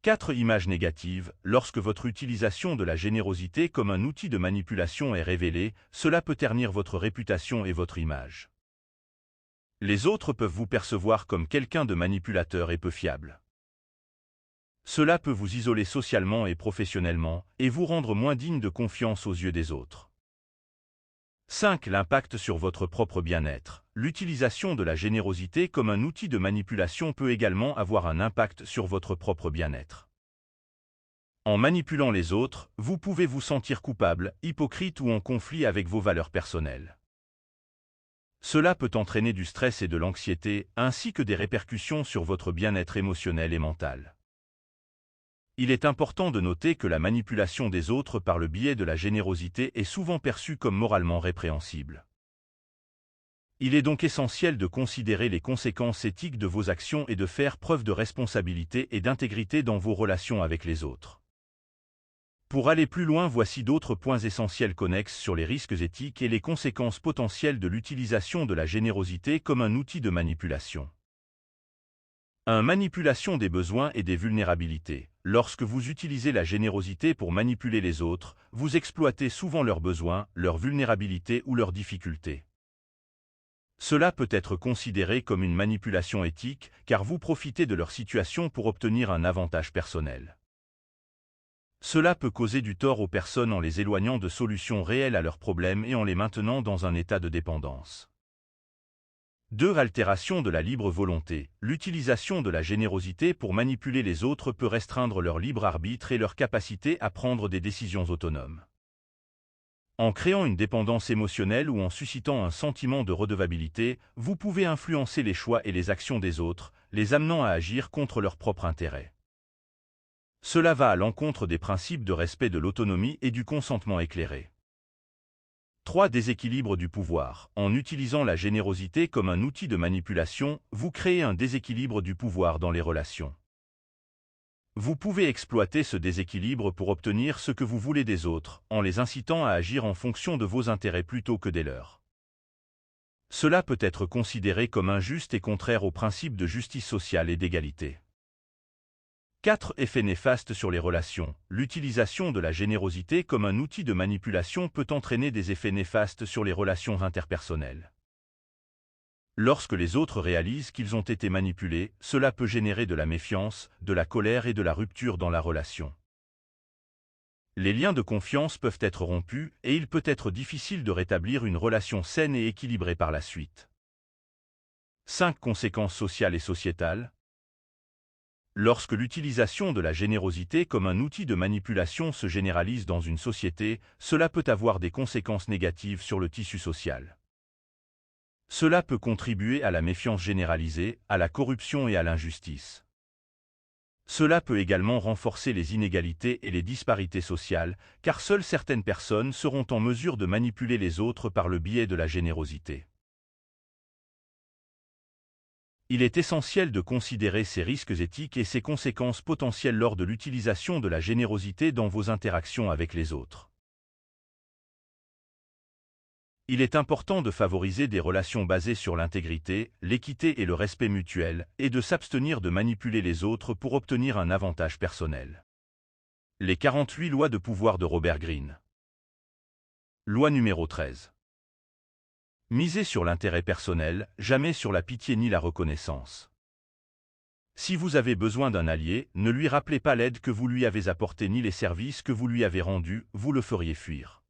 4. Images négatives. Lorsque votre utilisation de la générosité comme un outil de manipulation est révélée, cela peut ternir votre réputation et votre image. Les autres peuvent vous percevoir comme quelqu'un de manipulateur et peu fiable. Cela peut vous isoler socialement et professionnellement, et vous rendre moins digne de confiance aux yeux des autres. 5. L'impact sur votre propre bien-être. l'utilisation de la générosité comme un outil de manipulation peut également avoir un impact sur votre propre bien-être. En manipulant les autres, vous pouvez vous sentir coupable, hypocrite ou en conflit avec vos valeurs personnelles. Cela peut entraîner du stress et de l'anxiété, ainsi que des répercussions sur votre bien-être émotionnel et mental. Il est important de noter que la manipulation des autres par le biais de la générosité est souvent perçue comme moralement répréhensible. Il est donc essentiel de considérer les conséquences éthiques de vos actions et de faire preuve de responsabilité et d'intégrité dans vos relations avec les autres. Pour aller plus loin, voici d'autres points essentiels connexes sur les risques éthiques et les conséquences potentielles de l'utilisation de la générosité comme un outil de manipulation. 1. Manipulation des besoins et des vulnérabilités. Lorsque vous utilisez la générosité pour manipuler les autres, vous exploitez souvent leurs besoins, leurs vulnérabilités ou leurs difficultés. Cela peut être considéré comme une manipulation éthique, car vous profitez de leur situation pour obtenir un avantage personnel. Cela peut causer du tort aux personnes en les éloignant de solutions réelles à leurs problèmes et en les maintenant dans un état de dépendance. 2. Altération de la libre volonté. L'utilisation de la générosité pour manipuler les autres peut restreindre leur libre arbitre et leur capacité à prendre des décisions autonomes. En créant une dépendance émotionnelle ou en suscitant un sentiment de redevabilité, vous pouvez influencer les choix et les actions des autres, les amenant à agir contre leur propre intérêt. Cela va à l'encontre des principes de respect de l'autonomie et du consentement éclairé. 3. Déséquilibre du pouvoir. En utilisant la générosité comme un outil de manipulation, vous créez un déséquilibre du pouvoir dans les relations. Vous pouvez exploiter ce déséquilibre pour obtenir ce que vous voulez des autres, en les incitant à agir en fonction de vos intérêts plutôt que des leurs. Cela peut être considéré comme injuste et contraire aux principes de justice sociale et d'égalité. 4. Effets néfastes sur les relations. L'utilisation de la générosité comme un outil de manipulation peut entraîner des effets néfastes sur les relations interpersonnelles. Lorsque les autres réalisent qu'ils ont été manipulés, cela peut générer de la méfiance, de la colère et de la rupture dans la relation. Les liens de confiance peuvent être rompus et il peut être difficile de rétablir une relation saine et équilibrée par la suite. 5. Conséquences sociales et sociétales. Lorsque l'utilisation de la générosité comme un outil de manipulation se généralise dans une société, cela peut avoir des conséquences négatives sur le tissu social. Cela peut contribuer à la méfiance généralisée, à la corruption et à l'injustice. Cela peut également renforcer les inégalités et les disparités sociales, car seules certaines personnes seront en mesure de manipuler les autres par le biais de la générosité. Il est essentiel de considérer ces risques éthiques et ces conséquences potentielles lors de l'utilisation de la générosité dans vos interactions avec les autres. Il est important de favoriser des relations basées sur l'intégrité, l'équité et le respect mutuel, et de s'abstenir de manipuler les autres pour obtenir un avantage personnel. Les 48 lois de pouvoir de Robert Greene. Loi numéro 13. Misez sur l'intérêt personnel, jamais sur la pitié ni la reconnaissance. Si vous avez besoin d'un allié, ne lui rappelez pas l'aide que vous lui avez apportée ni les services que vous lui avez rendus, vous le feriez fuir.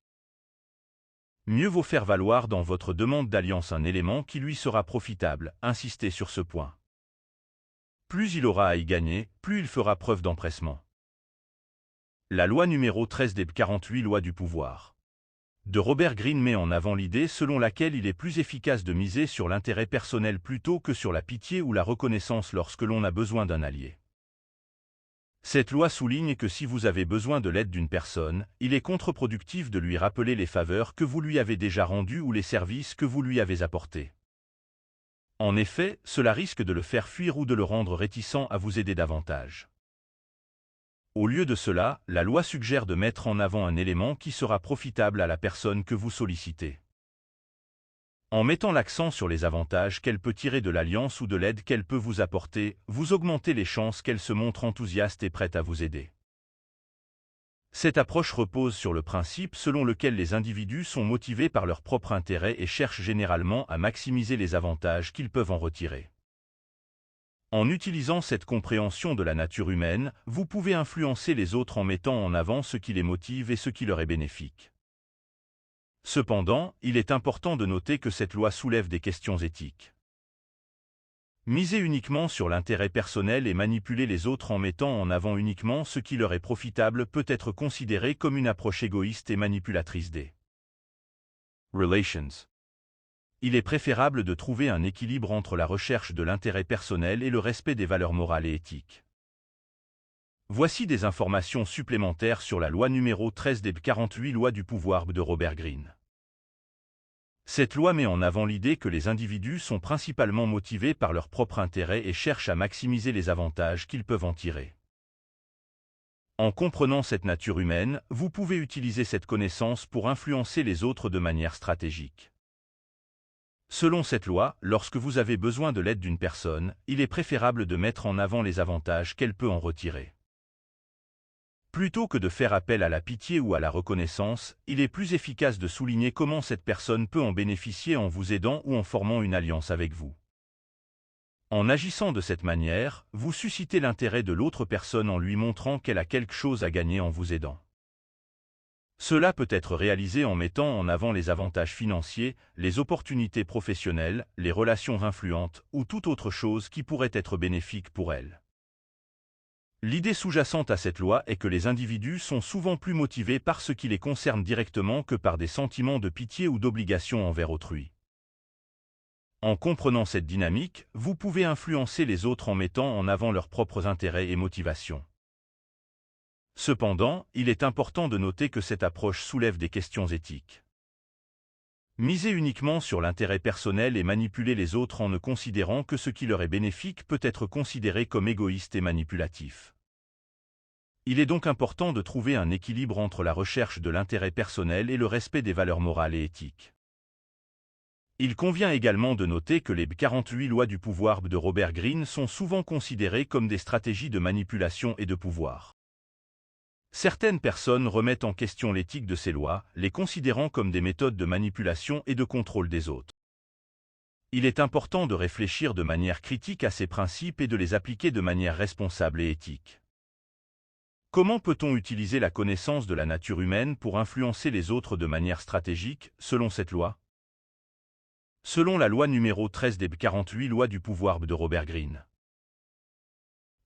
Mieux vaut faire valoir dans votre demande d'alliance un élément qui lui sera profitable, insistez sur ce point. Plus il aura à y gagner, plus il fera preuve d'empressement. La loi numéro 13 des 48 lois du pouvoir de Robert Greene met en avant l'idée selon laquelle il est plus efficace de miser sur l'intérêt personnel plutôt que sur la pitié ou la reconnaissance lorsque l'on a besoin d'un allié. Cette loi souligne que si vous avez besoin de l'aide d'une personne, il est contre-productif de lui rappeler les faveurs que vous lui avez déjà rendues ou les services que vous lui avez apportés. En effet, cela risque de le faire fuir ou de le rendre réticent à vous aider davantage. Au lieu de cela, la loi suggère de mettre en avant un élément qui sera profitable à la personne que vous sollicitez. En mettant l'accent sur les avantages qu'elle peut tirer de l'alliance ou de l'aide qu'elle peut vous apporter, vous augmentez les chances qu'elle se montre enthousiaste et prête à vous aider. Cette approche repose sur le principe selon lequel les individus sont motivés par leur propre intérêt et cherchent généralement à maximiser les avantages qu'ils peuvent en retirer. En utilisant cette compréhension de la nature humaine, vous pouvez influencer les autres en mettant en avant ce qui les motive et ce qui leur est bénéfique. Cependant, il est important de noter que cette loi soulève des questions éthiques. Miser uniquement sur l'intérêt personnel et manipuler les autres en mettant en avant uniquement ce qui leur est profitable peut être considéré comme une approche égoïste et manipulatrice des relations. Il est préférable de trouver un équilibre entre la recherche de l'intérêt personnel et le respect des valeurs morales et éthiques. Voici des informations supplémentaires sur la loi numéro 13 des 48 lois du pouvoir de Robert Greene. Cette loi met en avant l'idée que les individus sont principalement motivés par leur propre intérêt et cherchent à maximiser les avantages qu'ils peuvent en tirer. En comprenant cette nature humaine, vous pouvez utiliser cette connaissance pour influencer les autres de manière stratégique. Selon cette loi, lorsque vous avez besoin de l'aide d'une personne, il est préférable de mettre en avant les avantages qu'elle peut en retirer. Plutôt que de faire appel à la pitié ou à la reconnaissance, il est plus efficace de souligner comment cette personne peut en bénéficier en vous aidant ou en formant une alliance avec vous. En agissant de cette manière, vous suscitez l'intérêt de l'autre personne en lui montrant qu'elle a quelque chose à gagner en vous aidant. Cela peut être réalisé en mettant en avant les avantages financiers, les opportunités professionnelles, les relations influentes ou toute autre chose qui pourrait être bénéfique pour elle. L'idée sous-jacente à cette loi est que les individus sont souvent plus motivés par ce qui les concerne directement que par des sentiments de pitié ou d'obligation envers autrui. En comprenant cette dynamique, vous pouvez influencer les autres en mettant en avant leurs propres intérêts et motivations. Cependant, il est important de noter que cette approche soulève des questions éthiques. Miser uniquement sur l'intérêt personnel et manipuler les autres en ne considérant que ce qui leur est bénéfique peut être considéré comme égoïste et manipulatif. Il est donc important de trouver un équilibre entre la recherche de l'intérêt personnel et le respect des valeurs morales et éthiques. Il convient également de noter que les 48 lois du pouvoir de Robert Greene sont souvent considérées comme des stratégies de manipulation et de pouvoir. Certaines personnes remettent en question l'éthique de ces lois, les considérant comme des méthodes de manipulation et de contrôle des autres. Il est important de réfléchir de manière critique à ces principes et de les appliquer de manière responsable et éthique. Comment peut-on utiliser la connaissance de la nature humaine pour influencer les autres de manière stratégique, selon cette loi? Selon la loi numéro 13 des 48 lois du pouvoir de Robert Greene.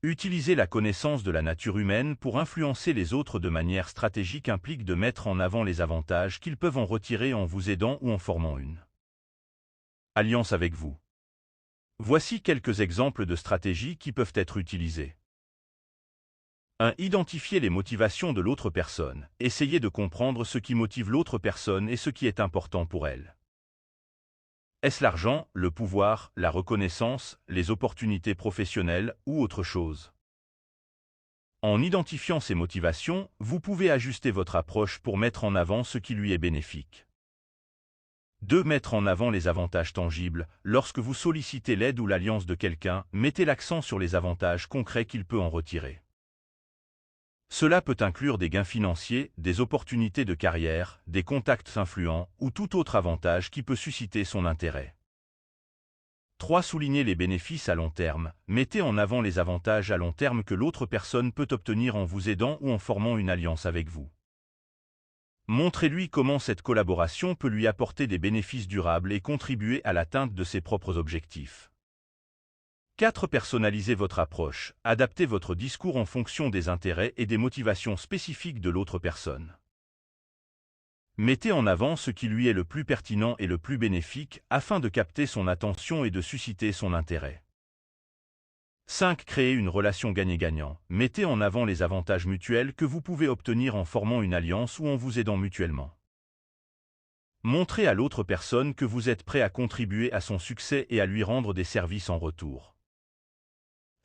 Utiliser la connaissance de la nature humaine pour influencer les autres de manière stratégique implique de mettre en avant les avantages qu'ils peuvent en retirer en vous aidant ou en formant une alliance avec vous. Voici quelques exemples de stratégies qui peuvent être utilisées. 1. Identifier les motivations de l'autre personne. Essayez de comprendre ce qui motive l'autre personne et ce qui est important pour elle. Est-ce l'argent, le pouvoir, la reconnaissance, les opportunités professionnelles ou autre chose? En identifiant ces motivations, vous pouvez ajuster votre approche pour mettre en avant ce qui lui est bénéfique. 2. Mettre en avant les avantages tangibles. Lorsque vous sollicitez l'aide ou l'alliance de quelqu'un, mettez l'accent sur les avantages concrets qu'il peut en retirer. Cela peut inclure des gains financiers, des opportunités de carrière, des contacts influents ou tout autre avantage qui peut susciter son intérêt. 3. Soulignez les bénéfices à long terme. Mettez en avant les avantages à long terme que l'autre personne peut obtenir en vous aidant ou en formant une alliance avec vous. Montrez-lui comment cette collaboration peut lui apporter des bénéfices durables et contribuer à l'atteinte de ses propres objectifs. 4. Personnalisez votre approche. Adaptez votre discours en fonction des intérêts et des motivations spécifiques de l'autre personne. Mettez en avant ce qui lui est le plus pertinent et le plus bénéfique afin de capter son attention et de susciter son intérêt. 5. Créez une relation gagnant-gagnant. Mettez en avant les avantages mutuels que vous pouvez obtenir en formant une alliance ou en vous aidant mutuellement. Montrez à l'autre personne que vous êtes prêt à contribuer à son succès et à lui rendre des services en retour.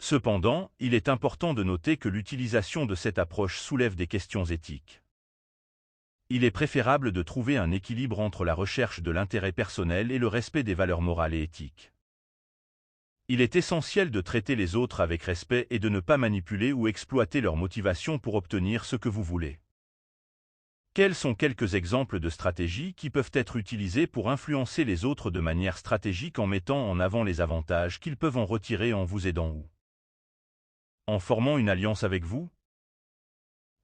Cependant, il est important de noter que l'utilisation de cette approche soulève des questions éthiques. Il est préférable de trouver un équilibre entre la recherche de l'intérêt personnel et le respect des valeurs morales et éthiques. Il est essentiel de traiter les autres avec respect et de ne pas manipuler ou exploiter leurs motivations pour obtenir ce que vous voulez. Quels sont quelques exemples de stratégies qui peuvent être utilisées pour influencer les autres de manière stratégique en mettant en avant les avantages qu'ils peuvent en retirer en vous aidant ou en formant une alliance avec vous?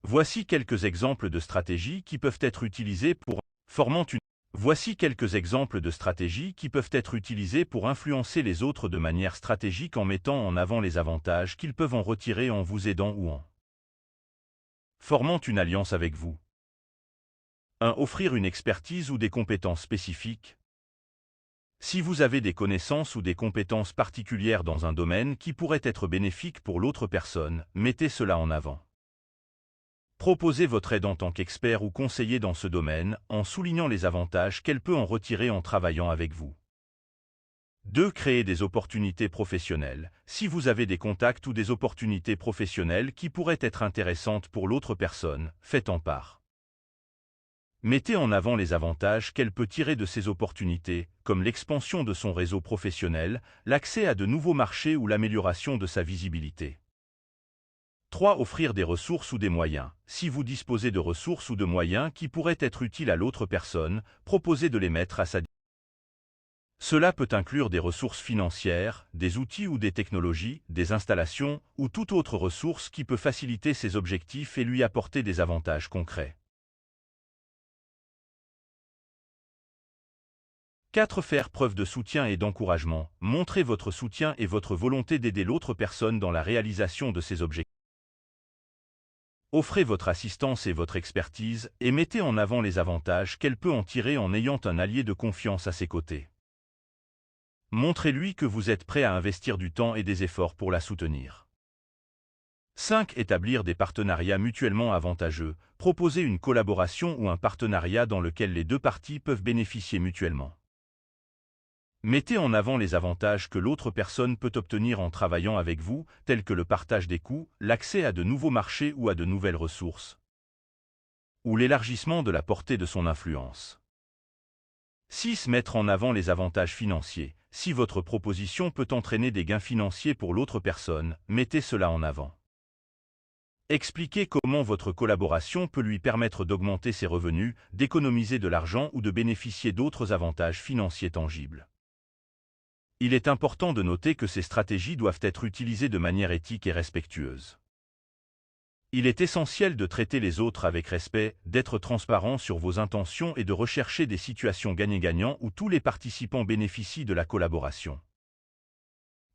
Voici quelques exemples de stratégies qui peuvent être utilisées pour formant une Voici quelques exemples de stratégies qui peuvent être utilisées pour influencer les autres de manière stratégique en mettant en avant les avantages qu'ils peuvent en retirer en vous aidant ou en formant une alliance avec vous. 1. Offrir une expertise ou des compétences spécifiques. Si vous avez des connaissances ou des compétences particulières dans un domaine qui pourrait être bénéfique pour l'autre personne, mettez cela en avant. Proposez votre aide en tant qu'expert ou conseiller dans ce domaine, en soulignant les avantages qu'elle peut en retirer en travaillant avec vous. 2. Créer des opportunités professionnelles. Si vous avez des contacts ou des opportunités professionnelles qui pourraient être intéressantes pour l'autre personne, faites-en part. Mettez en avant les avantages qu'elle peut tirer de ces opportunités, comme l'expansion de son réseau professionnel, l'accès à de nouveaux marchés ou l'amélioration de sa visibilité. 3. Offrir des ressources ou des moyens. Si vous disposez de ressources ou de moyens qui pourraient être utiles à l'autre personne, proposez de les mettre à sa disposition. Cela peut inclure des ressources financières, des outils ou des technologies, des installations ou toute autre ressource qui peut faciliter ses objectifs et lui apporter des avantages concrets. 4. Faire preuve de soutien et d'encouragement. Montrez votre soutien et votre volonté d'aider l'autre personne dans la réalisation de ses objectifs. Offrez votre assistance et votre expertise et mettez en avant les avantages qu'elle peut en tirer en ayant un allié de confiance à ses côtés. Montrez-lui que vous êtes prêt à investir du temps et des efforts pour la soutenir. 5. Établir des partenariats mutuellement avantageux. Proposez une collaboration ou un partenariat dans lequel les deux parties peuvent bénéficier mutuellement. Mettez en avant les avantages que l'autre personne peut obtenir en travaillant avec vous, tels que le partage des coûts, l'accès à de nouveaux marchés ou à de nouvelles ressources, ou l'élargissement de la portée de son influence. 6. Mettre en avant les avantages financiers. Si votre proposition peut entraîner des gains financiers pour l'autre personne, mettez cela en avant. Expliquez comment votre collaboration peut lui permettre d'augmenter ses revenus, d'économiser de l'argent ou de bénéficier d'autres avantages financiers tangibles. Il est important de noter que ces stratégies doivent être utilisées de manière éthique et respectueuse. Il est essentiel de traiter les autres avec respect, d'être transparent sur vos intentions et de rechercher des situations gagnant-gagnant où tous les participants bénéficient de la collaboration.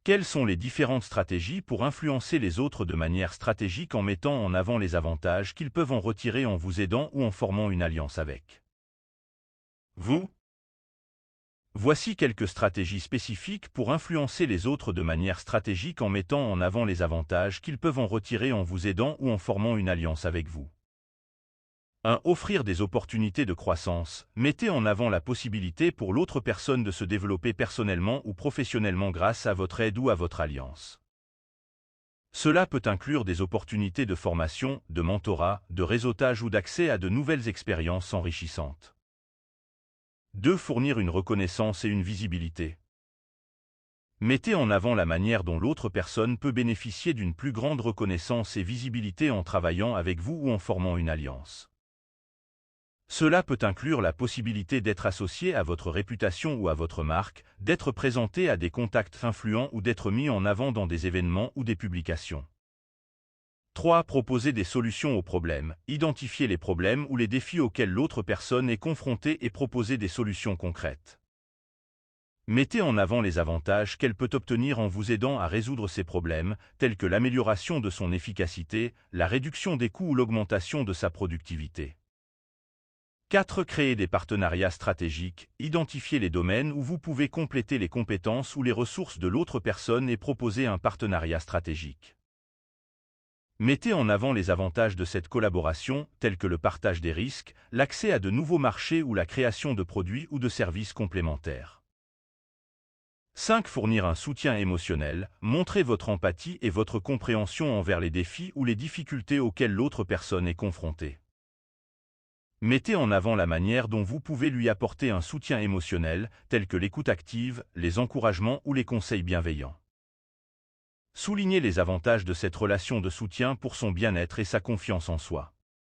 Quelles sont les différentes stratégies pour influencer les autres de manière stratégique en mettant en avant les avantages qu'ils peuvent en retirer en vous aidant ou en formant une alliance avec vous? Voici quelques stratégies spécifiques pour influencer les autres de manière stratégique en mettant en avant les avantages qu'ils peuvent en retirer en vous aidant ou en formant une alliance avec vous. 1. Offrir des opportunités de croissance. Mettez en avant la possibilité pour l'autre personne de se développer personnellement ou professionnellement grâce à votre aide ou à votre alliance. Cela peut inclure des opportunités de formation, de mentorat, de réseautage ou d'accès à de nouvelles expériences enrichissantes. 2. Fournir une reconnaissance et une visibilité. Mettez en avant la manière dont l'autre personne peut bénéficier d'une plus grande reconnaissance et visibilité en travaillant avec vous ou en formant une alliance. Cela peut inclure la possibilité d'être associé à votre réputation ou à votre marque, d'être présenté à des contacts influents ou d'être mis en avant dans des événements ou des publications. 3. Proposer des solutions aux problèmes. Identifier les problèmes ou les défis auxquels l'autre personne est confrontée et proposer des solutions concrètes. Mettez en avant les avantages qu'elle peut obtenir en vous aidant à résoudre ces problèmes, tels que l'amélioration de son efficacité, la réduction des coûts ou l'augmentation de sa productivité. 4. Créer des partenariats stratégiques. Identifiez les domaines où vous pouvez compléter les compétences ou les ressources de l'autre personne et proposer un partenariat stratégique. Mettez en avant les avantages de cette collaboration, tels que le partage des risques, l'accès à de nouveaux marchés ou la création de produits ou de services complémentaires. 5. Fournir un soutien émotionnel. Montrez votre empathie et votre compréhension envers les défis ou les difficultés auxquelles l'autre personne est confrontée. Mettez en avant la manière dont vous pouvez lui apporter un soutien émotionnel, tel que l'écoute active, les encouragements ou les conseils bienveillants. Soulignez les avantages de cette relation de soutien pour son bien-être et sa confiance en soi.